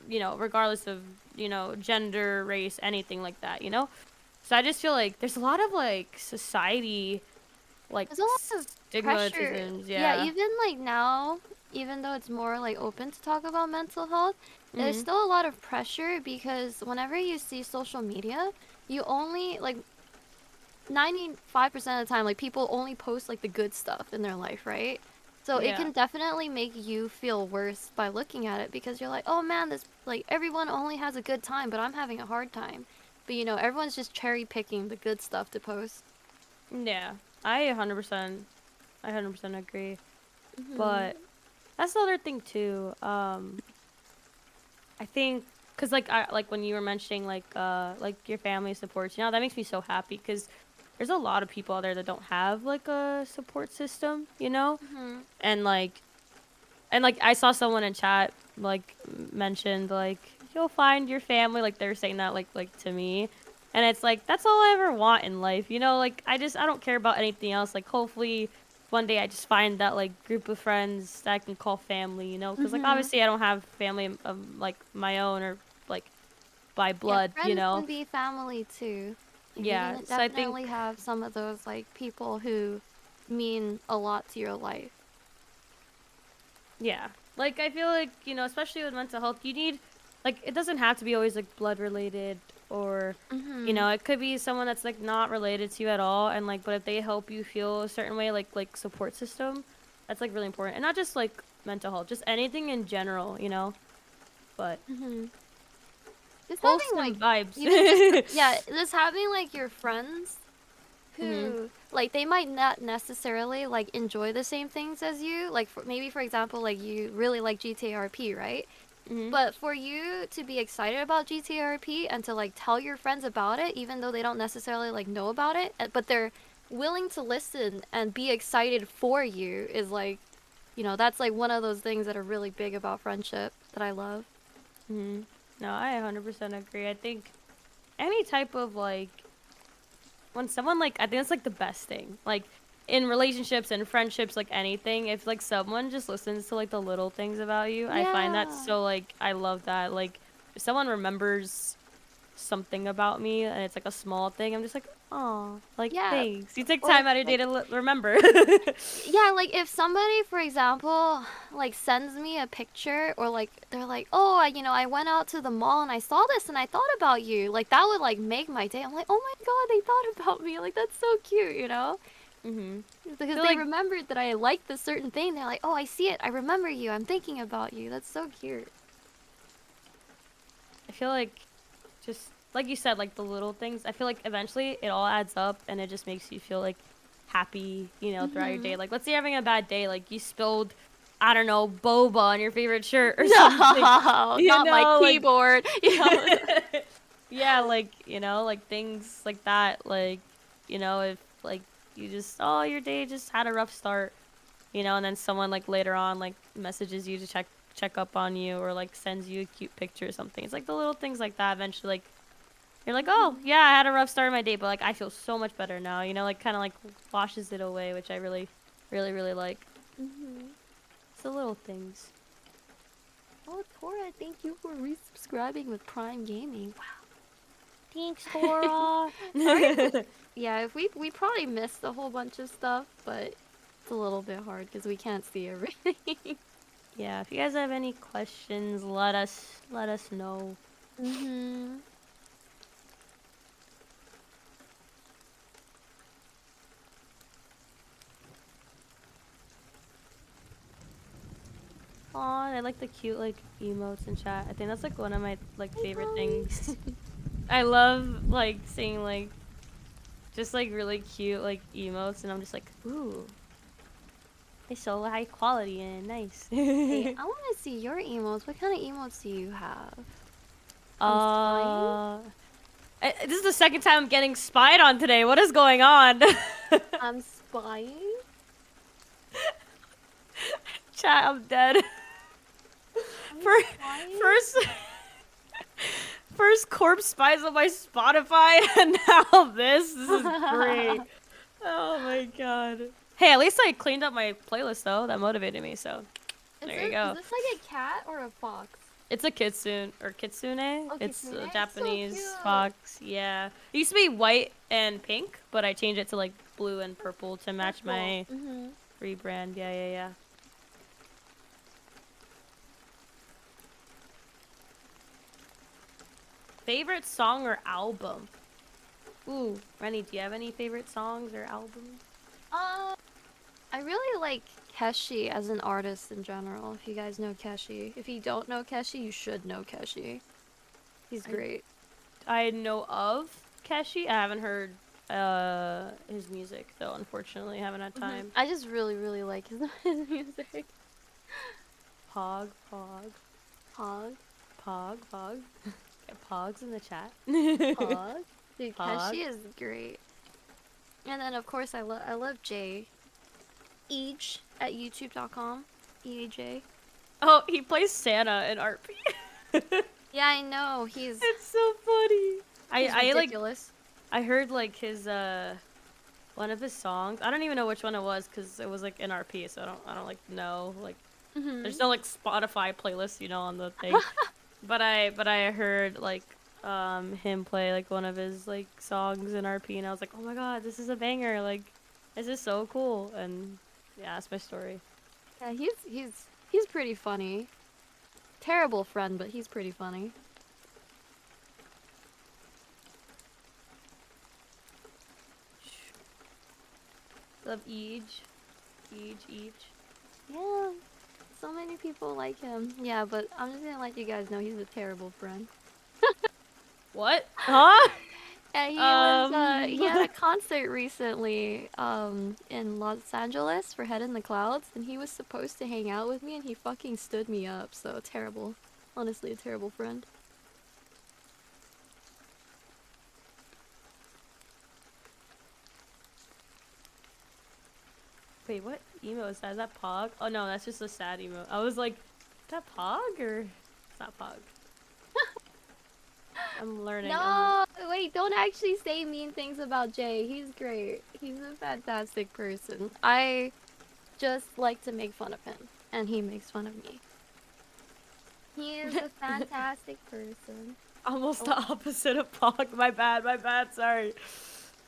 regardless of, gender, race, anything like that, So I just feel like there's a lot of like society, like there's a lot of stigmatisms. Yeah, even like now, even though it's more like open to talk about mental health, there's still a lot of pressure, because whenever you see social media, you only like 95% of the time, like people only post like the good stuff in their life, right? So it can definitely make you feel worse by looking at it, because you're like, oh man, this, like, everyone only has a good time, but I'm having a hard time. But everyone's just cherry picking the good stuff to post. Yeah, I 100% agree. But that's the other thing too. I think, cause like when you were mentioning like your family supports, that makes me so happy, cause there's a lot of people out there that don't have like a support system, and like I saw someone in chat like mentioned like, you'll find your family, like they're saying that like to me, and it's like, that's all I ever want in life, like I don't care about anything else. Like hopefully one day I just find that like group of friends that I can call family, because like obviously I don't have family like my own or like by blood, friends can be family too. Yeah, you so I definitely think have some of those like people who mean a lot to your life. Yeah, like I feel like, especially with mental health, you need, like, it doesn't have to be always like blood related, or it could be someone that's like not related to you at all, and like, but if they help you feel a certain way, like support system, that's like really important. And not just like mental health, just anything in general, but Just wholesome having vibes. Just having like your friends who like, they might not necessarily like enjoy the same things as you, like maybe for example, like you really like GTA RP, right? But for you to be excited about GTA RP and to like tell your friends about it, even though they don't necessarily like know about it, but they're willing to listen and be excited for you, is like, that's like one of those things that are really big about friendship that I love. No, I 100% agree. I think any type of like, when someone like, I think that's like the best thing, like in relationships and friendships, like anything, if like someone just listens to like the little things about you, I find that so, like, I love that. Like if someone remembers something about me and it's like a small thing, I'm just like, Aw, like, Yeah, thanks. You took or time out of your like- day to remember. Yeah, like if somebody, for example, like sends me a picture or like they're like, "Oh, I went out to the mall and I saw this and I thought about you." Like that would like make my day. I'm like, "Oh my God, they thought about me." Like that's so cute, you know? Mm-hmm. Because feel they like- remembered that I liked this certain thing. They're like, "Oh, I see it. I remember you. I'm thinking about you." That's so cute. I feel like just like you said, like the little things. I feel like eventually it all adds up and it just makes you feel like happy, throughout your day. Like let's say you're having a bad day, like you spilled, I don't know, boba on your favorite shirt or something. Not my like- keyboard. Yeah, like things like that. Like, if like you just your day just had a rough start, and then someone like later on like messages you to check up on you or like sends you a cute picture or something. It's like the little things like that eventually like you're like, oh yeah, I had a rough start of my day, but like I feel so much better now, like kind of like washes it away, which I really, really, really like. It's the little things. Oh, Tora, thank you for resubscribing with Prime Gaming. Wow. Thanks, Tora. Yeah, if we probably missed a whole bunch of stuff, but it's a little bit hard because we can't see everything. Yeah, if you guys have any questions, let us know. Aw, I like the cute like emotes in chat. I think that's like one of my like favorite things. I love like seeing like just like really cute like emotes, and I'm just like, ooh, it's so high quality and nice. Hey, I want to see your emotes. What kind of emotes do you have? This is the second time I'm getting spied on today. What is going on? I'm spying? Chat, I'm dead. First corpse spies on my Spotify, and now this is great. Oh my god. Hey, at least I cleaned up my playlist though. That motivated me, so there you go. Is this like a cat or a fox? It's a kitsune or kitsune. Oh, It's kitsune. a It's so Japanese cute. fox. Yeah. It used to be white and pink, but I changed it to like blue and purple to match my rebrand. Yeah. Favorite song or album? Ooh, Rennie, do you have any favorite songs or albums? I really like Keshi as an artist in general, if you guys know Keshi. If you don't know Keshi, you should know Keshi. He's great. I know of Keshi. I haven't heard his music though, unfortunately. I haven't had time. I just really, really like his music. Pog. Get Pogs in the chat. Pog. Dude, Pog. Keshi is great. And then, of course, I love Jay. Eej at youtube.com. EAJ. Oh, he plays Santa in RP. Yeah, I know. He's so funny. I ridiculous. I heard like his one of his songs. I don't even know which one it was because it was like in RP, so I don't like know like there's no like Spotify playlist, on the thing. but I heard like him play like one of his like songs in RP, and I was like, oh my god, this is a banger! Like this is so cool. And yeah, that's my story. Yeah, he's pretty funny. Terrible friend, but he's pretty funny. Love Eej. Yeah, so many people like him. Yeah, but I'm just gonna let you guys know he's a terrible friend. What? Huh? Yeah, he had a concert recently in Los Angeles for Head in the Clouds, and he was supposed to hang out with me, and he fucking stood me up. So terrible. Honestly, a terrible friend. Wait, what emo is that? Is that Pog? Oh no, that's just a sad emo. I was like, is that Pog or it's not Pog? I'm learning. No, wait, don't actually say mean things about Jay. He's great. He's a fantastic person. I just like to make fun of him, and he makes fun of me. He is a fantastic person. Almost the opposite of Pog. My bad, sorry.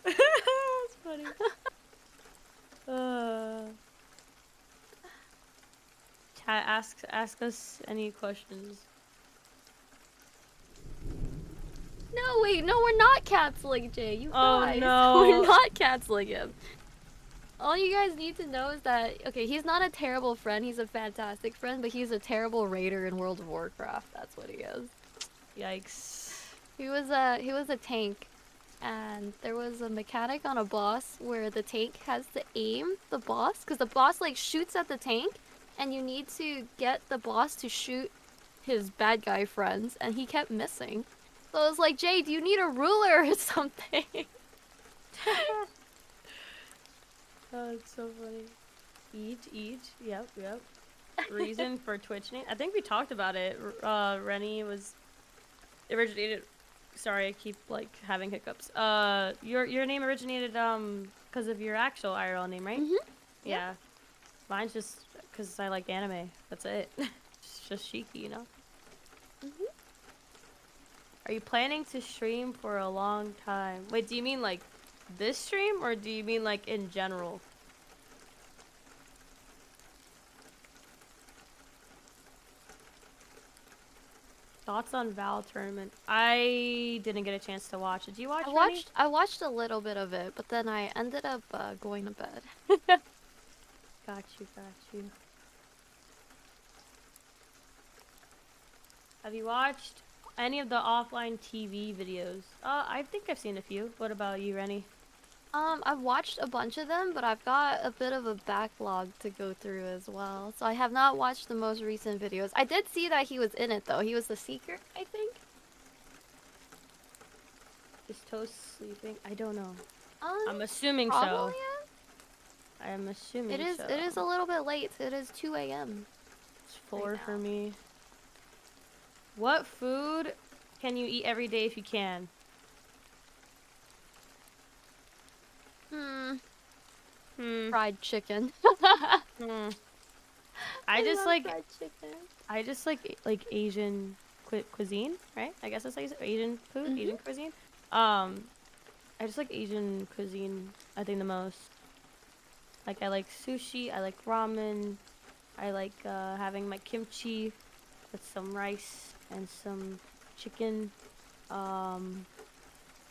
That's funny. Chat, ask us any questions. No, wait, no, we're not canceling Jay. You Oh, guys, no. we're not canceling him. All you guys need to know is that okay, he's not a terrible friend. He's a fantastic friend, but he's a terrible raider in World of Warcraft. That's what he is. Yikes. He was a tank, and there was a mechanic on a boss where the tank has to aim the boss because the boss like shoots at the tank, and you need to get the boss to shoot his bad guy friends, and he kept missing. So I was like, Jay, do you need a ruler or something? Oh, it's so funny. Each. Yep. Reason for Twitch name. I think we talked about it. Rennie was originated. Sorry, I keep like having hiccups. Your name originated because of your actual IRL name, right? Mhm. Yeah. Mine's just because I like anime. That's it. It's just Shiki, you know. Mhm. Are you planning to stream for a long time? Wait, do you mean like this stream or do you mean like in general? Thoughts on Val tournament? I didn't get a chance to watch. Did you watch? I watched a little bit of it, but then I ended up going to bed. Got you. Have you watched any of the offline TV videos? I think I've seen a few. What about you, Rennie? I've watched a bunch of them, but I've got a bit of a backlog to go through as well. So I have not watched the most recent videos. I did see that he was in it though. He was the Seeker, I think. Is Toast sleeping? I don't know. I'm I'm assuming probably so. am. I'm assuming It is. so. It is a little bit late. It is 2 a.m. It's 4 right for now. me. What food can you eat every day if you can? Fried chicken. I just love like fried chicken. I just like Asian cuisine, right? I guess that's how you say Asian food, Mhm. Asian cuisine. I just like Asian cuisine. I think the most. Like I like sushi. I like ramen. I like having my kimchi with some rice and some chicken.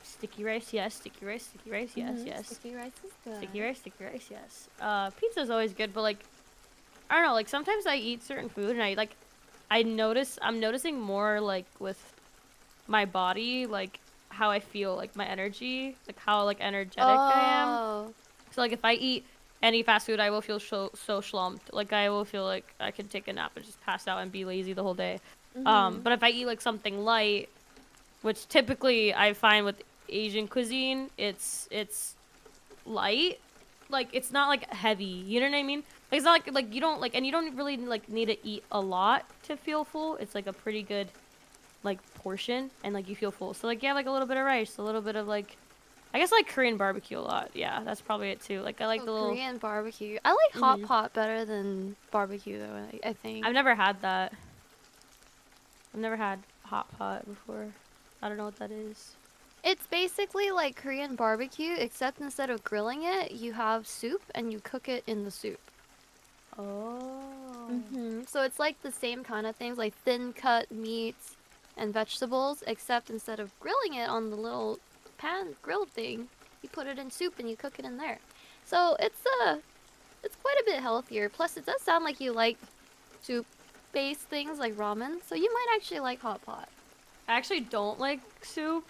Sticky rice, yes. Sticky rice, yes, yes. Sticky rice is good. Sticky rice, yes. Pizza's always good, but like, I don't know. Like sometimes I eat certain food and I'm noticing more like with my body, like how I feel, like my energy, like how like energetic I am. So like if I eat any fast food, I will feel so slumped. Like I will feel like I could take a nap and just pass out and be lazy the whole day. But if I eat like something light, which typically I find with Asian cuisine, it's light. Like it's not like heavy. You know what I mean? Like it's not like you don't like, and you don't really like need to eat a lot to feel full. It's like a pretty good like portion, and like you feel full. So like yeah, like a little bit of rice, a little bit of like, I guess I like Korean barbecue a lot. Yeah, that's probably it too. Like I like the little Korean barbecue. I like hot pot better than barbecue though. I think. I've never had that. I've never had hot pot before. I don't know what that is. It's basically like Korean barbecue, except instead of grilling it, you have soup and you cook it in the soup. Oh. So it's like the same kind of things, like thin cut meats and vegetables, except instead of grilling it on the little pan grill thing, you put it in soup and you cook it in there. So it's quite a bit healthier. Plus, it does sound like you like soup-based things like ramen, so you might actually like hot pot. I actually don't like soup.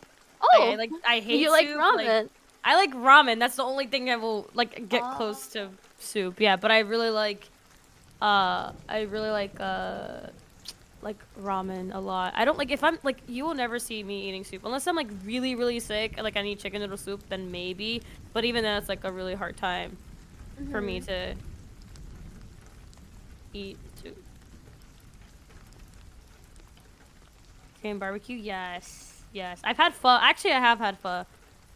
Oh, I hate you soup. like ramen? I like ramen. That's the only thing I will like get close to soup. Yeah, but I really like ramen a lot. I don't like, if I'm like, you will never see me eating soup unless I'm like really really sick, like I need chicken noodle soup, then maybe. But even then, it's like a really hard time for me to eat soup. Korean barbecue, yes. I've had pho. Actually, I have had pho.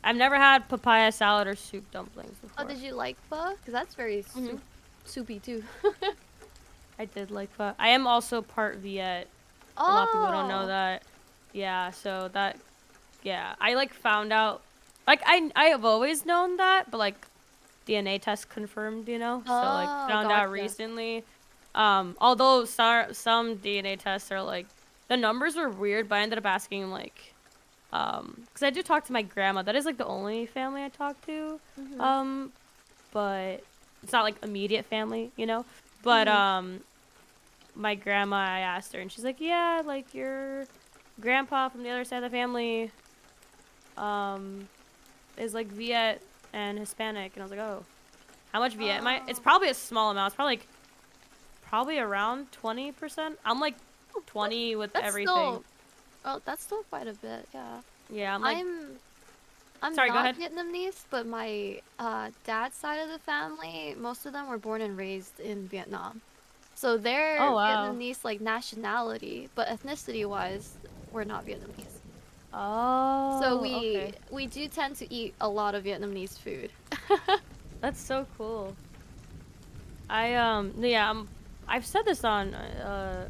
I've never had papaya salad or soup dumplings before. Oh, did you like pho? Because that's very soupy too. I did like pho. I am also part Viet. A lot of people don't know that. Yeah, so that, yeah. I like found out Like I have always known that, but like DNA test confirmed, you know. So like Oh, found out gotcha. recently. Although some DNA tests are like the numbers were weird, but I ended up asking like because I do talk to my grandma. That is like the only family I talk to. Mhm. But it's not like immediate family, you know. But my grandma, I asked her, and she's like, yeah, like your grandpa from the other side of the family is like Viet and Hispanic, and I was like, oh, how much Viet am I? It's probably a small amount. It's probably around 20%. I'm like 20 with That's everything. still, oh, that's still quite a bit. Yeah. Yeah, I'm like, I'm sorry, go not ahead. Vietnamese, but my dad's side of the family, most of them were born and raised in Vietnam. So they're Oh wow. Vietnamese like nationality, but ethnicity wise, we're not Vietnamese. So Oh, okay. we do tend to eat a lot of Vietnamese food. That's so cool. Yeah, I've said this on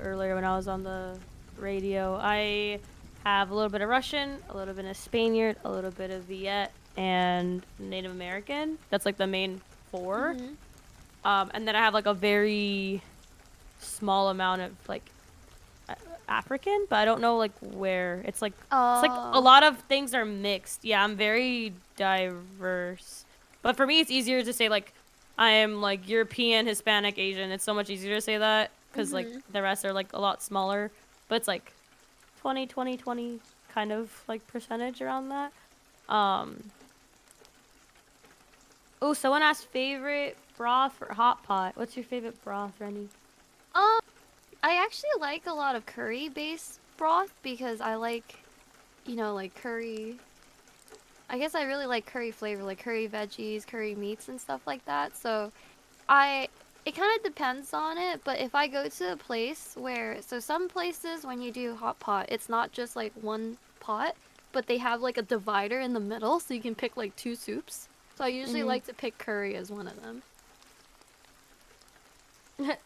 earlier when I was on the radio. I have a little bit of Russian, a little bit of Spaniard, a little bit of Viet, and Native American. That's like the main 4. Mhm. And then I have like a very small amount of like African, but I don't know like where. It's like a Oh. lot of things are mixed. Yeah, I'm very diverse. But for me, it's easier to say like I am like European, Hispanic, Asian. It's so much easier to say that because like Mhm. the rest are like a lot smaller. But it's like 20, 20, 20 kind of like percentage around that. Oh, someone asked favorite broth or hot pot. What's your favorite broth, Rennie? I actually like a lot of curry-based broth because I like, like curry. I guess I really like curry flavor, like curry veggies, curry meats, and stuff like that. So, it kind of depends on it. But if I go to a place so some places when you do hot pot, it's not just like one pot, but they have like a divider in the middle, so you can pick like 2 soups. So I usually like to pick curry as one of them.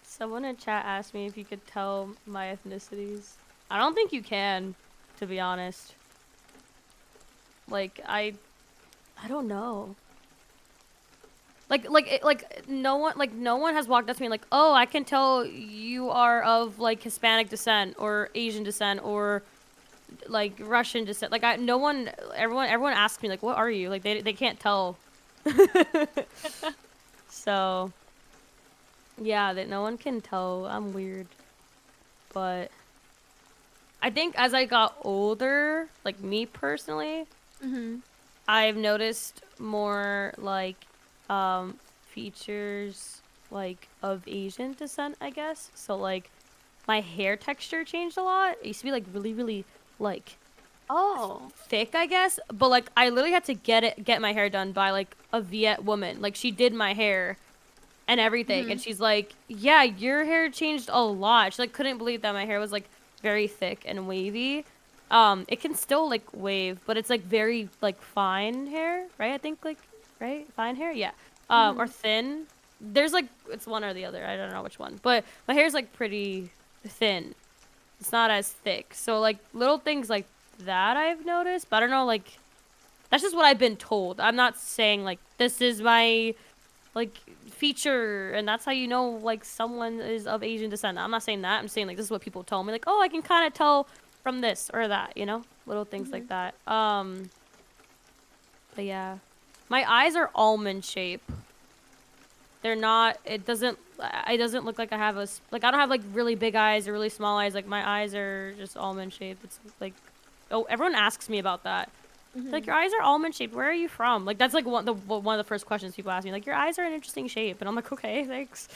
Someone in chat asked me if you could tell my ethnicities. I don't think you can, to be honest. Like I don't know. Like no one has walked up to me like, "Oh, I can tell you are of like Hispanic descent or Asian descent or like Russian descent." Like everyone asks me like, "What are you?" Like they can't tell. So, yeah, that no one can tell. I'm weird. But I think as I got older, like me personally, Mhm. I've noticed more like features like of Asian descent, I guess. So like my hair texture changed a lot. It used to be like really like Oh. thick, I guess, but like I literally had to get my hair done by like a Viet woman. Like she did my hair and everything, and Mhm. she's like, "Yeah, your hair changed a lot." She like couldn't believe that my hair was like very thick and wavy. It can still like wave, but it's like very like fine hair, right? I think like right, fine hair, yeah. Or Mhm. thin. There's like it's one or the other. I don't know which one, but my hair's like pretty thin. It's not as thick. So like little things like that I've noticed, but I don't know like that's just what I've been told. I'm not saying like this is my like feature and that's how you know like someone is of Asian descent. I'm not saying that. I'm saying like this is what people tell me like, "Oh, I can kind of tell from this or that," you know? Little things like Mhm. that. But yeah. My eyes are almond shape. They're not it doesn't look like I have like I don't have like really big eyes or really small eyes. Like my eyes are just almond shaped. It's like oh, everyone asks me about that. Like Mhm. your eyes are almond shaped. Where are you from? Like that's like one of the first questions people ask me. Like your eyes are an interesting shape, and I'm like, okay, thanks.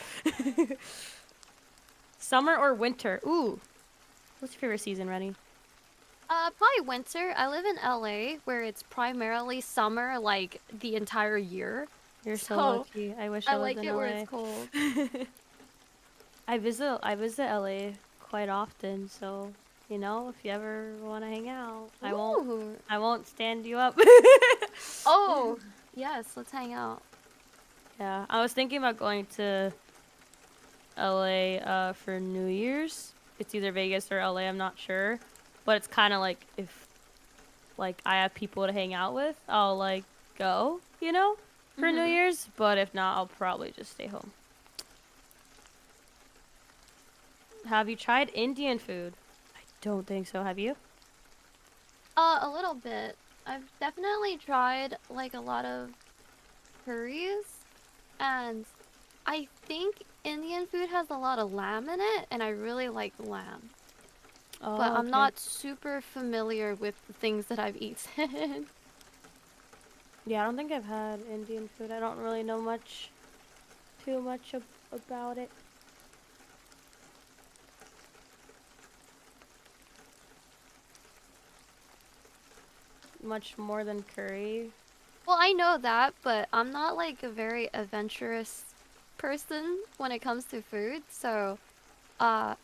Summer or winter? Ooh, what's your favorite season, Rennie? Probably winter. I live in LA where it's primarily summer like the entire year. You're so So lucky. I wish I I lived like in it where LA. it's cold. I visit LA quite often, so you know if you ever want to hang out, Ooh. I won't stand you up. Oh, yes, let's hang out. Yeah, I was thinking about going to LA for New Year's. It's either Vegas or LA, I'm not sure. But it's kind of like if like I have people to hang out with, I'll like go, you know, for New Mhm. Year's. But if not, I'll probably just stay home. Have you tried Indian food? I don't think so. Have you? A little bit. I've definitely tried like a lot of curries, and I think Indian food has a lot of lamb in it, and I really like lamb. But Oh, I'm okay. not super familiar with the things that I've eaten. Yeah, I don't think I've had Indian food. I don't really know too much about it. Much more than curry. Well, I know that, but I'm not like a very adventurous person when it comes to food. So, uh,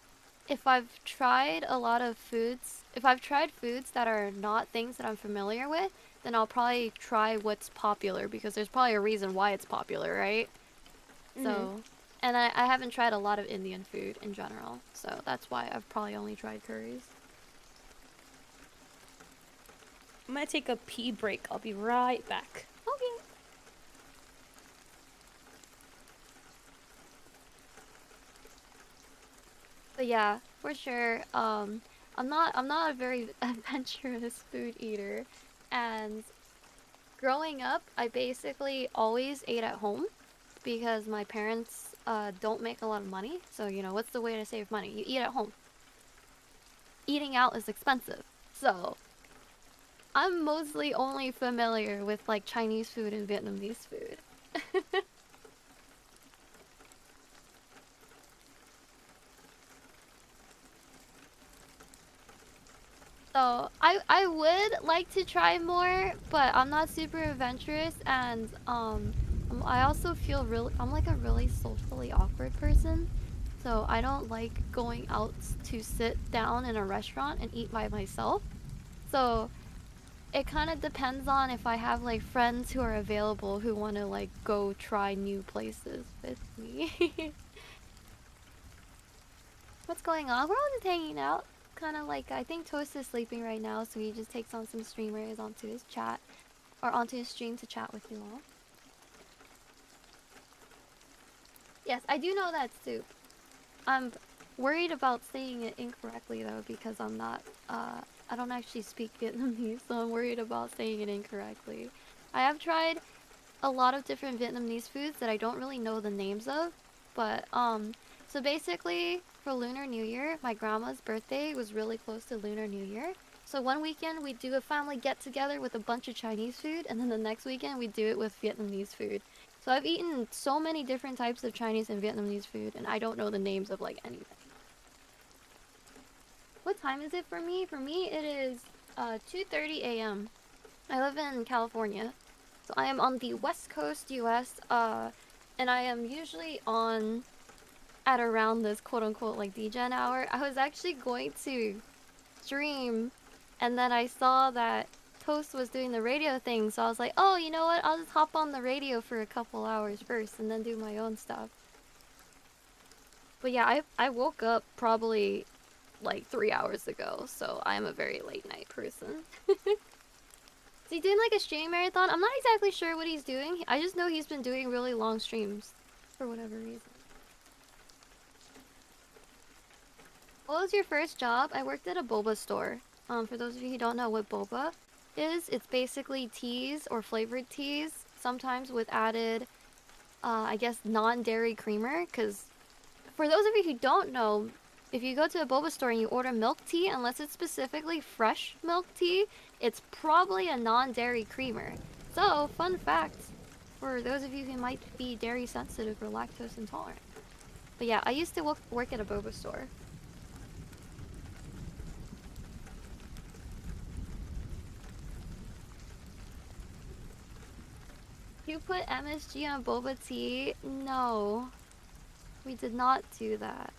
if I've tried a lot of foods, if I've tried foods that are not things that I'm familiar with, then I'll probably try what's popular because there's probably a reason why it's popular, right? Mhm. So, and I haven't tried a lot of Indian food in general, so that's why I've probably only tried curries. I'm gonna take a pee break. I'll be right back. Okay. But yeah, for sure. I'm not a very adventurous food eater, and growing up, I basically always ate at home because my parents don't make a lot of money. So you know, what's the way to save money? You eat at home. Eating out is expensive, so I'm mostly only familiar with like Chinese food and Vietnamese food. So I would like to try more, but I'm not super adventurous, and I also feel really I'm like a really socially awkward person, so I don't like going out to sit down in a restaurant and eat by myself. So it kind of depends on if I have like friends who are available who want to like go try new places with me. What's going on? We're all just hanging out. Kind of like, I think Toast is sleeping right now, so he just takes on some streamers onto his chat, or onto his stream to chat with you all. Yes, I do know that soup. I'm worried about saying it incorrectly though, because I don't actually speak Vietnamese, so I'm worried about saying it incorrectly. I have tried a lot of different Vietnamese foods that I don't really know the names of, but so basically for Lunar New Year, my grandma's birthday was really close to Lunar New Year. So one weekend we do a family get together with a bunch of Chinese food, and then the next weekend we do it with Vietnamese food. So I've eaten so many different types of Chinese and Vietnamese food, and I don't know the names of like anything. What time is it for me? For me it is 2:30 a.m. I live in California. So I am on the West Coast US, and I am usually on at around this quote unquote like DGen hour. I was actually going to stream, and then I saw that Toast was doing the radio thing, so I was like, oh, you know what? I'll just hop on the radio for a couple hours first and then do my own stuff. But yeah, I woke up probably like 3 hours ago, so I am a very late night person. Is he doing like a stream marathon? I'm not exactly sure what he's doing. I just know he's been doing really long streams for whatever reason. What was your first job? I worked at a boba store. For those of you who don't know what boba is, it's basically teas or flavored teas, sometimes with added, I guess, non-dairy creamer. Because for those of you who don't know, if you go to a boba store and you order milk tea, unless it's specifically fresh milk tea, it's probably a non-dairy creamer. So, fun fact for those of you who might be dairy sensitive or lactose intolerant. But yeah, I used to work at a boba store. You put MSG on boba tea? No, we did not do that.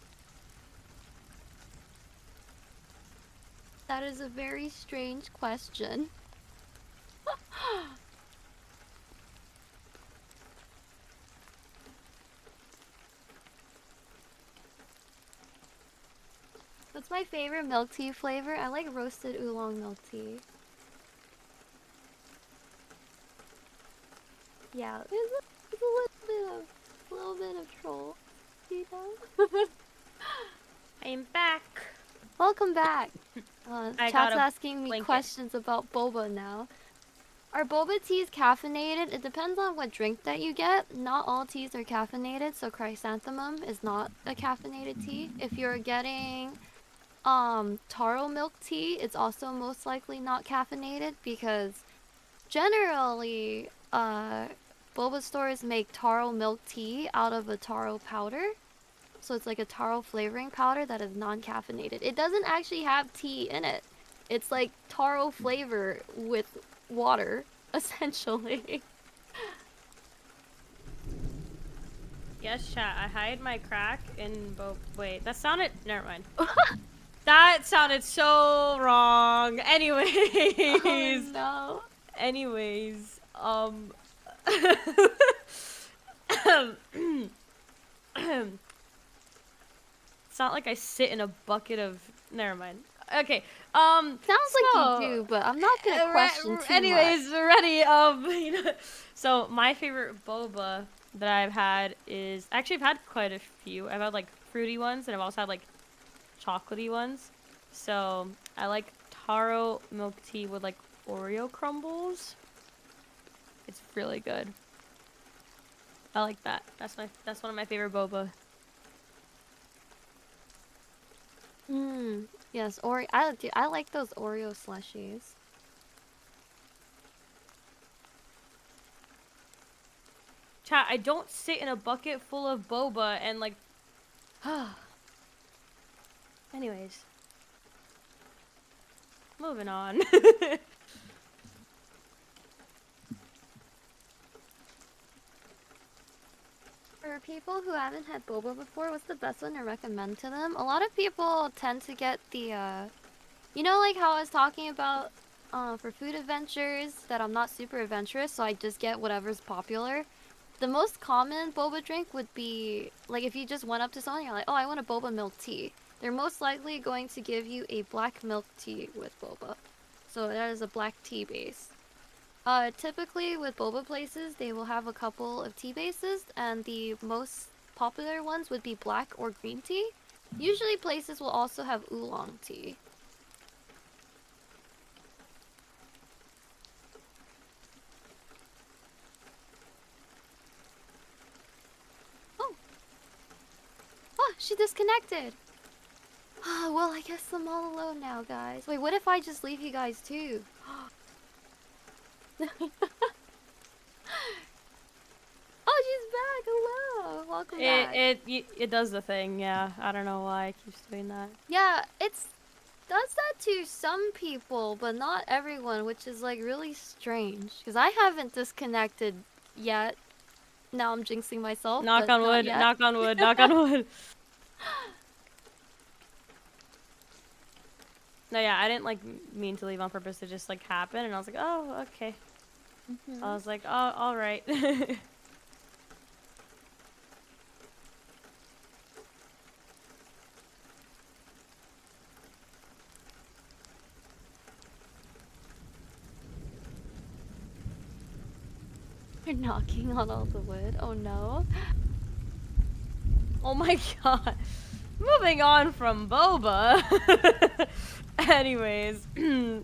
That is a very strange question. What's my favorite milk tea flavor? I like roasted oolong milk tea. Yeah, there's a little bit of troll, you know. I'm back. Welcome back. I Chat's got a asking me blanket. questions about boba now. Are boba teas caffeinated? It depends on what drink that you get. Not all teas are caffeinated, so chrysanthemum is not a caffeinated tea. If you're getting taro milk tea, it's also most likely not caffeinated because generally boba stores make taro milk tea out of a taro powder. So it's like a taro flavoring powder that is non-caffeinated. It doesn't actually have tea in it. It's like taro flavor with water, essentially. Yes, chat. I hide my crack in Wait, that sounded. Never mind. That sounded so wrong. Anyways. Oh no. Anyways, it's not like I sit in a bucket of. Never mind. Okay. Sounds like so, you do, but I'm not gonna question too anyways, much. ready. So my favorite boba that I've had is actually I've had quite a few. I've had like fruity ones, and I've also had like chocolatey ones. So I like taro milk tea with like Oreo crumbles. It's really good. I like that. That's one of my favorite boba. Yes, I like those Oreo slushies. Chat, I don't sit in a bucket full of boba and like anyways. Moving on. For people who haven't had boba before, what's the best one to recommend to them? A lot of people tend to get the, you know, like how I was talking about for food adventures, that I'm not super adventurous, so I just get whatever's popular. The most common boba drink would be, like if you just went up to someone and you're like, oh, I want a boba milk tea. They're most likely going to give you a black milk tea with boba. So that is a black tea base. Typically with boba places, they will have a couple of tea bases, and the most popular ones would be black or green tea. Usually places will also have oolong tea. Oh! Oh, she disconnected! Oh, well, I guess I'm all alone now, guys. Wait, what if I just leave you guys too? Oh, she's back! Hello! Welcome back. It does the thing, yeah. I don't know why it keeps doing that. Yeah, it's does that to some people, but not everyone, which is like really strange. Because I haven't disconnected yet. Now I'm jinxing myself. Knock but on not wood, yet. knock on wood, knock on wood. No, yeah, I didn't like mean to leave on purpose. It just like happened, and I was like, oh, okay. I was like, oh, all right. You're knocking on all the wood. Oh no. Oh my god. Moving on from boba. Anyways, do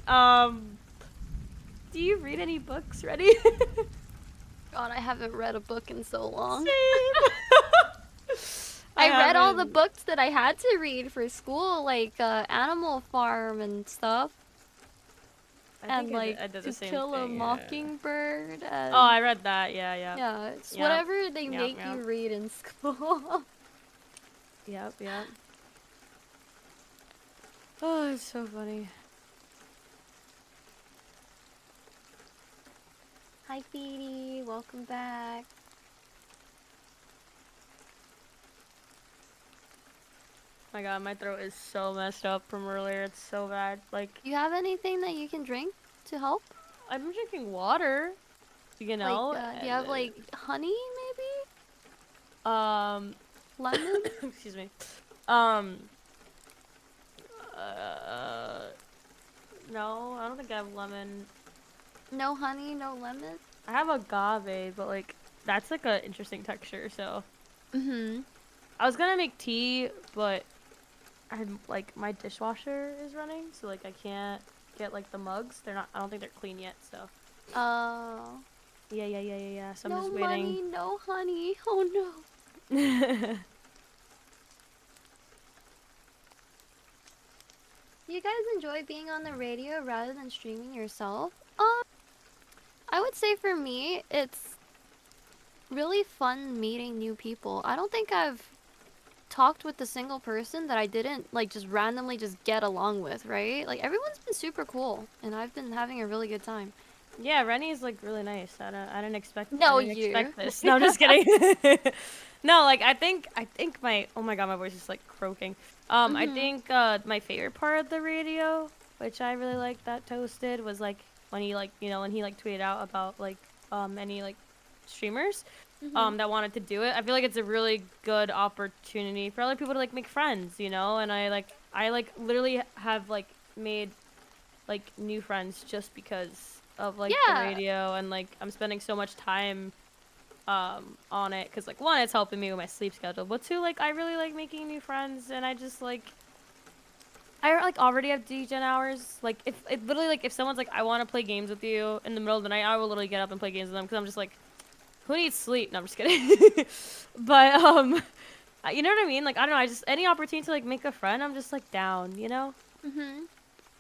you read any books? Ready? God, I haven't read a book in so long. Same. I read all the books that I had to read for school, like Animal Farm and stuff. And like I did To the same Kill a thing, yeah. Mockingbird. And... Oh, I read that. Yeah, yeah. Yeah, it's Yep. whatever they Yep, make yep. you read in school. Yep, yep. Oh, it's so funny. Hi, Feedy. Welcome back. My god, my throat is so messed up from earlier. It's so bad. Like, Do you have anything that you can drink to help? I've been drinking water. You know? Like, do you have like honey, maybe? Lemon? Excuse me. No, I don't think I have lemon. No honey, no lemon? I have agave, but like that's like a interesting texture. So Mhm. I was gonna make tea, but I'm like my dishwasher is running, so like I can't get like the mugs. They're not. I don't think they're clean yet. So Oh. yeah. So I'm No just money, waiting. no honey. Oh no. You guys enjoy being on the radio rather than streaming yourself? I would say for me, it's really fun meeting new people. I don't think I've talked with a single person that I didn't like just randomly just get along with, right? Like everyone's been super cool and I've been having a really good time. Yeah, Rennie's like really nice. I didn't expect. No, I didn't you. expect this. No, I'm just kidding. No, like I think my. Oh my god, my voice is like croaking. I Mhm. think my favorite part of the radio, which I really liked that Toasted, was like when he like when he like tweeted out about like any like streamers Mhm. that wanted to do it. I feel like it's a really good opportunity for other people to like make friends, and I like literally have like made like new friends just because of like the Yeah. radio, and like I'm spending so much time on it because like one, it's helping me with my sleep schedule, but two, like I really like making new friends, and I just like I like already have degen hours. Like if it literally like if someone's like I want to play games with you in the middle of the night, I will literally get up and play games with them because I'm just like, who needs sleep? No, I'm just kidding. But you know what I mean? Like I don't know, I just any opportunity to like make a friend, I'm just like down, Mhm.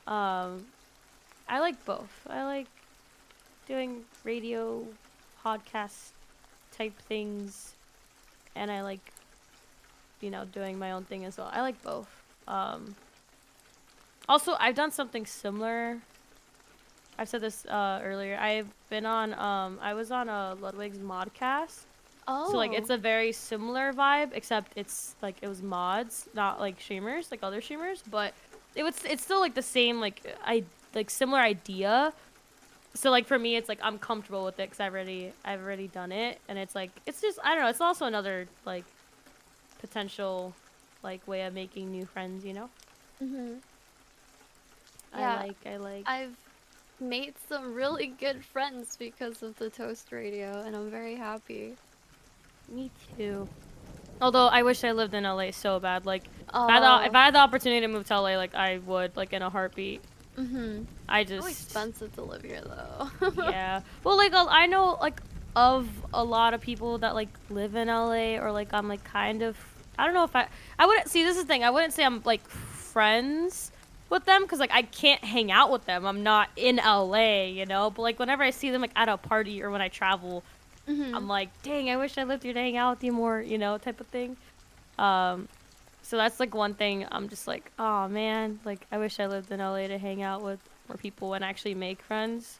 I like both. I like doing radio podcast type things, and I like doing my own thing as well. I like both. Also, I've done something similar. I've said this earlier. I've been on I was on a Ludwig's modcast. Oh. So like it's a very similar vibe, except it's like it was mods, not like streamers, like other streamers, but it's still like the same like similar idea. So like for me, it's like I'm comfortable with it because I've already done it, and it's like it's just I don't know. It's also another like potential like way of making new friends. Mhm. Yeah. I like. I've made some really good friends because of the Toast Radio, and I'm very happy. Me too. Although I wish I lived in LA so bad. Like if Oh. I had the opportunity to move to LA, like I would, like in a heartbeat. Mhm. I So just expensive to live here, though. yeah. Well, like I know like of a lot of people that like live in LA, or like I'm like kind of I don't know if I wouldn't see this is the thing. I wouldn't say I'm like friends with them because like I can't hang out with them. I'm not in LA, But like whenever I see them like at a party or when I travel, I'm Mhm. like, dang, I wish I lived here to hang out with you more, type of thing. So that's like one thing I'm just like, oh man, like I wish I lived in LA to hang out with more people and actually make friends.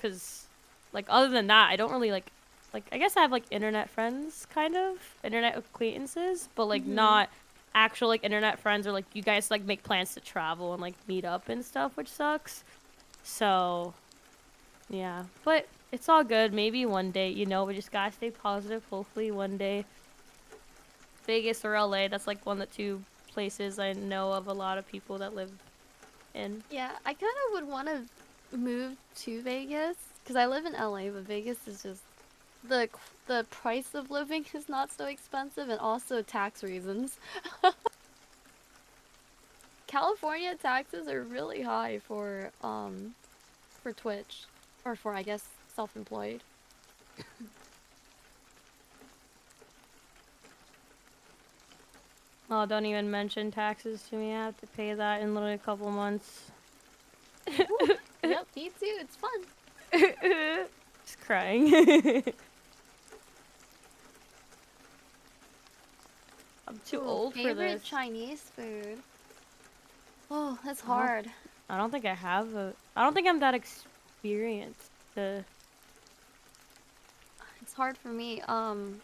Cause like other than that, I don't really like I guess I have like internet friends, kind of internet acquaintances, but like not actual like internet friends, or like you guys like make plans to travel and like meet up and stuff, which sucks. So yeah, but it's all good. Maybe one day, we just gotta stay positive. Hopefully one day Vegas or LA, that's like one of the two places I know of a lot of people that live in. Yeah, I kind of would want to move to Vegas because I live in LA, but Vegas is just the price of living is not so expensive, and also tax reasons. California taxes are really high for Twitch, or for I guess self-employed. Oh, don't even mention taxes to me. I have to pay that in literally a couple months. Yep, me too. It's fun. Just crying. I'm too old for Favorite this. Chinese food. Oh, that's hard. I don't think I have I don't think I'm that experienced to. It's hard for me. I'm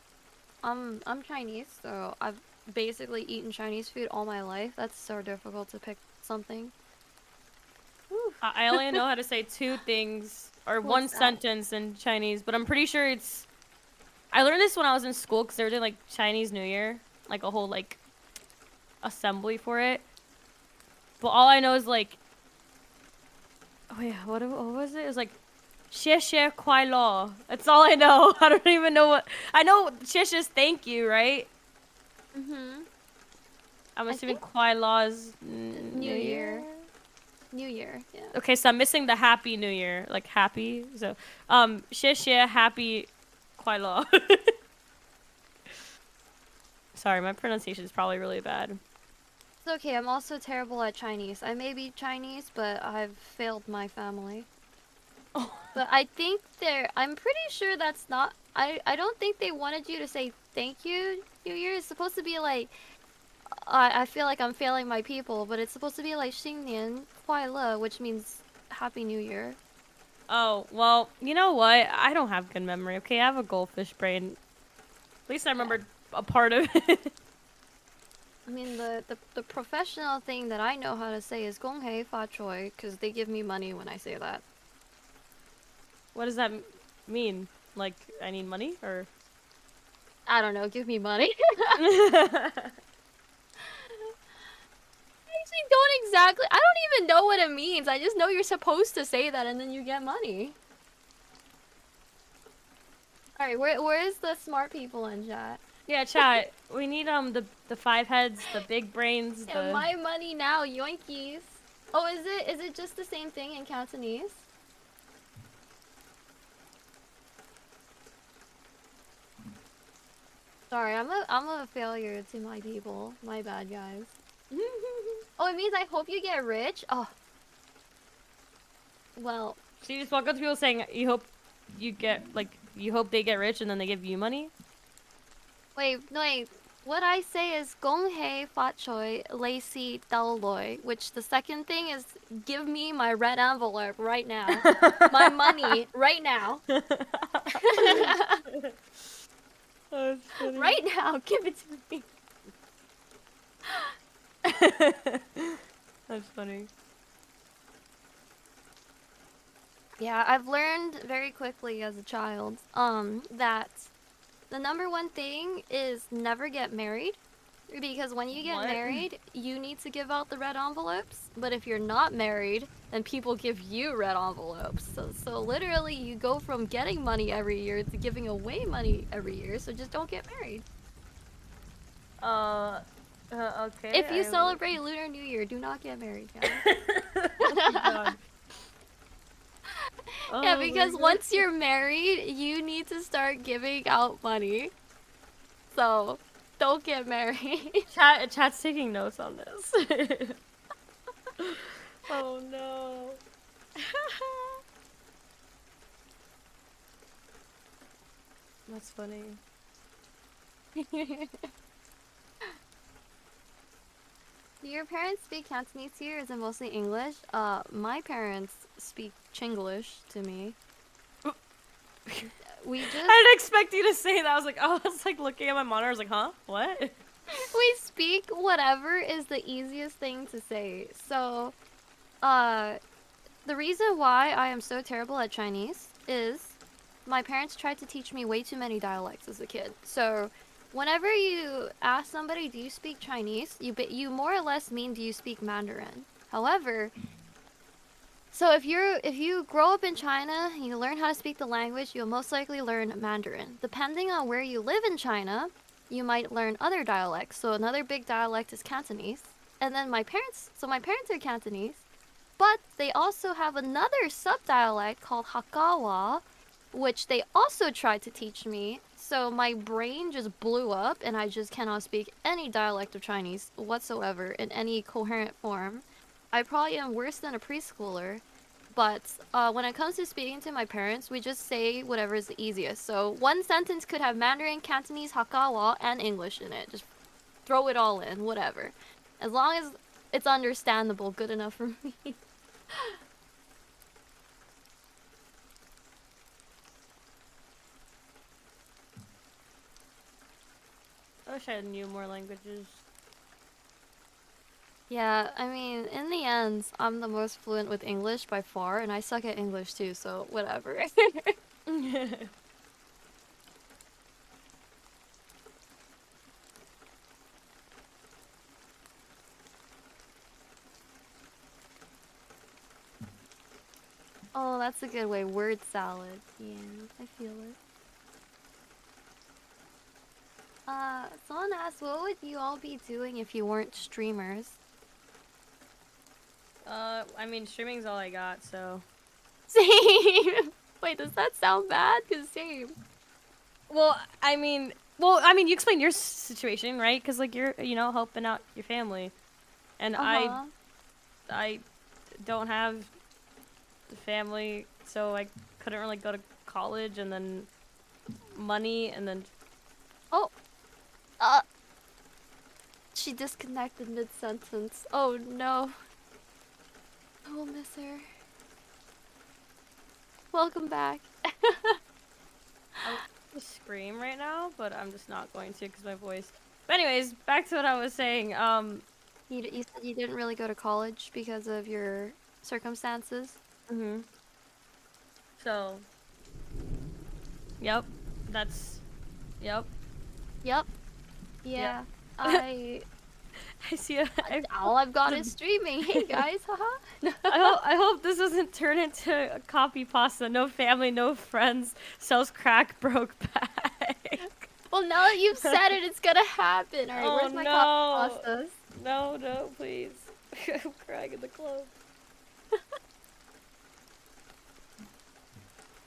Chinese, so I've basically eaten Chinese food all my life. That's so difficult to pick something. I only know how to say two things or What's one that? sentence in Chinese, but I'm pretty sure it's. I learned this when I was in school because they were doing like Chinese New Year, like a whole like assembly for it. But all I know is like. Oh yeah, what was it? It was like 谢谢快乐. That's all I know. I don't even know what... I know 谢谢is thank you, right? Mm-hmm. I'm I assuming think快乐is New Year. New Year, yeah. Okay, so I'm missing the Happy New Year. Like, happy. So, 谢谢 Happy 快乐. Sorry, my pronunciation is probably really bad. It's okay, I'm also terrible at Chinese. I may be Chinese, but I've failed my family. Oh. But I think I'm pretty sure that's not, I don't think they wanted you to say thank you, New Year. It's supposed to be like, I feel like I'm failing my people, but it's supposed to be like 新年快乐, which means Happy New Year. Oh, well, you know what? I don't have good memory, okay? I have a goldfish brain. At least I remembered a part of it. I mean, the professional thing that I know how to say is 恭喜发财, because they give me money when I say that. What does that mean? Like, I need money, or? I don't know, give me money. I actually don't exactly, I don't even know what it means. I just know you're supposed to say that and then you get money. Alright, where is the smart people in chat? Yeah, chat. We need the 5 heads, the big brains, Yeah, my money now, yoinkies. Oh, is it just the same thing in Cantonese? Sorry, I'm a failure to my people. My bad, guys. Oh, it means I hope you get rich? Oh. Well. So you just walk up to people saying you hope you get, like, you hope they get rich and then they give you money? Wait. What I say is Gong Hei Fat Choi Lacy Dao Loi, which the second thing is give me my red envelope right now. My money right now. Oh, that's funny. Right now, give it to me. That's funny. Yeah, I've learned very quickly as a child that the number one thing is never get married, because when you get married, you need to give out the red envelopes, but if you're not married, then people give you red envelopes. So literally you go from getting money every year to giving away money every year, so just don't get married. Okay. If you celebrate Lunar New Year, do not get married, guys. Oh, yeah, because once you're married, you need to start giving out money. So, don't get married. Chat's taking notes on this. Oh no. That's funny. Do your parents speak Cantonese here, or is it mostly English? My parents speak Chinglish to me. We just... I didn't expect you to say that. I was like looking at my monitor. I was like, huh? What? We speak whatever is the easiest thing to say. So, the reason why I am so terrible at Chinese is my parents tried to teach me way too many dialects as a kid. So, whenever you ask somebody, do you speak Chinese? You more or less mean, do you speak Mandarin? However, so if you grow up in China, you learn how to speak the language, you'll most likely learn Mandarin. Depending on where you live in China, you might learn other dialects. So another big dialect is Cantonese. And then my parents are Cantonese, but they also have another sub-dialect called Hakkawa, which they also tried to teach me. So my brain just blew up and I just cannot speak any dialect of Chinese whatsoever in any coherent form. I probably am worse than a preschooler, but when it comes to speaking to my parents, we just say whatever is the easiest. So one sentence could have Mandarin, Cantonese, Hakkawa, and English in it. Just throw it all in, whatever. As long as it's understandable, good enough for me. I wish I knew more languages. Yeah, I mean, in the end, I'm the most fluent with English by far, and I suck at English too, so whatever. Oh, that's a good way. Word salad. Yeah, I feel it. Someone asked, what would you all be doing if you weren't streamers? I mean, streaming's all I got, so. Same. Wait, does that sound bad? Cause same. Well, I mean, you explained your situation, right? Because like you're, you know, helping out your family, and I don't have the family, so I couldn't really go to college, and then money, and then. Oh. She disconnected mid-sentence. Oh no. I will miss her. Welcome back. I would scream right now, but I'm just not going to because my voice. But anyways, back to what I was saying. You said you didn't really go to college because of your circumstances? Mm-hmm. So. Yep. That's. Yep. Yep. Yeah. Yep. I see. all I've got is streaming. Hey guys, haha. I hope this doesn't turn into a copy pasta. No family, no friends. Sells crack, broke back. Well, now that you've said it, it's gonna happen. All right, Oh, where's my no. copy pastas? No, please. I'm crying in the club.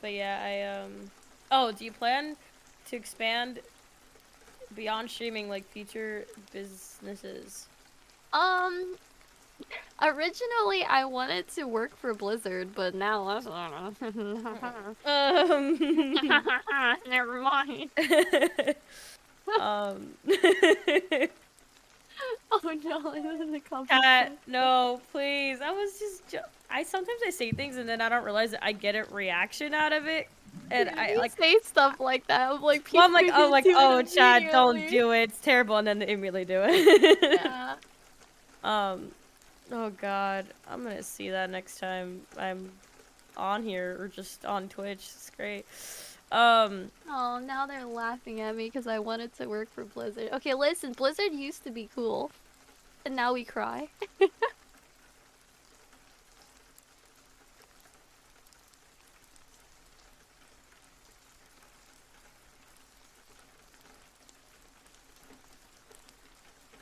But yeah, Oh, do you plan to expand beyond streaming, like future businesses? Originally I wanted to work for Blizzard, but now never mind. um. Oh no, it wasn't a compliment. Cat, no, please. I was just. I sometimes I say things and then I don't realize that I get a reaction out of it, and Yeah, I you like say stuff like that. I'm like, well, I'm like, people do it oh, Chad, don't immediately. do it. It's terrible, and then they immediately do it. Yeah. Oh God, I'm gonna see that next time I'm on here or just on Twitch. It's great. Oh, now they're laughing at me because I wanted to work for Blizzard. Okay, listen, Blizzard used to be cool, and now we cry.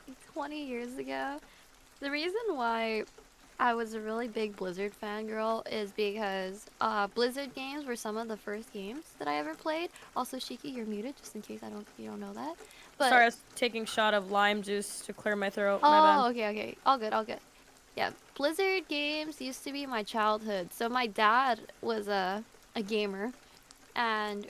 Like 20 years ago. The reason why I was a really big Blizzard fangirl is because Blizzard games were some of the first games that I ever played. Also, Shiki, you're muted, just in case you don't know that. But Sorry, I was taking a shot of lime juice to clear my throat. oh, My bad. okay, all good. Yeah, Blizzard games used to be my childhood. So my dad was a gamer, and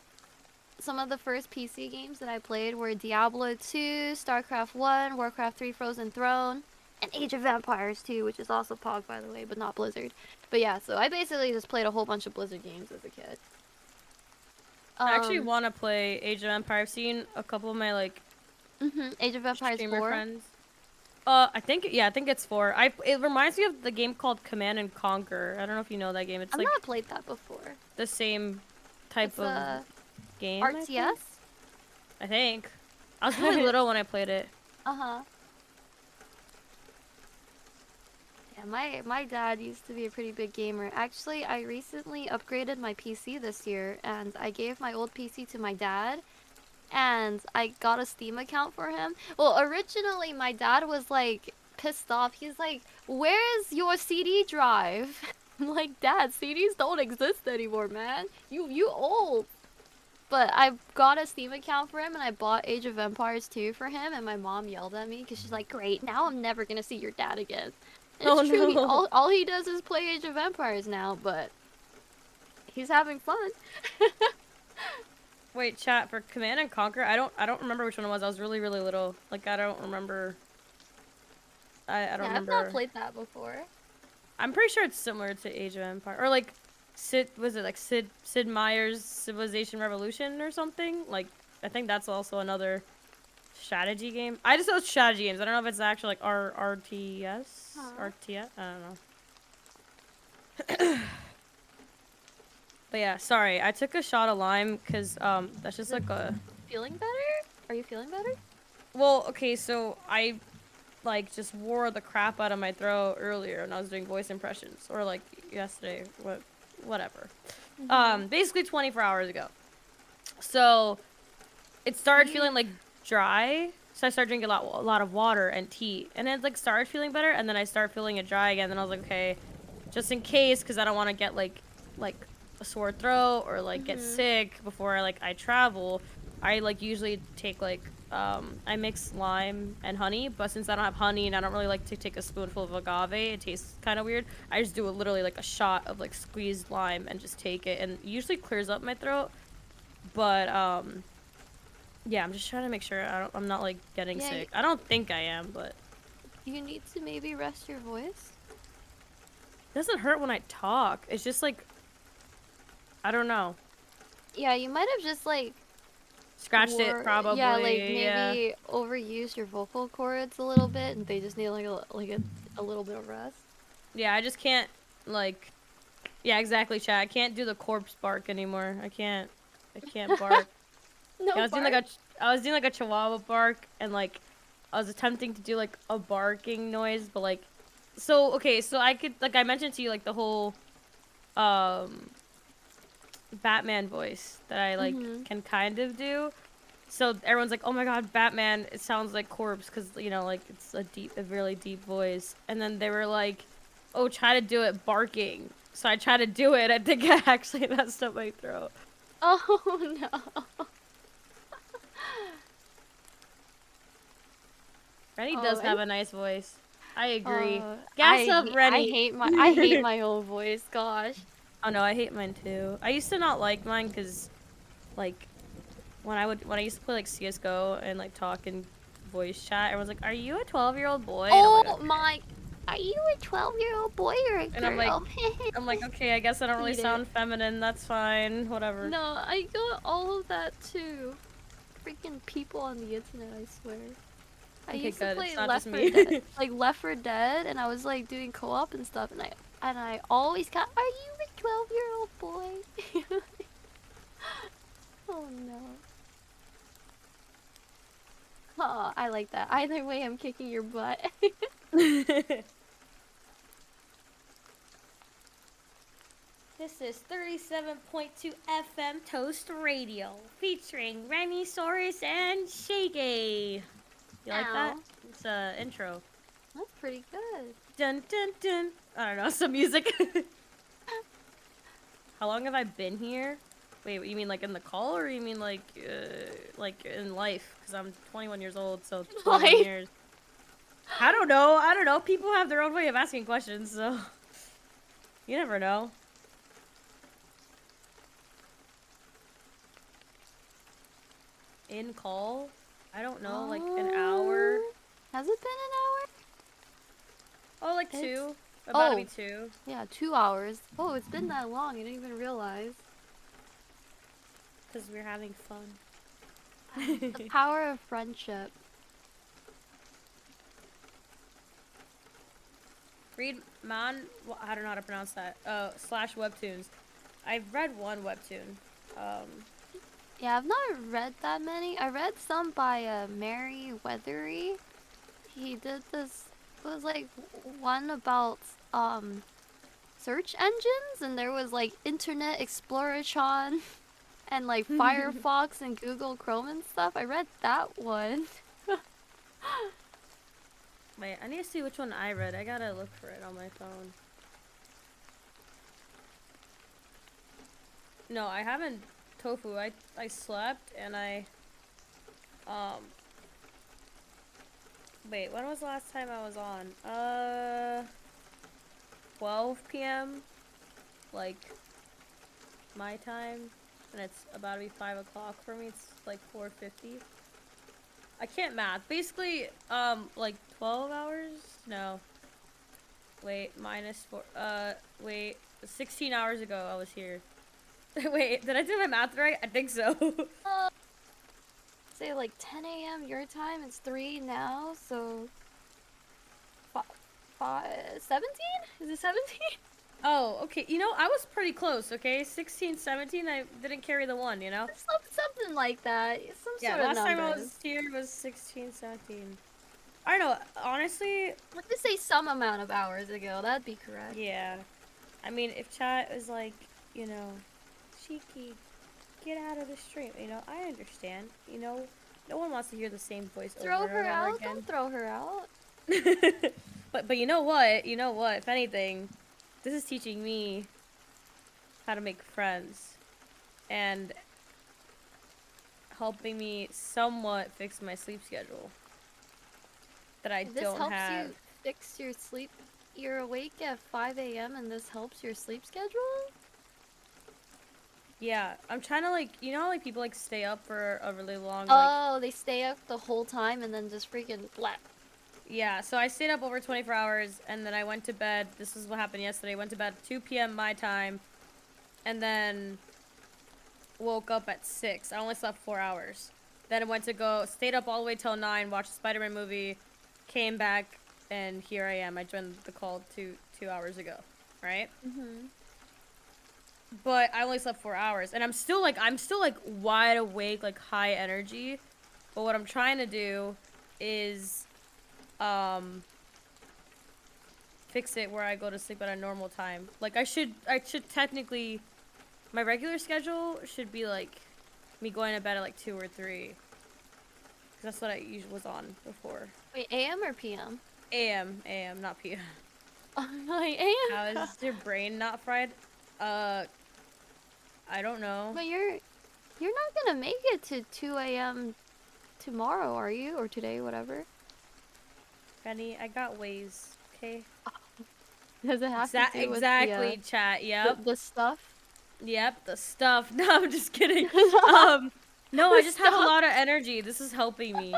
some of the first PC games that I played were Diablo 2, StarCraft 1, Warcraft 3 Frozen Throne, and Age of Empires 2, which is also POG, by the way, but not Blizzard. But yeah, so I basically just played a whole bunch of Blizzard games as a kid. I actually want to play Age of Empires. I've seen a couple of my like Age of Empires 4. friends. I think it's 4. It reminds me of the game called Command and Conquer. I don't know if you know that game. It's I've like not played that before. the same type It's of game. RTS? I think. I was really little when I played it. Uh-huh. Yeah, my dad used to be a pretty big gamer. Actually, I recently upgraded my PC this year, and I gave my old PC to my dad, and I got a Steam account for him. Well, originally, my dad was, like, pissed off. He's like, where's your CD drive? I'm like, Dad, CDs don't exist anymore, man. You old. But I got a Steam account for him, and I bought Age of Empires 2 for him, and my mom yelled at me, because she's like, great, now I'm never gonna see your dad again. And it's true, no. all he does is play Age of Empires now, but he's having fun. Wait, chat, for Command and Conquer, I don't remember which one it was. I was really, really little. Like, I don't remember. I don't remember. I've not played that before. I'm pretty sure it's similar to Age of Empire. Or like Sid Meier's Civilization Revolution or something? Like, I think that's also another strategy game. I just know it's strategy games. I don't know if it's actually like RTS? RTS? I don't know. But yeah, sorry. I took a shot of lime because that's just like a... Feeling better? Are you feeling better? Well, okay, so I like just wore the crap out of my throat earlier and I was doing voice impressions. Or like yesterday, whatever. Basically 24 hours ago. So it started feeling like dry. So I started drinking a lot of water and tea, and it like started feeling better, and then I started feeling it dry again. Then I was like, okay, just in case, because I don't want to get like a sore throat or like get sick before I travel. I like usually take like I mix lime and honey, but since I don't have honey and I don't really like to take a spoonful of agave, it tastes kind of weird. I just do literally like a shot of like squeezed lime and just take it, and it usually clears up my throat. But yeah, I'm just trying to make sure I'm not like getting sick. I don't think I am, but You need to maybe rest your voice. it doesn't hurt when I talk. It's just like I don't know. Yeah, you might have just like Scratched it probably. Yeah, like maybe overuse your vocal cords a little bit, and they just need like a little bit of rest. Yeah, I just can't like. Yeah, exactly, chat. I can't do the corpse bark anymore. I can't bark. No, I was doing like a chihuahua bark, and like I was attempting to do like a barking noise, but like so I could like I mentioned to you like the whole Batman voice that I like can kind of do. So everyone's like, "Oh my god, Batman, it sounds like corpse," because you know like it's a really deep voice. And then they were like, "Oh, try to do it barking." So I tried to do it. I think I actually messed up my throat. Oh no. Rennie does have a nice voice. I agree. Gas up, Rennie. I hate my own voice. Gosh. Oh no, I hate mine too. I used to not like mine because, like, when I used to play like CS:GO and like talk in voice chat, everyone's like, "Are you a 12-year-old boy?" Oh my. Are you a 12-year-old boy or a girl? And I'm like, okay, I guess I don't really sound feminine. That's fine. Whatever. No, I got all of that too. Freaking people on the internet, I swear. I used to play Left 4 Dead, like Left 4 Dead, and I was like doing co-op and stuff, and I always got, "Are you a 12-year-old boy?" Oh no. Oh, I like that. Either way, I'm kicking your butt. This is 37.2 FM Toast Radio, featuring Renisaurus and Shaggy. You like that? It's an intro. That's pretty good. Dun dun dun. I don't know, some music. How long have I been here? Wait, you mean like in the call, or you mean like in life? Because I'm 21 years old, so 21 years. I don't know. People have their own way of asking questions, so you never know. In call? I don't know, like an hour. Has it been an hour? Oh, like 2. About to be 2. Yeah, 2 hours. Oh, it's been that long. I didn't even realize. Because we're having fun. The power of friendship. Read man. Well, I don't know how to pronounce that. / webtoons. I've read one webtoon. Yeah, I've not read that many. I read some by Mary Weathery. He did this. It was like one about search engines, and there was like Internet Explorer-tron and like Firefox and Google Chrome and stuff. I read that one. Wait, I need to see which one I read. I gotta look for it on my phone. No, I haven't. Tofu. I slept and wait, when was the last time I was on? 12 p.m. like my time, and it's about to be 5 o'clock for me. It's like 4:50. I can't math. Basically, like 12 hours? No. Wait, -4. Wait, 16 hours ago I was here. Wait, did I do my math right? I think so. Say like 10 a.m. your time. It's 3 now, so 17? Is it 17? Oh, okay. You know, I was pretty close, okay? 16, 17, I didn't carry the 1, you know? Something like that. Some yeah, sort of last time I numbers. was here was 16, 17. I don't know, honestly... Let's just say some amount of hours ago. That'd be correct. Yeah. I mean, if chat is like... you know, Cheeky, get out of the stream. You know, I understand. You know, no one wants to hear the same voice Throw over her and over out? again. Don't throw her out. But you know what? You know what? If anything, this is teaching me how to make friends and helping me somewhat fix my sleep schedule that I This don't helps have. you fix your sleep. You're awake at 5 a.m. and this helps your sleep schedule? Yeah, I'm trying to like, you know how like people like stay up for a really long Oh, they stay up the whole time and then just freaking blap. Yeah, so I stayed up over 24 hours and then I went to bed. This is what happened yesterday. Went to bed at 2 p.m. my time and then woke up at 6. I only slept 4 hours. Then I went to stayed up all the way till 9, watched the Spider-Man movie, came back, and here I am. I joined the call 2 hours ago, right? Mm-hmm. But I only slept 4 hours, and I'm still like wide awake, like high energy. But what I'm trying to do is, fix it where I go to sleep at a normal time. Like I should technically, my regular schedule should be like me going to bed at like 2 or 3. 'Cause that's what I usually was on before. Wait, AM or PM? AM, not PM. I'm like, AM? How is your brain not fried? I don't know. But you're not gonna make it to 2 a.m. tomorrow, are you? Or today, whatever. Benny, I got ways, okay? Does it have to do with exactly, chat, yep. the stuff? Yep, the stuff. No, I'm just kidding. No, I just have a lot of energy. This is helping me.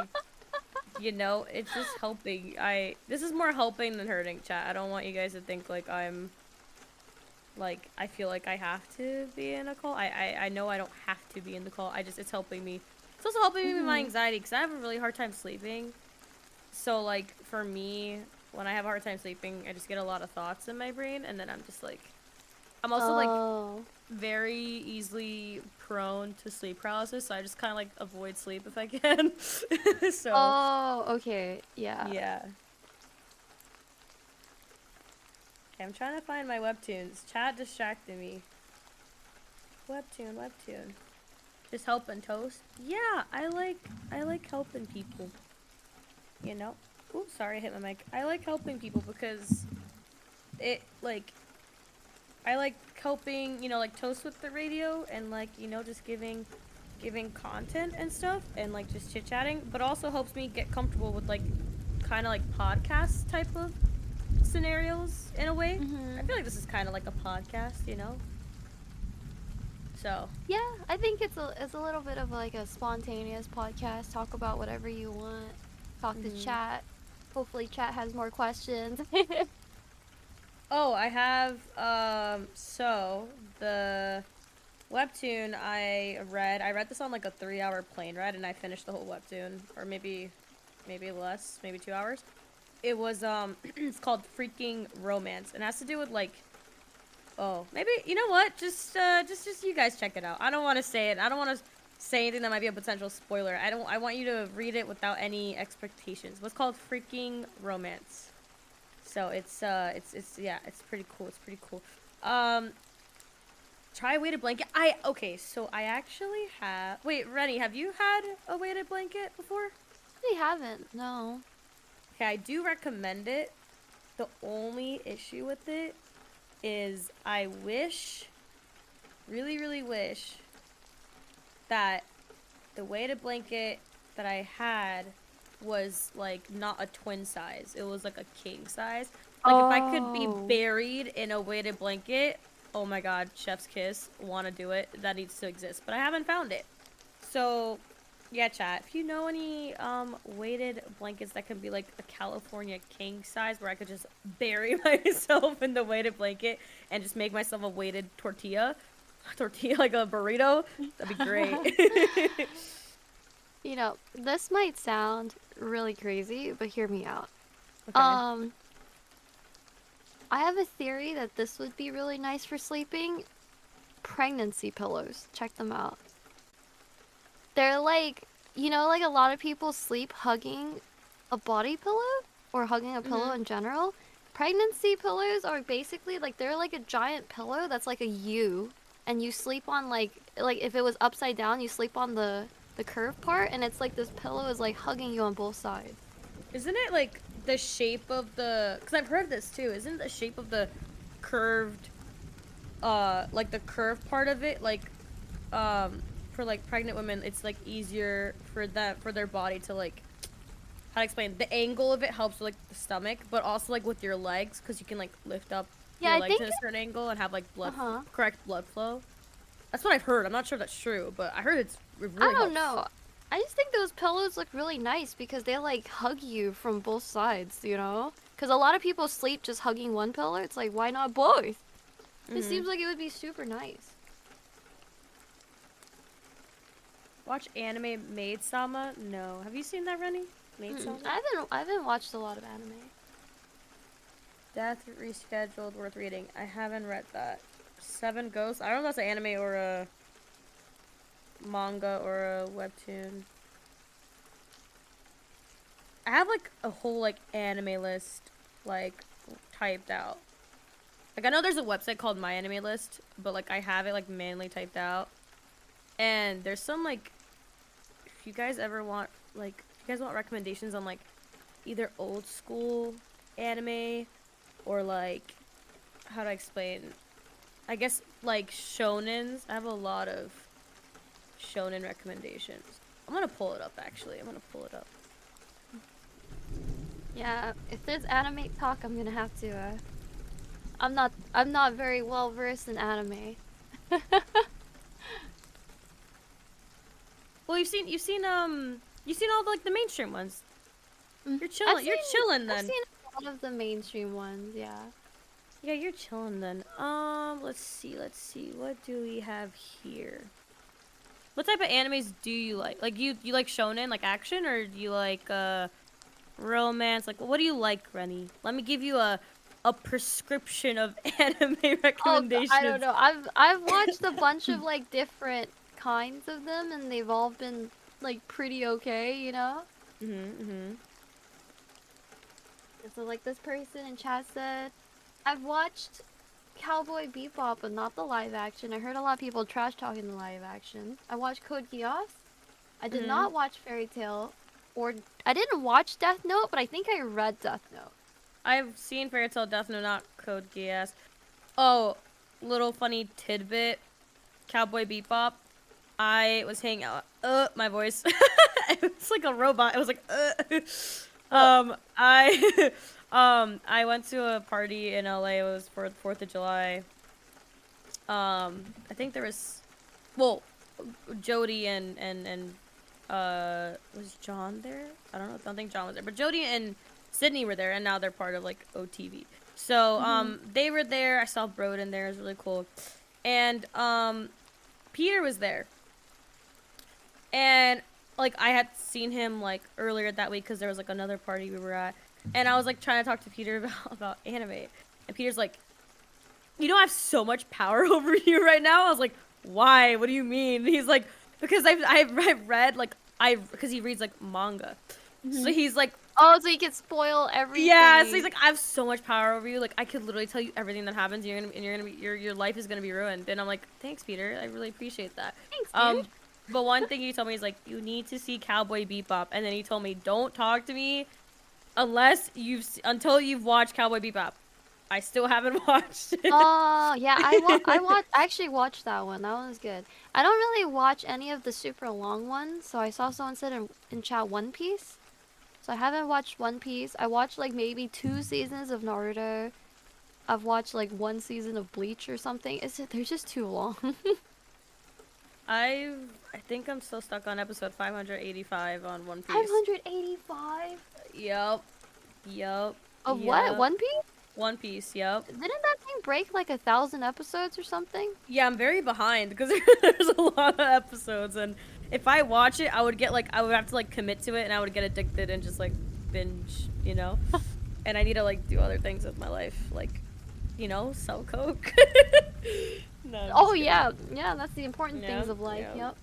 You know, it's just helping. This is more helping than hurting, chat. I don't want you guys to think like I'm like I feel like I have to be in a call. I know I don't have to be in the call. It's helping me. It's also helping me with my anxiety because I have a really hard time sleeping. So like for me, when I have a hard time sleeping, I just get a lot of thoughts in my brain and then I'm just like I'm also like very easily prone to sleep paralysis, so I just kind of like avoid sleep if I can. So. Oh, okay, yeah. Yeah. Okay, I'm trying to find my webtoons. Chat distracted me. Webtoon. Just helping Toast. Yeah, I like helping people. You know. Ooh, sorry, I hit my mic. I like helping people because it like. I like helping, you know, like Toast with the radio and like, you know, just giving content and stuff and like just chit-chatting, but also helps me get comfortable with like kind of like podcast type of scenarios in a way. I feel like this is kind of like a podcast, you know? So. Yeah, I think it's a little bit of like a spontaneous podcast. Talk about whatever you want. Talk to chat. Hopefully chat has more questions. Oh, I have, so, the webtoon I read this on like a 3-hour plane ride, and I finished the whole webtoon, or maybe less, maybe 2 hours. It was, it's called Freaking Romance, and it has to do with like, oh, maybe, you know what, just you guys check it out. I don't want to say it, I don't want to say anything that might be a potential spoiler. I want you to read it without any expectations. What's called Freaking Romance. So it's pretty cool. It's pretty cool. Try a weighted blanket. So I actually have. Wait, Rennie, have you had a weighted blanket before? They haven't. No. Okay, I do recommend it. The only issue with it is I wish, really wish, that the weighted blanket that I had was like not a twin size. It was like a king size. Like if I could be buried in a weighted blanket, oh my god, chef's kiss, want to do it. That needs to exist, but I haven't found it. So yeah, chat, if you know any weighted blankets that can be like a California king size where I could just bury myself in the weighted blanket and just make myself a weighted tortilla like a burrito, that'd be great. You know, this might sound really crazy, but hear me out. Okay. I have a theory that this would be really nice for sleeping. Pregnancy pillows. Check them out. They're like, you know, like a lot of people sleep hugging a body pillow or hugging a pillow in general. Pregnancy pillows are basically like, they're like a giant pillow that's like a U and you sleep on like if it was upside down, you sleep on the curved part, and it's like this pillow is like hugging you on both sides. Isn't it like the shape of the? Because I've heard this too. Isn't it the shape of the curved, like the curved part of it, like, for like pregnant women, it's like easier for their body to like. How to explain? The angle of it helps with like the stomach, but also like with your legs, because you can like lift up your legs at a certain angle and have like correct blood flow. That's what I've heard. I'm not sure if that's true, but I heard it really I don't helps. know. I just think those pillows look really nice because they like hug you from both sides, you know? Because a lot of people sleep just hugging one pillow. It's like, why not both? It seems like it would be super nice. Watch anime Maid-sama? No. Have you seen that, Rennie? Maid-sama? I haven't watched a lot of anime. Death Rescheduled, worth reading. I haven't read that. Seven Ghosts? I don't know if that's an anime or a manga or a webtoon. I have like a whole like anime list like typed out. Like I know there's a website called My Anime List, but like I have it like manually typed out. And there's some like, if you guys ever want like, if you guys want recommendations on like either old school anime or like, how do I explain? I guess like shonens. I have a lot of shonen recommendations. I'm gonna pull it up actually. I'm gonna pull it up. Yeah, if there's anime talk, I'm gonna have to. I'm not very well versed in anime. Well, you've seen all the, like the mainstream ones. You're chilling. You're chilling then. I've seen a lot of the mainstream ones. Yeah. Yeah, you're chilling then. Let's see. What do we have here? What type of animes do you like? Like you like shonen, like action, or do you like romance? Like what do you like, Rennie? Let me give you a prescription of anime recommendations. Oh, I don't know. I've watched a bunch of like different kinds of them, and they've all been like pretty okay, you know. So like this person in chat said, I've watched Cowboy Bebop, but not the live action. I heard a lot of people trash talking the live action. I watched Code Geass. I did not watch Fairy Tail, or I didn't watch Death Note, but I think I read Death Note. I've seen Fairy Tail, Death Note, not Code Geass. Oh, little funny tidbit. Cowboy Bebop. I was hanging out. My voice. It's like a robot. It was like. I went to a party in LA. It was for the 4th of July. I think there was, well, Jody and was John there? I don't think John was there, but Jody and Sydney were there, and now they're part of like OTV. So they were there. I saw Broden there. It was really cool, and Peter was there, and like I had seen him like earlier that week because there was like another party we were at. And I was like trying to talk to Peter about anime, and Peter's like, "You know, I have so much power over you right now." I was like, "Why? What do you mean?" And he's like, "Because I've read like because he reads like manga, so he's like, oh, so you can spoil everything." Yeah, so he's like, "I have so much power over you. Like I could literally tell you everything that happens. Your life is gonna be ruined." And I'm like, "Thanks, Peter. I really appreciate that." Thanks, dude. But one thing he told me is like, "You need to see Cowboy Bebop," and then he told me, "Don't talk to me until you've watched Cowboy Bebop." I still haven't watched it. Oh, yeah, I actually watched that one. That one was good. I don't really watch any of the super long ones, so I saw someone said in chat One Piece. So I haven't watched One Piece. I watched like maybe 2 seasons of Naruto. I've watched like 1 season of Bleach or something. They're just too long. I think I'm still stuck on episode 585 on One Piece. 585? Yup. Of what? One Piece? One Piece, yup. Didn't that thing break like 1,000 episodes or something? Yeah, I'm very behind because there's a lot of episodes, and if I watch it, I would have to like commit to it, and I would get addicted and just like binge, you know? And I need to like do other things with my life, like, you know, sell coke. No, oh yeah, that's the important things of life. Yep.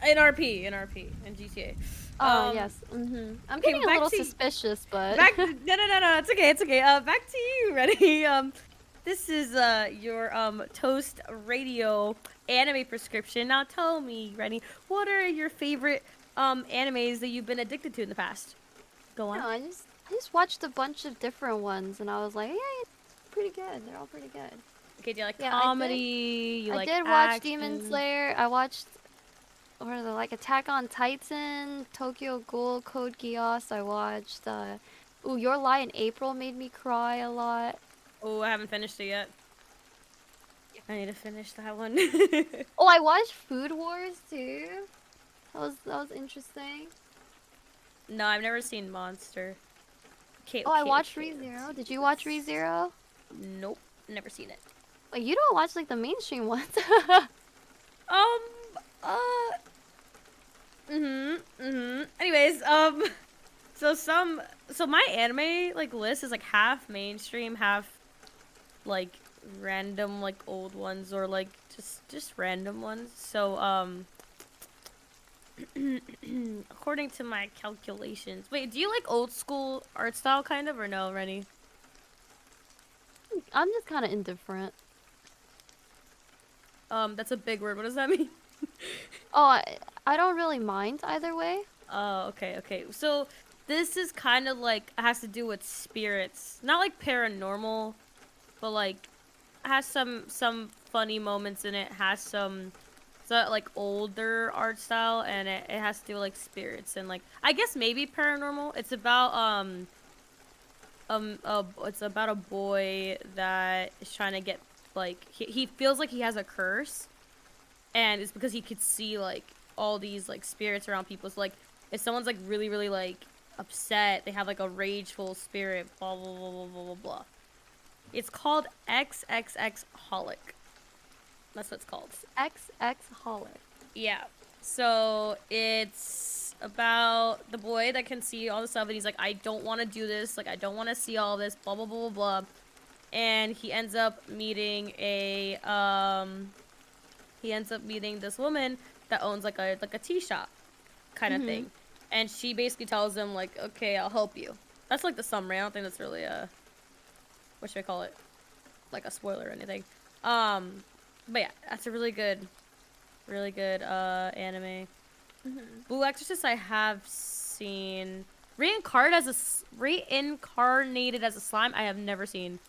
In RP, in GTA. Oh yes. I'm getting a little suspicious, but no, it's okay. Back to you, Rennie. this is your Toast Radio anime prescription. Now tell me, Rennie, what are your favorite animes that you've been addicted to in the past? Go on. No, I just watched a bunch of different ones, and I was like, yeah, it's pretty good. They're all pretty good. Okay, do you like Yeah, comedy? You I like did watch action? Demon Slayer. I watched, what are they, like Attack on Titan, Tokyo Ghoul, Code Geass. I watched, ooh, Your Lie in April made me cry a lot. Oh, I haven't finished it yet. I need to finish that one. Oh, I watched Food Wars too. That was interesting. No, I've never seen Monster. Okay, Oh, I okay, watched okay, ReZero. Did you watch ReZero? Nope, never seen it. Like, you don't watch like the mainstream ones. Anyways, so my anime like list is like half mainstream, half like random like old ones or like just random ones. So according to my calculations, wait, do you like old school art style kind of or no, Rennie? I'm just kind of indifferent. That's a big word. What does that mean? Oh, I don't really mind either way. Oh, okay. So this is kind of like has to do with spirits, not like paranormal, but like has some funny moments in it. Has some like older art style, and it has to do with like spirits and like I guess maybe paranormal. It's about it's about a boy that is trying to get like he feels like he has a curse, and it's because he could see like all these like spirits around people. So like if someone's like really like upset, they have like a rageful spirit, blah blah blah blah blah blah blah. It's called XXX Holic. That's what it's called. XX Holic. Yeah. So it's about the boy that can see all the stuff, and he's like, I don't want to do this. Like, I don't want to see all this. Blah blah blah blah blah. And he ends up meeting this woman that owns like a tea shop, kind of thing. And she basically tells him like, okay, I'll help you. That's like the summary. I don't think that's really what should I call it? Like a spoiler or anything. But yeah, that's a really good anime. Blue Exorcist I have seen. Reincarnated as a slime I have never seen.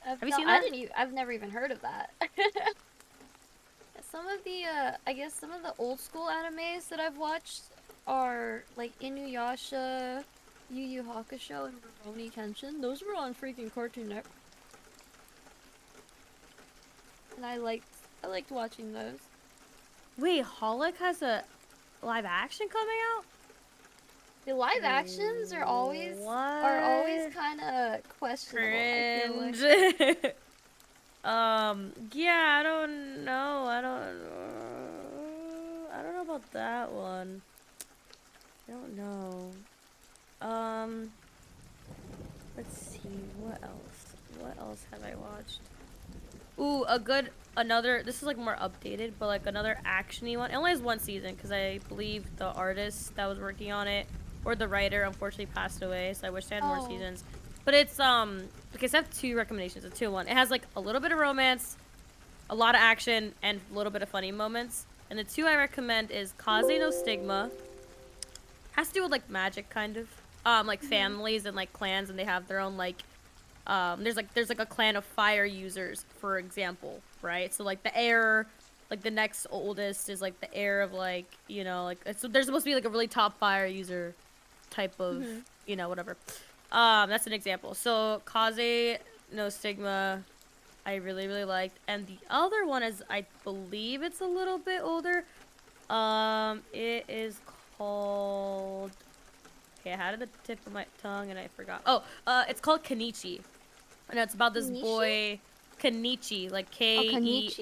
Have you seen that? I've never even heard of that. Some of the I guess some of the old school animes that I've watched are like Inuyasha, Yu Yu Hakusho, and Rurouni Kenshin. Those were on freaking Cartoon Network. And I liked watching those. Wait, Holic has a live action coming out? The live actions are always kind of questionable. I feel like. Yeah, I don't know. I don't know about that one. I don't know. Let's see, what else have I watched? Ooh, this is like more updated, but like another action-y one. It only has one season, because I believe the artist that was working on it, or the writer, unfortunately passed away, so I wish they had more seasons. But it's, because I have two recommendations, a 2-1. It has like a little bit of romance, a lot of action, and a little bit of funny moments. And the 2 I recommend is Kaze no Stigma. Has to do with like magic, kind of. Like families and like clans, and they have their own like, there's like a clan of fire users, for example, right? So like the heir, like the next oldest is like the heir of like, you know, like so there's supposed to be like a really top fire user type of, you know, whatever. That's an example. So Kaze no Stigma, I really liked, and the other one is I believe it's a little bit older. It is called. Okay, I had it at the tip of my tongue and I forgot. Oh, it's called Kenichi. And it's about this boy, Kenichi, like Kenichi.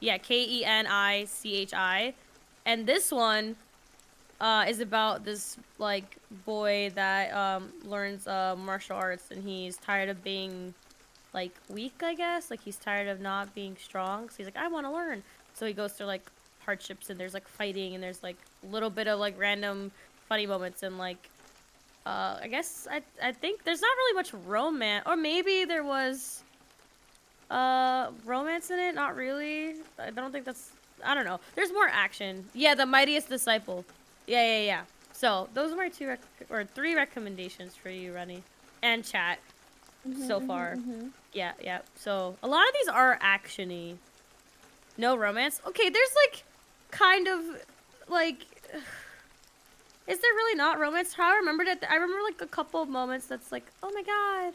Yeah, Kenichi. And this one is about this like boy that learns martial arts, and he's tired of being like weak, I guess. Like he's tired of not being strong. So he's like, I want to learn. So he goes through like hardships, and there's like fighting, and there's like a little bit of like random funny moments, and like I guess I think there's not really much romance, or maybe there was Romance in it? Not really. I don't think that's. I don't know. There's more action. Yeah, The Mightiest Disciple. Yeah. So those are my three recommendations for you, Rennie, and chat so far. Yeah. So a lot of these are actiony. No romance. Okay, there's like, kind of, like. Is there really not romance? How I remembered it. I remember like a couple of moments that's like, oh my god.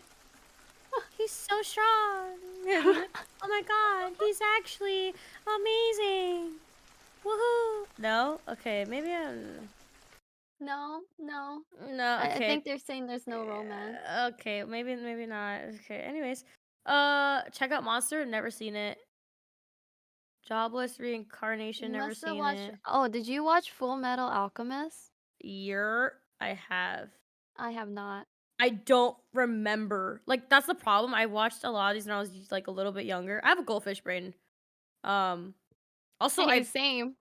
He's so strong. Oh my god, he's actually amazing. Woohoo. No? Okay, maybe I'm... No. No, I okay. think they're saying there's no romance. Okay, maybe not. Okay, anyways. Check out Monster, never seen it. Jobless Reincarnation, never seen it. Oh, did you watch Full Metal Alchemist? I have. I have not. I don't remember. Like, that's the problem. I watched a lot of these when I was like a little bit younger. I have a goldfish brain. Also, Same.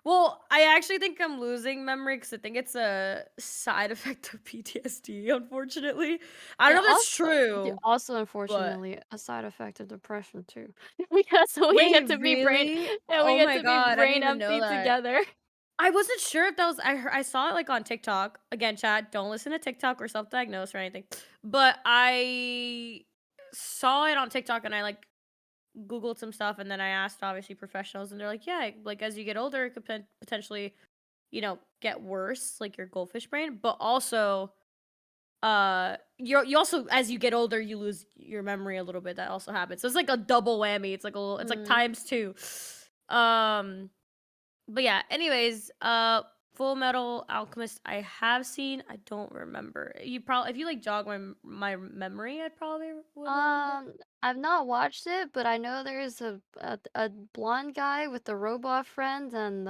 Well, I actually think I'm losing memory because I think it's a side effect of PTSD, unfortunately. I don't know if that's true. Also, unfortunately, a side effect of depression, too. So we get to be brain empty together. I wasn't sure if that was... I saw it, like, on TikTok. Again, chat, don't listen to TikTok or self-diagnose or anything. But I saw it on TikTok, and I, like, Googled some stuff, and then I asked, obviously, professionals, and they're like, yeah, like, as you get older, it could potentially, you know, get worse, like your goldfish brain. But also, you also, as you get older, you lose your memory a little bit. That also happens. So it's like a double whammy. It's like it's like times 2. But yeah, anyways, Full Metal Alchemist I have seen. I don't remember. You probably, if you like jog my memory, I probably would. I've not watched it, but I know there's a blonde guy with the robot friend and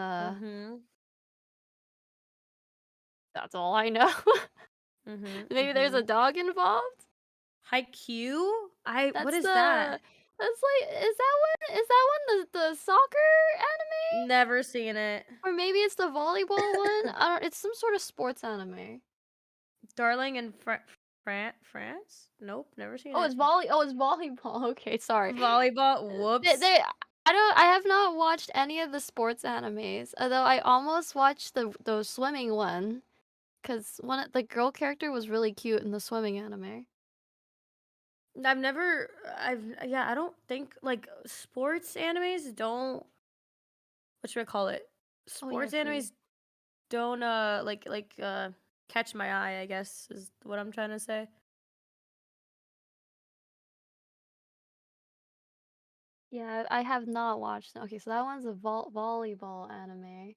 that's all I know. Maybe there's a dog involved. Haikyuu? What is that? That's like, is that one the soccer anime? Never seen it. Or maybe it's the volleyball one. It's some sort of sports anime. Darling in France? Nope, never seen it. It's volleyball. Okay, sorry. Volleyball. Whoops. I have not watched any of the sports animes. Although I almost watched the swimming one, because the girl character was really cute in the swimming anime. I don't think, like, sports animes don't, what should I call it? Sports animes don't, catch my eye, I guess, is what I'm trying to say. Yeah, I have not watched. Okay, so that one's a volleyball anime.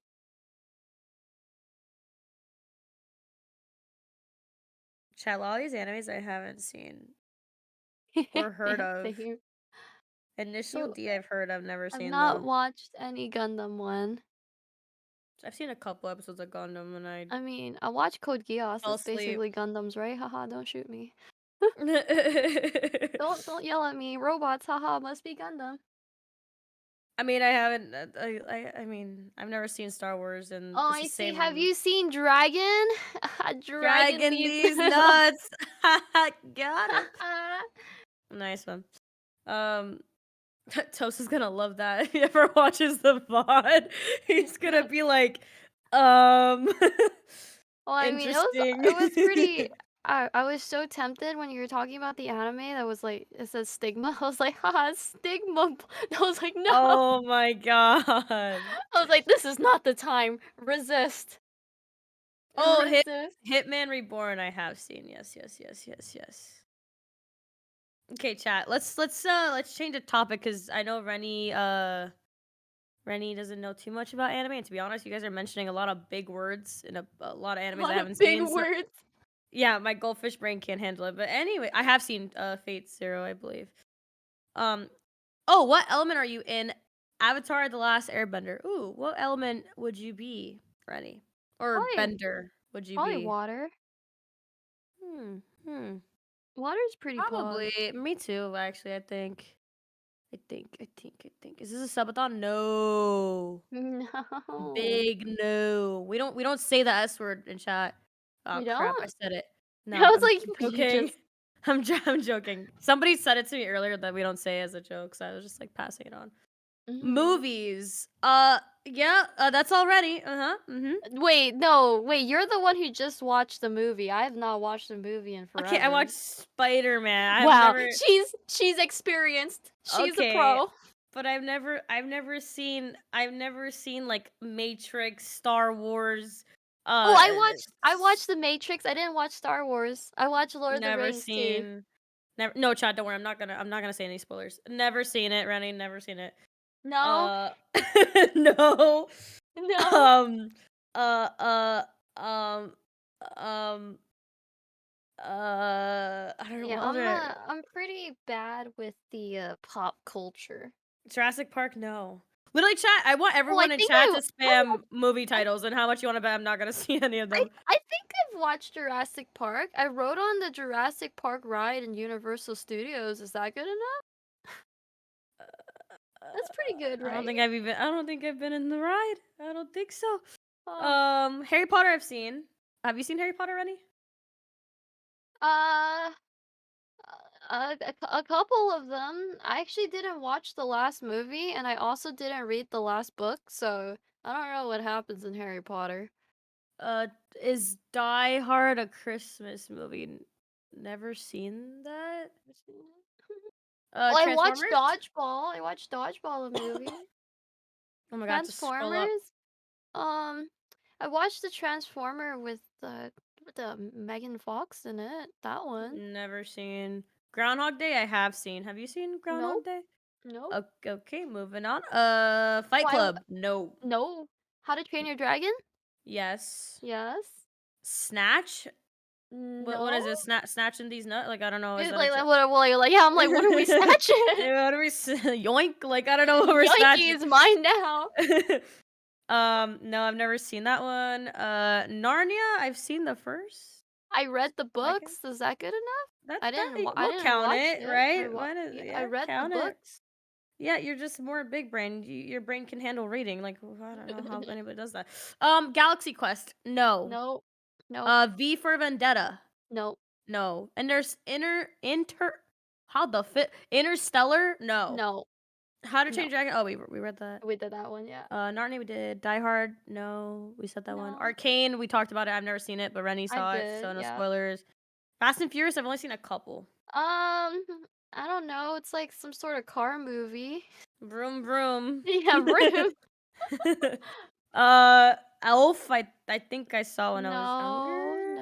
Chat, a lot of these animes I haven't seen or heard of. Initial D I've heard, I've never seen. I've not watched any Gundam one. I've seen a couple episodes of Gundam, and I mean, I watched Code Geass. It's basically Gundams, right? Haha, don't shoot me. Don't yell at me. Robots, haha, must be Gundam. I mean, I haven't. I mean, I've never seen Star Wars, and oh, I see. Have you seen Dragon? Dragon these nuts. Got it. Nice one. Toast is gonna love that. If he ever watches the VOD, he's gonna be like, well, I mean, it was pretty. I was so tempted when you were talking about the anime that was like, it says stigma. I was like, haha, stigma. I was like, no. Oh my god. I was like, this is not the time. Resist. Oh, Hitman Reborn I have seen. Yes. Okay, chat. Let's change the topic, because I know Rennie doesn't know too much about anime, and to be honest, you guys are mentioning a lot of big words in a lot of animes I haven't seen. Big words. Yeah, my goldfish brain can't handle it. But anyway, I have seen Fate Zero, I believe. Oh, what element are you in Avatar: The Last Airbender? Ooh, what element would you be, Rennie? Or Bender would you probably be? Water. Water's pretty probably. Me too, actually, I think. Is this a subathon? No. No. Big no. We don't say the S word in chat. Oh, we crap, don't? I said it. No, I was I'm like, joking. I'm joking. Somebody said it to me earlier that we don't say as a joke, so I was just like passing it on. Movies. Yeah. That's already. Wait, you're the one who just watched the movie. I have not watched the movie in forever. Okay, I watched Spider-Man. Wow, never... she's experienced. She's Okay, a pro. but I've never seen like Matrix, Star Wars. I watched The Matrix. I didn't watch Star Wars. I watched Lord of the Rings too. No, Chad, don't worry. I'm not gonna say any spoilers. Never seen it, Rennie. Never seen it. No. No. No. I don't know. I'm pretty bad with the pop culture. Jurassic Park, no. Literally, chat. I want everyone in chat to spam movie titles, and how much you want to bet I'm not gonna see any of them. I think I've watched Jurassic Park. I rode on the Jurassic Park ride in Universal Studios. Is that good enough? That's pretty good, right? I don't think I've been in the ride. I don't think so. Harry Potter I've seen. Have you seen Harry Potter, Rennie? A couple of them. I actually didn't watch the last movie, and I also didn't read the last book, so I don't know what happens in Harry Potter. Is Die Hard a Christmas movie? Never seen that. Well, I watched Dodgeball. The movie. Oh my god, Transformers. I watched the Transformer with the Megan Fox in it. That one. Never seen. Groundhog Day I have seen. Have you seen Groundhog Day? No. Okay, moving on. Fight Club. No. No. How to Train Your Dragon? Yes. Yes. Snatch? No. What is it? Snatching these nuts? Like, I don't know. It's like I'm like, what are we snatching? What are we yoink? Like, I don't know what we're snatching. Yoinky is mine now. No, I've never seen that one. Narnia, I've seen the first. I read the books. Is that good enough? I didn't count watch it, right? I read the books. Yeah, you're just more big brain. Your brain can handle reading. Like, I don't know how anybody does that. Galaxy Quest. No. No. V for Vendetta. No. And there's Interstellar. No. How to Train Your Dragon. Oh, we read that. We did that one, yeah. Narnia we did. Die Hard. No, we said that one. Arcane. We talked about it. I've never seen it, but Rennie saw it, so no spoilers. Fast and Furious. I've only seen a couple. I don't know. It's like some sort of car movie. Vroom vroom. Yeah, vroom. Elf. I think I saw when I was younger.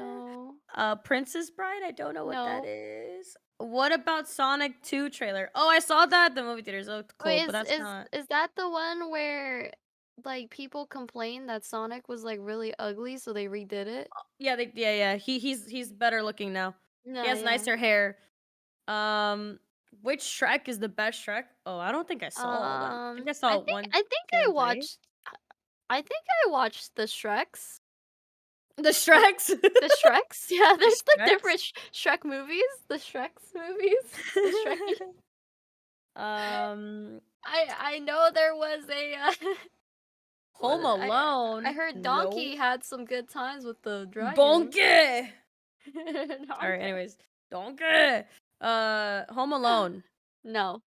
No. Princess Bride. I don't know what that is. What about Sonic 2 trailer? Oh, I saw that at the movie theaters. Oh, cool. Wait, but that's not. Is that the one where like people complained that Sonic was like really ugly, so they redid it? Yeah. He's better looking now. No, he has nicer hair. Which Shrek is the best Shrek? Oh, I don't think I saw one. I think I saw one. I think I watched. I think I watched the Shreks. The Shreks? The Shreks? Yeah, there's like different Shrek movies. The Shreks movies. The Shrek. I know there was a Home Alone. I heard Donkey had some good times with the dragon. Donkey. Alright, anyways. Donkey. Home Alone. No.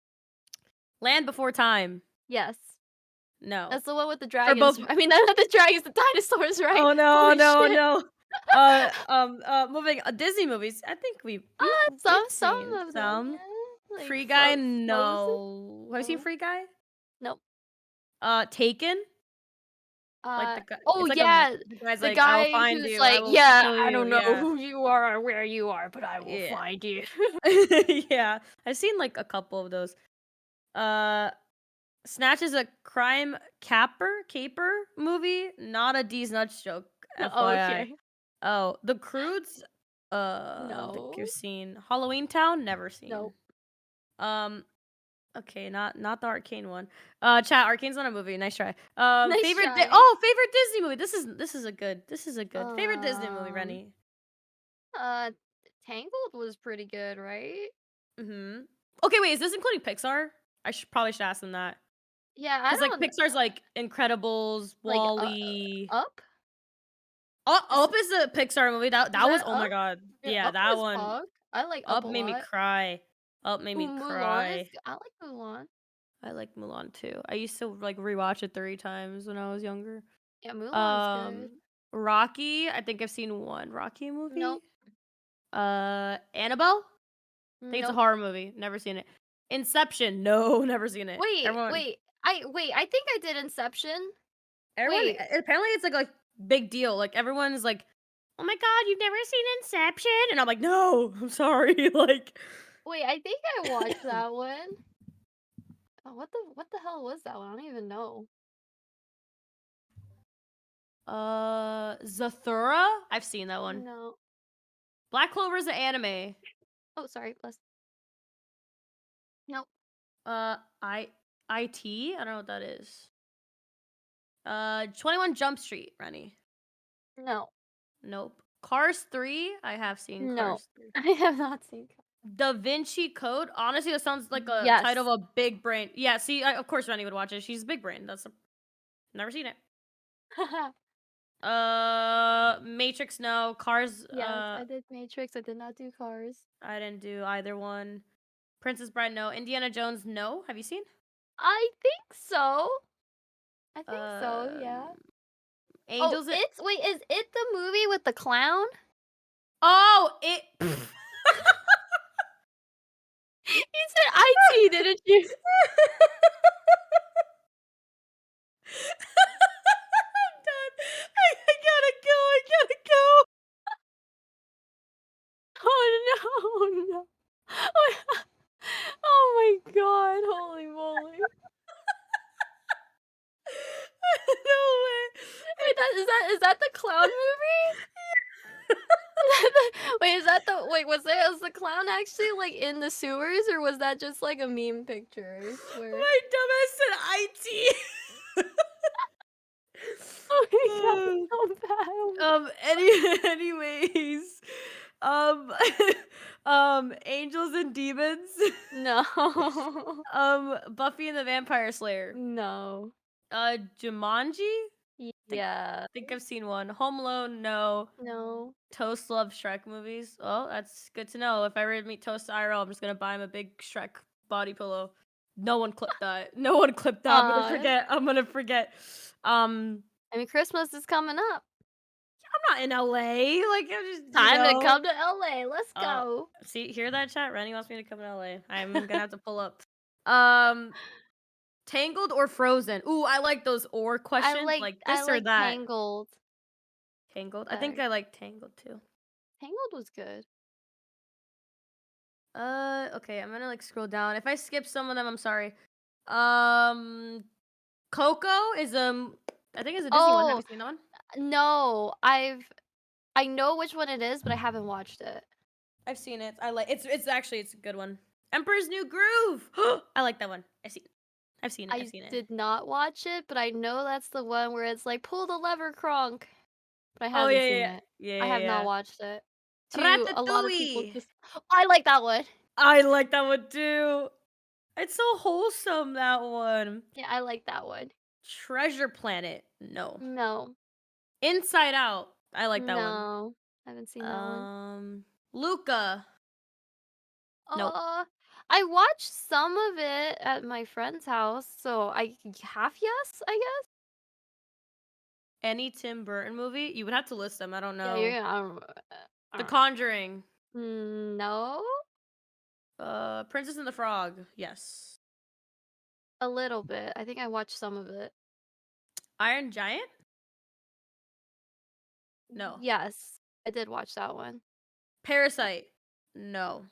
Land Before Time. Yes. No. That's the one with the dragons. I mean, not the dragons, the dinosaurs, right? Oh no. Moving Disney movies. I think we've some of them. Yeah. Like Free Guy, no. Have you seen Free Guy? Nope. Taken. Like the guy's the like, guy I'll find who's you. like, I don't know who you are or where you are, but I will find you. Yeah, I've seen like a couple of those. Snatch is a crime caper movie, not a D's Nuts joke. FYI. Okay. Oh, The Croods. No. I think you've seen Halloween Town. Never seen. Nope. Okay, not the Arcane one. Chat, Arcane's not a movie. Nice try. Favorite Disney movie. This is a good favorite Disney movie, Rennie. Tangled was pretty good, right? Okay, wait, is this including Pixar? I should ask them that. Yeah, because like Pixar's like Incredibles, WALL-E. Up. Up is a Pixar movie. That was oh my god. Yeah, Up that was one. Pog. I like Up Up a made me lot. cry. Up made me Ooh, Mulan cry. I like Mulan. I like Mulan too. I used to like rewatch it 3 times when I was younger. Yeah, Mulan's good. Rocky. I think I've seen one Rocky movie. Nope. Annabelle. I think it's a Nope. horror movie. Never seen it. Inception. No, never seen it. Wait, Everyone, wait. I think I did Inception. everyone. wait. Apparently, it's like a big deal. Like everyone's like, "Oh my god, you've never seen Inception?" And I'm like, "No, I'm sorry." Like, Wait, I think I watched that one. Oh, what the hell was that one? I don't even know. Zathura. I've seen that one. No. Black Clover is an anime. Oh, sorry. Nope. IT. I don't know what that is. 21 Jump Street, Rennie. No. Nope. Cars 3. I have seen No. Cars 3. I have not seen. Da Vinci Code. Honestly, that sounds like a Yes. title of a big brain. Yeah, see, of course Rennie would watch it. She's a big brain. Never seen it. Matrix, no. Cars. Yes, I did Matrix. I did not do Cars. I didn't do either one. Princess Bride, no. Indiana Jones, no. Have you seen? I think so. Yeah. Angels. Wait, is it the movie with the clown? Oh, it. You said IT, didn't you? I'm done. I gotta go. Oh no. Oh my god, holy moly. No way. Wait, is that the clown movie? Was the clown actually like in the sewers, or was that just like a meme picture? I swear. My dumbass said IT. Oh my god, so bad. Anyways, Angels and Demons. No. Buffy and the Vampire Slayer. No. Jumanji. Yeah. I think I've seen one. Home Alone, no. No. Toast loves Shrek movies. Oh, that's good to know. If I ever meet Toast IRL, I'm just gonna buy him a big Shrek body pillow. No one clipped that. I'm gonna forget. I mean, Christmas is coming up. I'm not in LA. Like, I'm just Time to come to LA. Let's go. See, hear that, chat? Rennie wants me to come to LA. I'm gonna have to pull up. Tangled or Frozen? Ooh, I like those or questions. Like this or that. Tangled. Tangled. I think I like Tangled too. Tangled was good. Okay, I'm gonna like scroll down. If I skip some of them, I'm sorry. Coco is I think it's a Disney one. Have you seen that one? No, I know which one it is, but I haven't watched it. I've seen it. I like it's a good one. Emperor's New Groove. I like that one. I've seen it. I did not watch it, but I know that's the one where it's like pull the lever, Kronk. But I haven't seen it. Yeah, I have not watched it. Ratatouille. A lot of people just. I like that one. I like that one too. It's so wholesome, that one. Yeah, I like that one. Treasure Planet. No. No. Inside Out. I like that one. No. I haven't seen that one. Luca. Nope. I watched some of it at my friend's house, so I half yes, I guess. Any Tim Burton movie? You would have to list them. I don't know. Yeah, The Conjuring. No. Princess and the Frog. Yes. A little bit. I think I watched some of it. Iron Giant? No. Yes, I did watch that one. Parasite? No.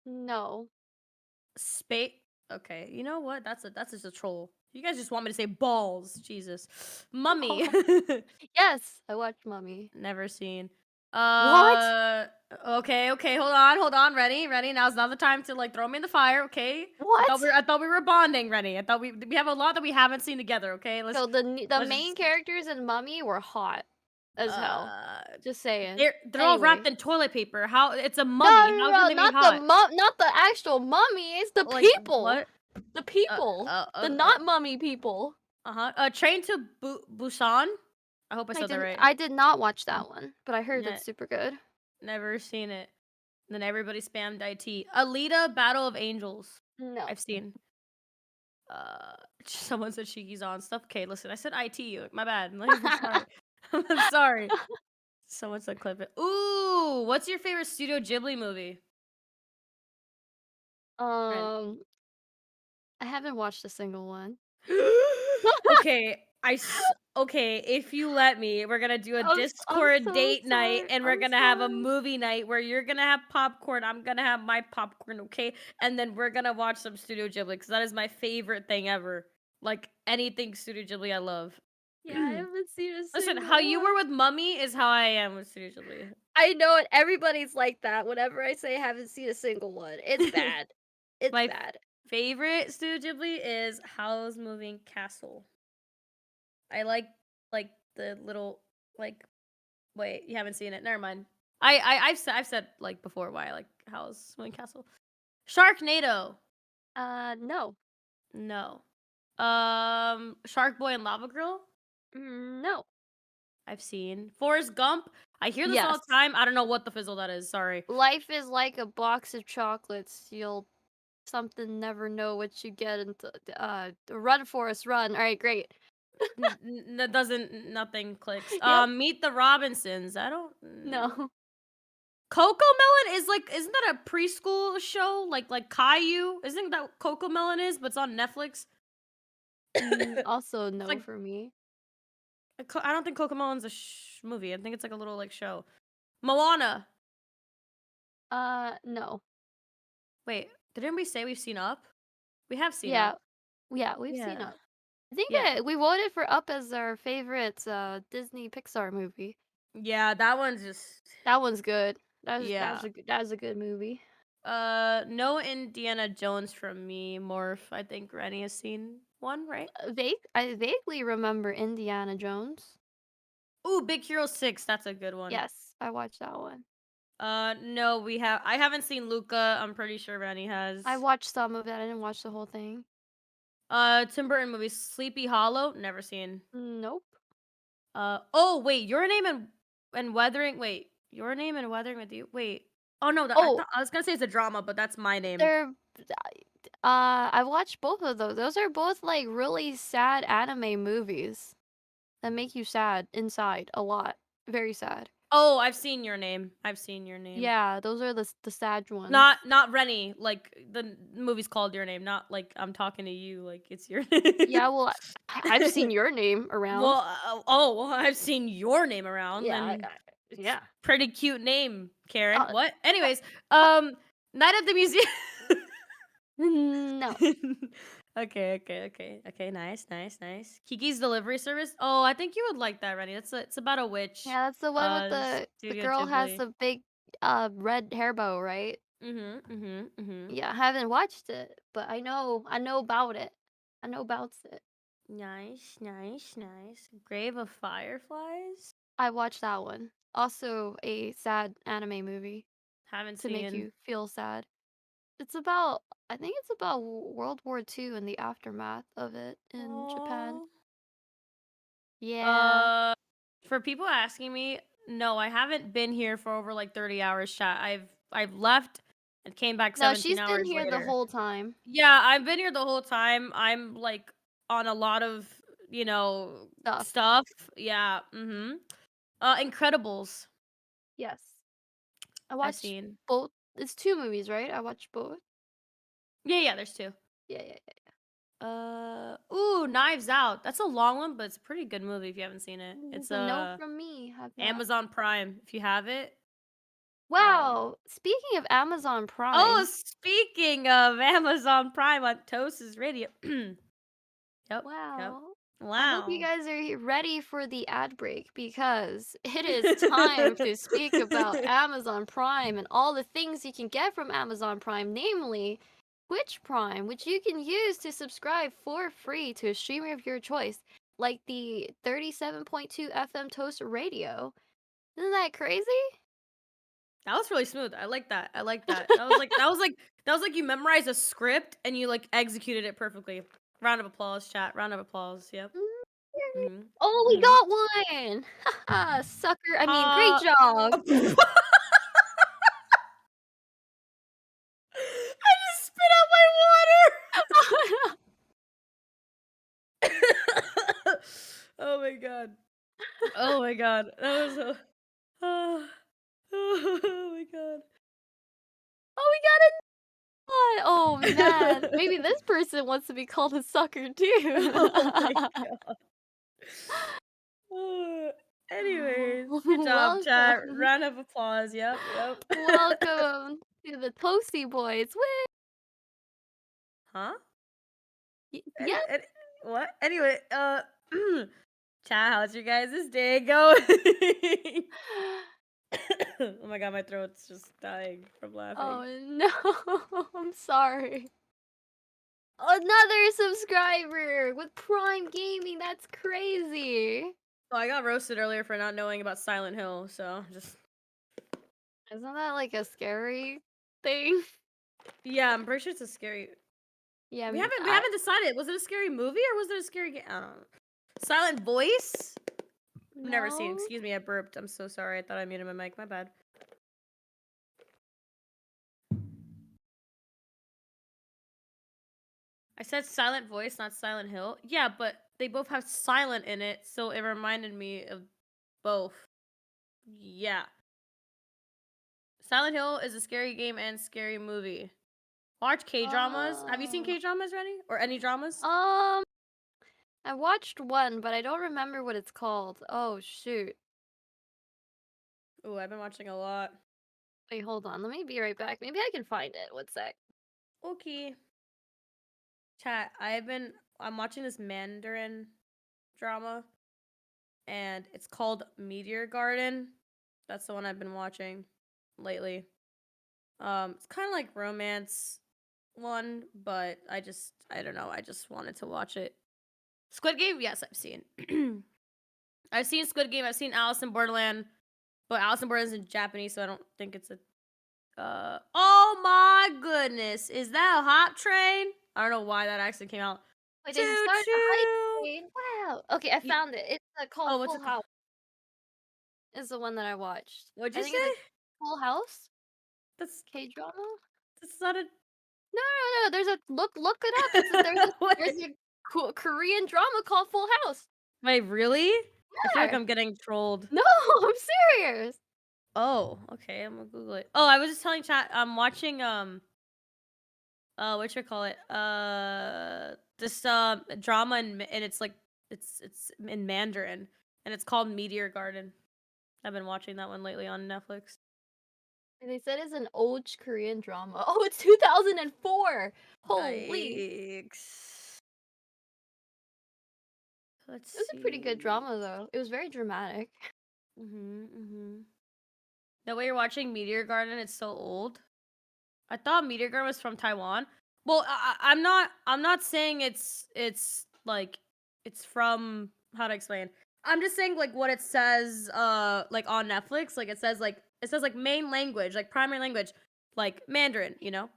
No. Space? Okay. You know what? That's just a troll. You guys just want me to say balls. Jesus. Mummy. Yes, I watched Mummy. Never seen. What? Okay. Hold on. Ready? Now's not the time to like throw me in the fire. Okay. What? I thought we were bonding. Ready? I thought we have a lot that we haven't seen together. Okay. So the main characters in Mummy were hot as hell. Just saying. They're all wrapped in toilet paper. How? It's a mummy. No, How can they be hot? not the actual mummy. It's the people. What? The people. The not mummy people. Train to Busan. I hope I said that right. I did not watch that one, but I heard it's super good. Never seen it. then everybody spammed IT. Alita: Battle of Angels. No. I've seen. Someone said Shiki's on stuff. Okay, listen, I said IT. My bad. Like, I'm sorry. I'm sorry. Someone said clip it. Ooh, what's your favorite Studio Ghibli movie? Ren. I haven't watched a single one. Okay, okay, if you let me, we're gonna do a I'm Discord so date night, sorry. and we're I'm gonna have a sorry. movie night where you're gonna have popcorn, I'm gonna have my popcorn, okay? And then we're gonna watch some Studio Ghibli, because that is my favorite thing ever. Like, anything Studio Ghibli, I love. Yeah, I haven't seen a Listen, single how you one. were with Mummy is how I am with Studio Ghibli. I know it. Everybody's like that. Whenever I say I haven't seen a single one, it's bad. It's My bad. favorite Studio Ghibli is Howl's Moving Castle. I like the little like. Wait, you haven't seen it? Never mind. I've said like before why I like Howl's Moving Castle. Sharknado. No. No. Shark Boy and Lava Girl. No. I've seen Forrest Gump. I hear this all Yes. the time. I don't know what the fizzle that is. Sorry. Life is like a box of chocolates. You'll something never know what you get into. Run, Forrest, run. All right, great. That doesn't. Nothing clicks. Yep. Meet the Robinsons. I don't. No. Coco Melon is like. Isn't that a preschool show? Like Caillou. Isn't that what Coco Melon is? But it's on Netflix. Also, no like- for me. I don't think Coco Melon's a movie. I think it's like a little like show. Moana. No. Wait, did anybody say we've seen Up? We have seen Yeah. Up. Yeah, we've seen Yeah. Up. I think Yeah. we voted for Up as our favorite Disney Pixar movie. Yeah, that one's just. That one's good. That Yeah. was a good movie. No Indiana Jones from me. Morph. I think Rennie has seen one, right? I vaguely remember Indiana Jones. Ooh, Big Hero 6. That's a good one. Yes, I watched that one. No, I haven't seen Luca. I'm pretty sure Rennie has. I watched some of it. I didn't watch the whole thing. Tim Burton movies. Sleepy Hollow. Never seen. Nope. Oh wait, Your Name and Weathering. Wait, Your Name and Weathering with You. Wait. Oh no, I was gonna say it's a drama, but that's My Name. I watched both of those. Those are both like really sad anime movies that make you sad inside a lot. Very sad. Oh, I've seen Your Name. Yeah, those are the sad ones. Not Rennie. Like the movie's called Your Name. Not like I'm talking to you. Like it's your name. Yeah, well, I've seen Your Name around. Well, I've seen Your Name around. Yeah, And yeah. pretty cute name, Karen. What? Anyways, Night at the Museum. No. Okay. Nice. Kiki's Delivery Service. Oh, I think you would like that, Rennie. It's about a witch. Yeah, that's the one with the Studio girl has Ghibli. the big red hair bow, right? Mm-hmm. Yeah, I haven't watched it, but I know about it. I know about it. Nice. Grave of Fireflies. I watched that one. Also a sad anime movie Haven't to seen. make you feel sad. I think it's about World War II and the aftermath of it in Japan. Yeah. For people asking me, no, I haven't been here for over like 30 hours, chat. I've left and came back 17 No, she's hours been here later. the whole time. Yeah, I've been here the whole time. I'm like on a lot of, stuff. Yeah. Incredibles. Yes. I I've watched seen. both. It's 2 movies, right? I watched both. Yeah, there's 2. Yeah. Knives Out. That's a long one, but it's a pretty good movie if you haven't seen it. It's a no from me. Have not. Amazon Prime. If you have it. Wow. Speaking of Amazon Prime. Oh, speaking of Amazon Prime on Toast's Radio. Yep. Wow. Wow. I hope you guys are ready for the ad break because it is time to speak about Amazon Prime and all the things you can get from Amazon Prime, namely Twitch Prime, which you can use to subscribe for free to a streamer of your choice, like the 37.2 FM Toast Radio. Isn't that crazy? That was really smooth. I like that. That was like you memorized a script and you like executed it perfectly. Round of applause, chat. Round of applause. Yep. Oh, we got one! Haha, sucker. I mean, great job. Oh my god. Oh my god. That was so. Oh my god. Oh, we got a one! Oh man, maybe this person wants to be called a sucker too. Oh my god. Anyways, good job, chat. Welcome. Round of applause. Yep, yep. Welcome to the Toasty Boys. Woo! Huh? Yeah. What? Anyway, chat, how's your guys' day going? Oh my god, my throat's just dying from laughing. Oh no, I'm sorry. Another subscriber with Prime Gaming. That's crazy. Oh, I got roasted earlier for not knowing about Silent Hill, so just. Isn't that like a scary thing? Yeah, I'm pretty sure it's a scary. Yeah, We haven't decided. Was it a scary movie or was it a scary game? I don't know. Silent Voice? Never seen. No? Excuse me, I burped. I'm so sorry. I thought I muted my mic. My bad. I said Silent Voice, not Silent Hill. Yeah, but they both have silent in it, so it reminded me of both. Yeah. Silent Hill is a scary game and scary movie. Watch K-dramas. Have you seen K-dramas, Rennie? Or any dramas? I watched one, but I don't remember what it's called. Oh shoot. Oh, I've been watching a lot. Wait, hold on. Let me be right back. Maybe I can find it. One sec. Okay. Chat, I'm watching this Mandarin drama, and it's called Meteor Garden. That's the one I've been watching lately. It's kind of like romance one, but I don't know. I just wanted to watch it. Squid Game, yes, I've seen. I've seen Squid Game. I've seen Alice in Borderland, but Alice in Borderland is in Japanese, so I don't think it's a. Oh my goodness, is that a hot train? I don't know why that accent came out. Wait, they Choo started the hype choo. train. Wow. Okay, I found it. It's called Oh, what's Full it House. Is the one that I watched. What'd I you think say? it's Full House That's K-drama. not a. No. There's a look it up. There's a Korean drama called Full House. Wait, really? I feel like Yeah. I'm getting trolled. No, I'm serious. Oh, okay. I'm gonna Google it. Oh, I was just telling chat. I'm watching what should I call it? This drama and it's like it's in Mandarin and it's called Meteor Garden. I've been watching that one lately on Netflix. They said it's an old Korean drama. Oh, it's 2004. Holy. Yikes. Let's see. It was a pretty good drama though. It was very dramatic. The way you're watching Meteor Garden, it's so old. I thought Meteor Garden was from Taiwan. Well, I'm not saying it's like it's from, how to explain. I'm just saying like what it says like on Netflix, like it says like main language, like primary language, like Mandarin, you know?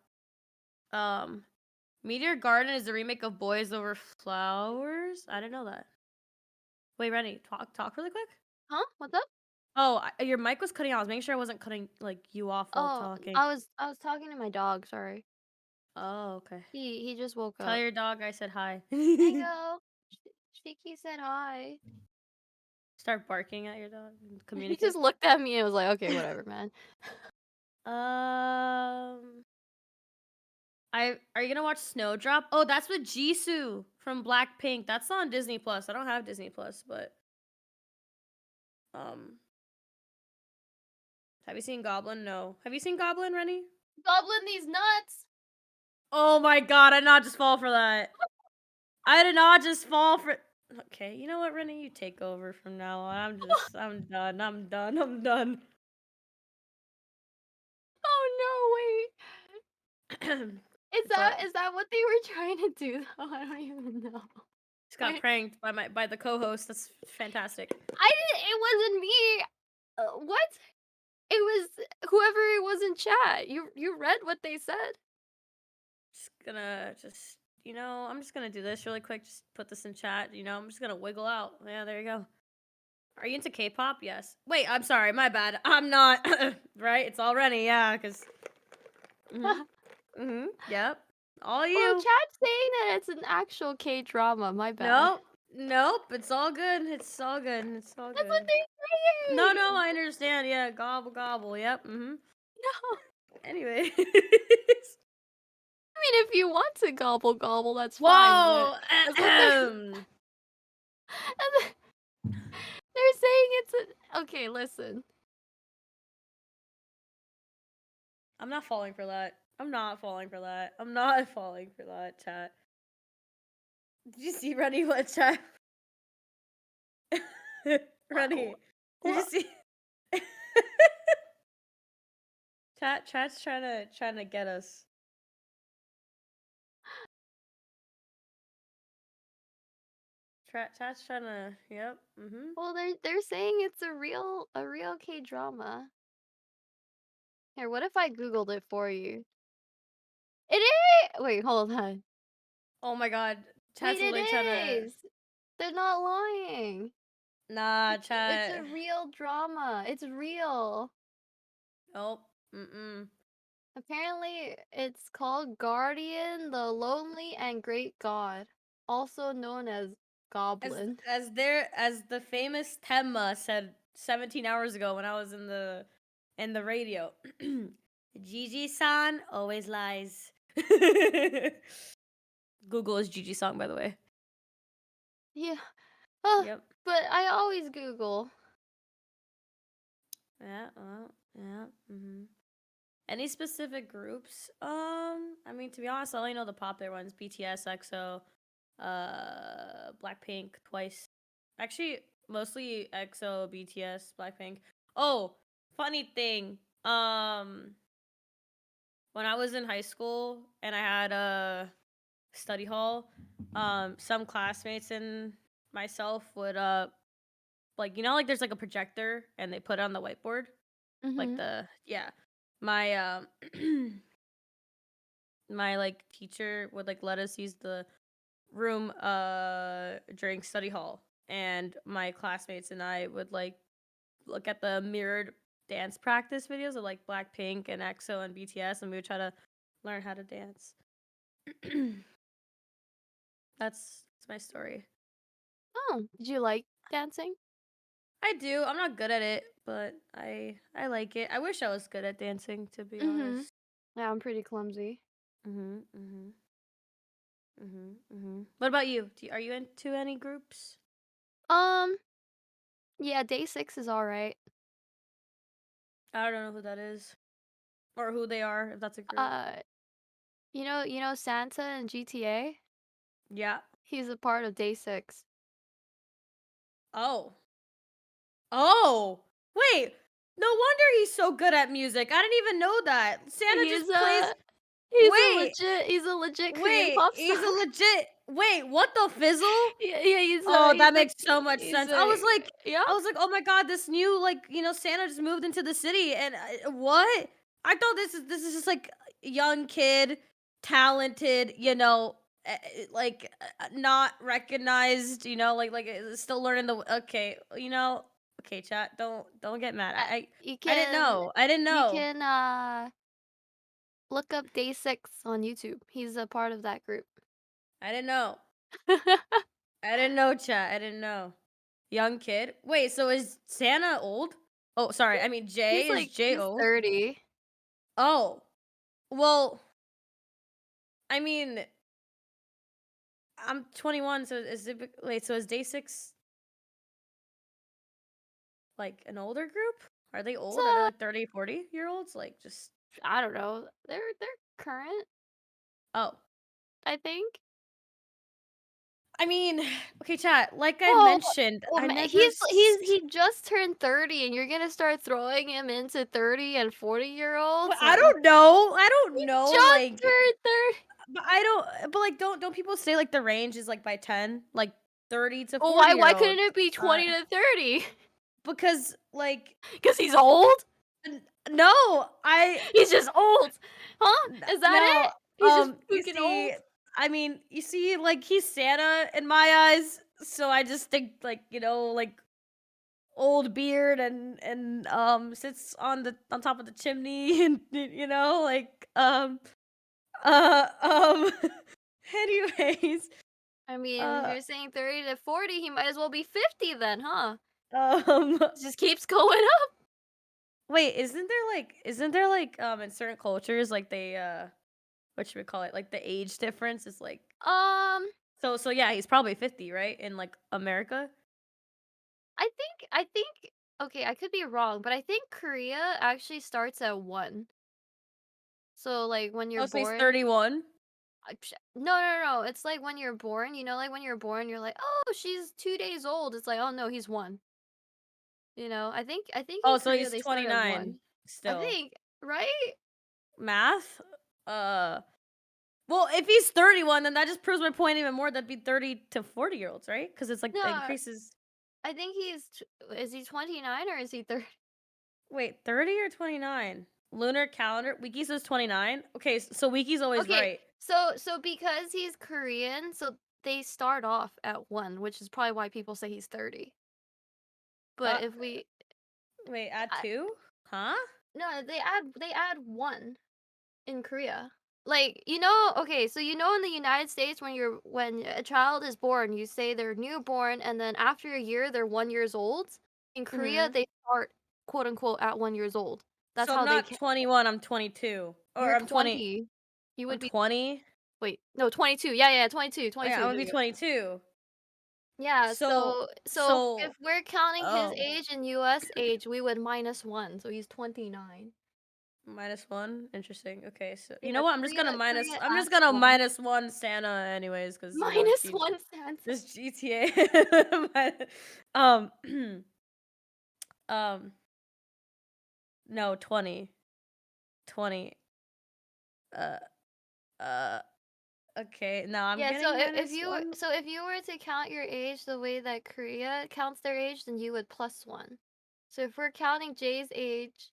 Meteor Garden is a remake of Boys Over Flowers. I didn't know that. Wait, Rennie, talk really quick. Huh? What's up? Oh, your mic was cutting out. I was making sure I wasn't cutting like you off while talking. I was talking to my dog, sorry. Oh, okay. He just woke up. Tell your dog I said hi. Mango. Shiki said hi. Start barking at your dog and He communicate. just looked at me and was like, okay, whatever, man. Are you gonna watch Snowdrop? Oh, that's with Jisoo from Blackpink. That's on Disney Plus. I don't have Disney Plus, but have you seen Goblin? No. Have you seen Goblin, Rennie? Goblin these nuts. Oh my god, I did not just fall for that. I did not just fall for. Okay, you know what, Rennie? You take over from now on. I'm done. I'm done. Oh no, wait. Is that what they were trying to do though? I don't even know. Just got pranked by the co-host. That's fantastic. It wasn't me. What? It was whoever it was in chat. You read what they said? I'm just gonna do this really quick. Just put this in chat. I'm just gonna wiggle out. Yeah, there you go. Are you into K-pop? Yes. Wait, I'm sorry. My bad. I'm not. Right? It's all Rennie. Yeah, because. Yep. All you. Oh, chat's saying that it's an actual K-drama. My bad. No, Nope, it's all good. It's all good. It's all That's good. what they're saying. No, I understand. Yeah, gobble gobble. Yep. No. Anyway. I mean, if you want to gobble gobble, that's fine. Whoa. But that's what they're saying it's a. Okay, listen. I'm not falling for that. I'm not falling for that. I'm not falling for that, chat. Did you see Runny what chat? Runny, did you see? Chat's trying to get us. Chat's trying to. Yep. Well, they're saying it's a real K-drama. Here, what if I googled it for you? It is. Wait, hold on. Oh my god, chat's Wait, it really trying to. is. They're not lying. Nah, chat. It's a real drama. It's real. Nope. Apparently, it's called Guardian, the Lonely and Great God, also known as Goblin. As the famous Temma said 17 hours ago when I was in the radio. Gigi-san always lies. Google is Gigi-san, by the way. Yeah. Yep. But I always Google. Yeah. Any specific groups? I mean, to be honest, I only know the popular ones: BTS, EXO, Blackpink, Twice. Actually, mostly EXO, BTS, Blackpink. Oh, funny thing. When I was in high school and I had a study hall, some classmates and myself would like, you know, like there's like a projector and they put it on the whiteboard. Like my my like teacher would like let us use the room during study hall, and my classmates and I would like look at the mirrored dance practice videos of like Blackpink and EXO and BTS, and we would try to learn how to dance. That's my story. Oh, did you like dancing? I do. I'm not good at it, but I like it. I wish I was good at dancing, to be honest. Yeah, I'm pretty clumsy. What about you? Are you into any groups? Yeah, Day 6 is alright. I don't know who that is, or who they are, if that's a group. You know Santa and GTA? Yeah. He's a part of Day 6. Oh, wait. No wonder he's so good at music. I didn't even know that. Santa just plays. He's a legit Korean pop star. He's a legit. Wait, what the fizzle? Yeah, that makes so much sense. I was like, yeah. oh my god, this new Santa just moved into the city, and what? I thought this is just like young kid, talented, not recognized, still learning the. Okay, chat, don't get mad. I didn't know. You can look up Day 6 on YouTube. He's a part of that group. I didn't know. I didn't know, chat. I didn't know. Young kid. Wait, so is Santa old? Oh, sorry. I mean, Jay is Jay old? 30. Oh, well. I mean, I'm 21, so is Day 6 like an older group? Are they old? Are they like 30, 40-year-olds? Like, just I don't know. They're current. Oh, I think. I mean, okay, chat. Like I mentioned, he just turned 30, and you're gonna start throwing him into 30 and 40-year-olds. I don't know. Just turned 30. But I don't. But like, don't people say like the range is like by 10, like 30 to 40? Why couldn't it be 20 to 30? Because he's old. No, He's just old, huh? Is that it? He's just freaking old. I mean, you see, like, he's Santa in my eyes, so I just think, like, old beard and sits on top of the chimney, and anyways, I mean, if you're saying 30 to 40, he might as well be 50 then, huh? It just keeps going up. Wait, isn't there like in certain cultures like they what should we call it? Like the age difference is like so yeah, he's probably 50, right? In like America? I think okay, I could be wrong, but I think Korea actually starts at 1. So like when you're Oh, so he's born 31? No. It's like when you're born, like when you're born, you're like, "Oh, she's 2 days old." It's like, "Oh no, he's 1." I think Oh, in so Korea he's they start at 29 1. I still. think, right? Math? Well, if he's 31, then that just proves my point even more. That'd be 30 to 40-year-olds, right? Because it's like it No, increases. I think is he 29 or is he 30? Wait, 30 or 29? Lunar calendar. Wiki says 29. Okay, so Wiki's always Okay, right. so because he's Korean, so they start off at 1, which is probably why people say he's 30. But if we Wait, add I- 2? Huh? no, they add 1 in Korea. Like, okay, so in the United States when a child is born, you say they're newborn and then after a year they're 1 years old. In Korea, Mhm. they start quote unquote at 1 years old. That's So how I'm they not 21, I'm 22. Or You're I'm 20. 20. You I'm would be 20? Wait, no, 22. Yeah, 22, Oh, yeah, 22. I would There be you go. 22. Yeah, So, so if we're counting his oh, age and US age, we would -1, so he's 29. -1. Interesting. Okay, so you Yeah, know what? I'm just gonna Korea I'm just adds gonna 1. -1 Santa anyways, because -1 Santa. this GTA. um, no, 20. 20. Uh, okay. No, I'm Yeah, getting so if you -1. if you were to count your age the way that Korea counts their age, then you would +1. So if we're counting Jay's age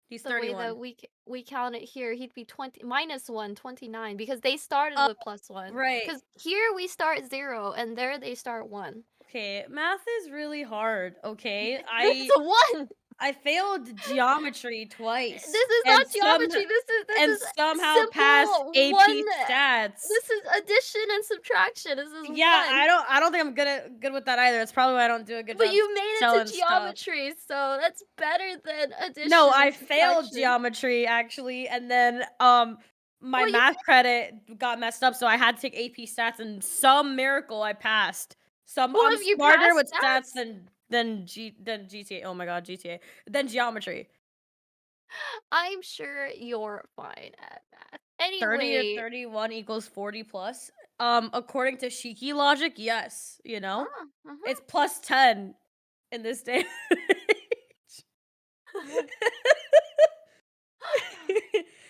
He's the way 31. that we count it here, he'd be -1, 29, because they started Oh, with +1. right. Because here we start 0, and there they start 1. Okay, math is really hard. Okay, It's a 1. I failed geometry twice. This is and not geometry. This and is somehow simple passed AP 1. stats. This is addition and subtraction. This is Yeah, 1. I don't think I'm good with that either. That's probably why I don't do a good But job you made it selling to stuff. geometry, so that's better than addition. No, and I failed subtraction. geometry actually, and then my Well, math credit got messed up, so I had to take AP stats, and some miracle I passed. I'm if you smarter passed with stats than GTA. Oh my god, GTA. Than geometry. I'm sure you're fine at math. 30 or Anyway, 31 equals 40 plus. According to Shiki logic, yes, it's plus 10 in this day.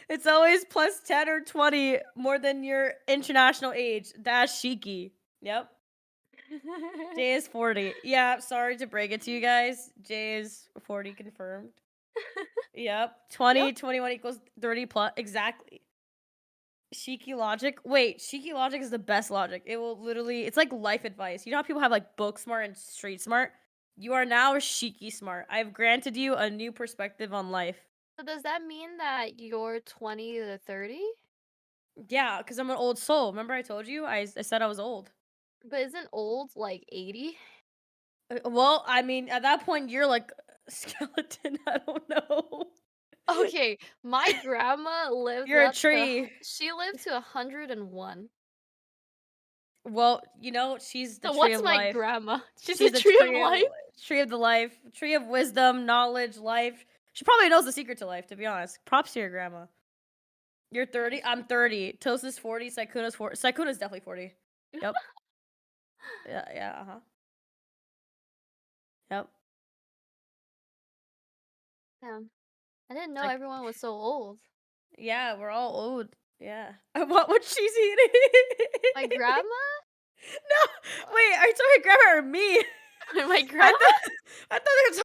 It's always plus 10 or 20 more than your international age. That's Shiki. Yep. Jay is 40. Yeah, sorry to break it to you guys. Jay is 40 confirmed. Yep. 20, 21 equals 30 plus. Exactly. Shiki logic. Wait, Shiki logic is the best logic. It will literally, it's like life advice. You know how people have like book smart and street smart? You are now Shiki smart. I've granted you a new perspective on life. So does that mean that you're 20 to 30? Yeah, because I'm an old soul. Remember I told you? I said I was old. But isn't old like 80? Well, I mean, at that point, you're like a skeleton. I don't know. Okay, my grandma lived You're a up to tree. she lived to 101. Well, she's the So tree what's of my life. grandma? She's She's the the tree of life? Tree of the life. Tree of wisdom, knowledge, life. She probably knows the secret to life, to be honest. Props to your grandma. You're 30? I'm 30. Toast is 40. Saikuna's 40. Saikuna's definitely 40. Yep. Yeah, uh-huh. Yep. Yeah. I didn't know Like- everyone was so old. Yeah, we're all old. Yeah. What she's eating? My grandma? No, wait, are you talking grandma or me? My grandma? I thought they were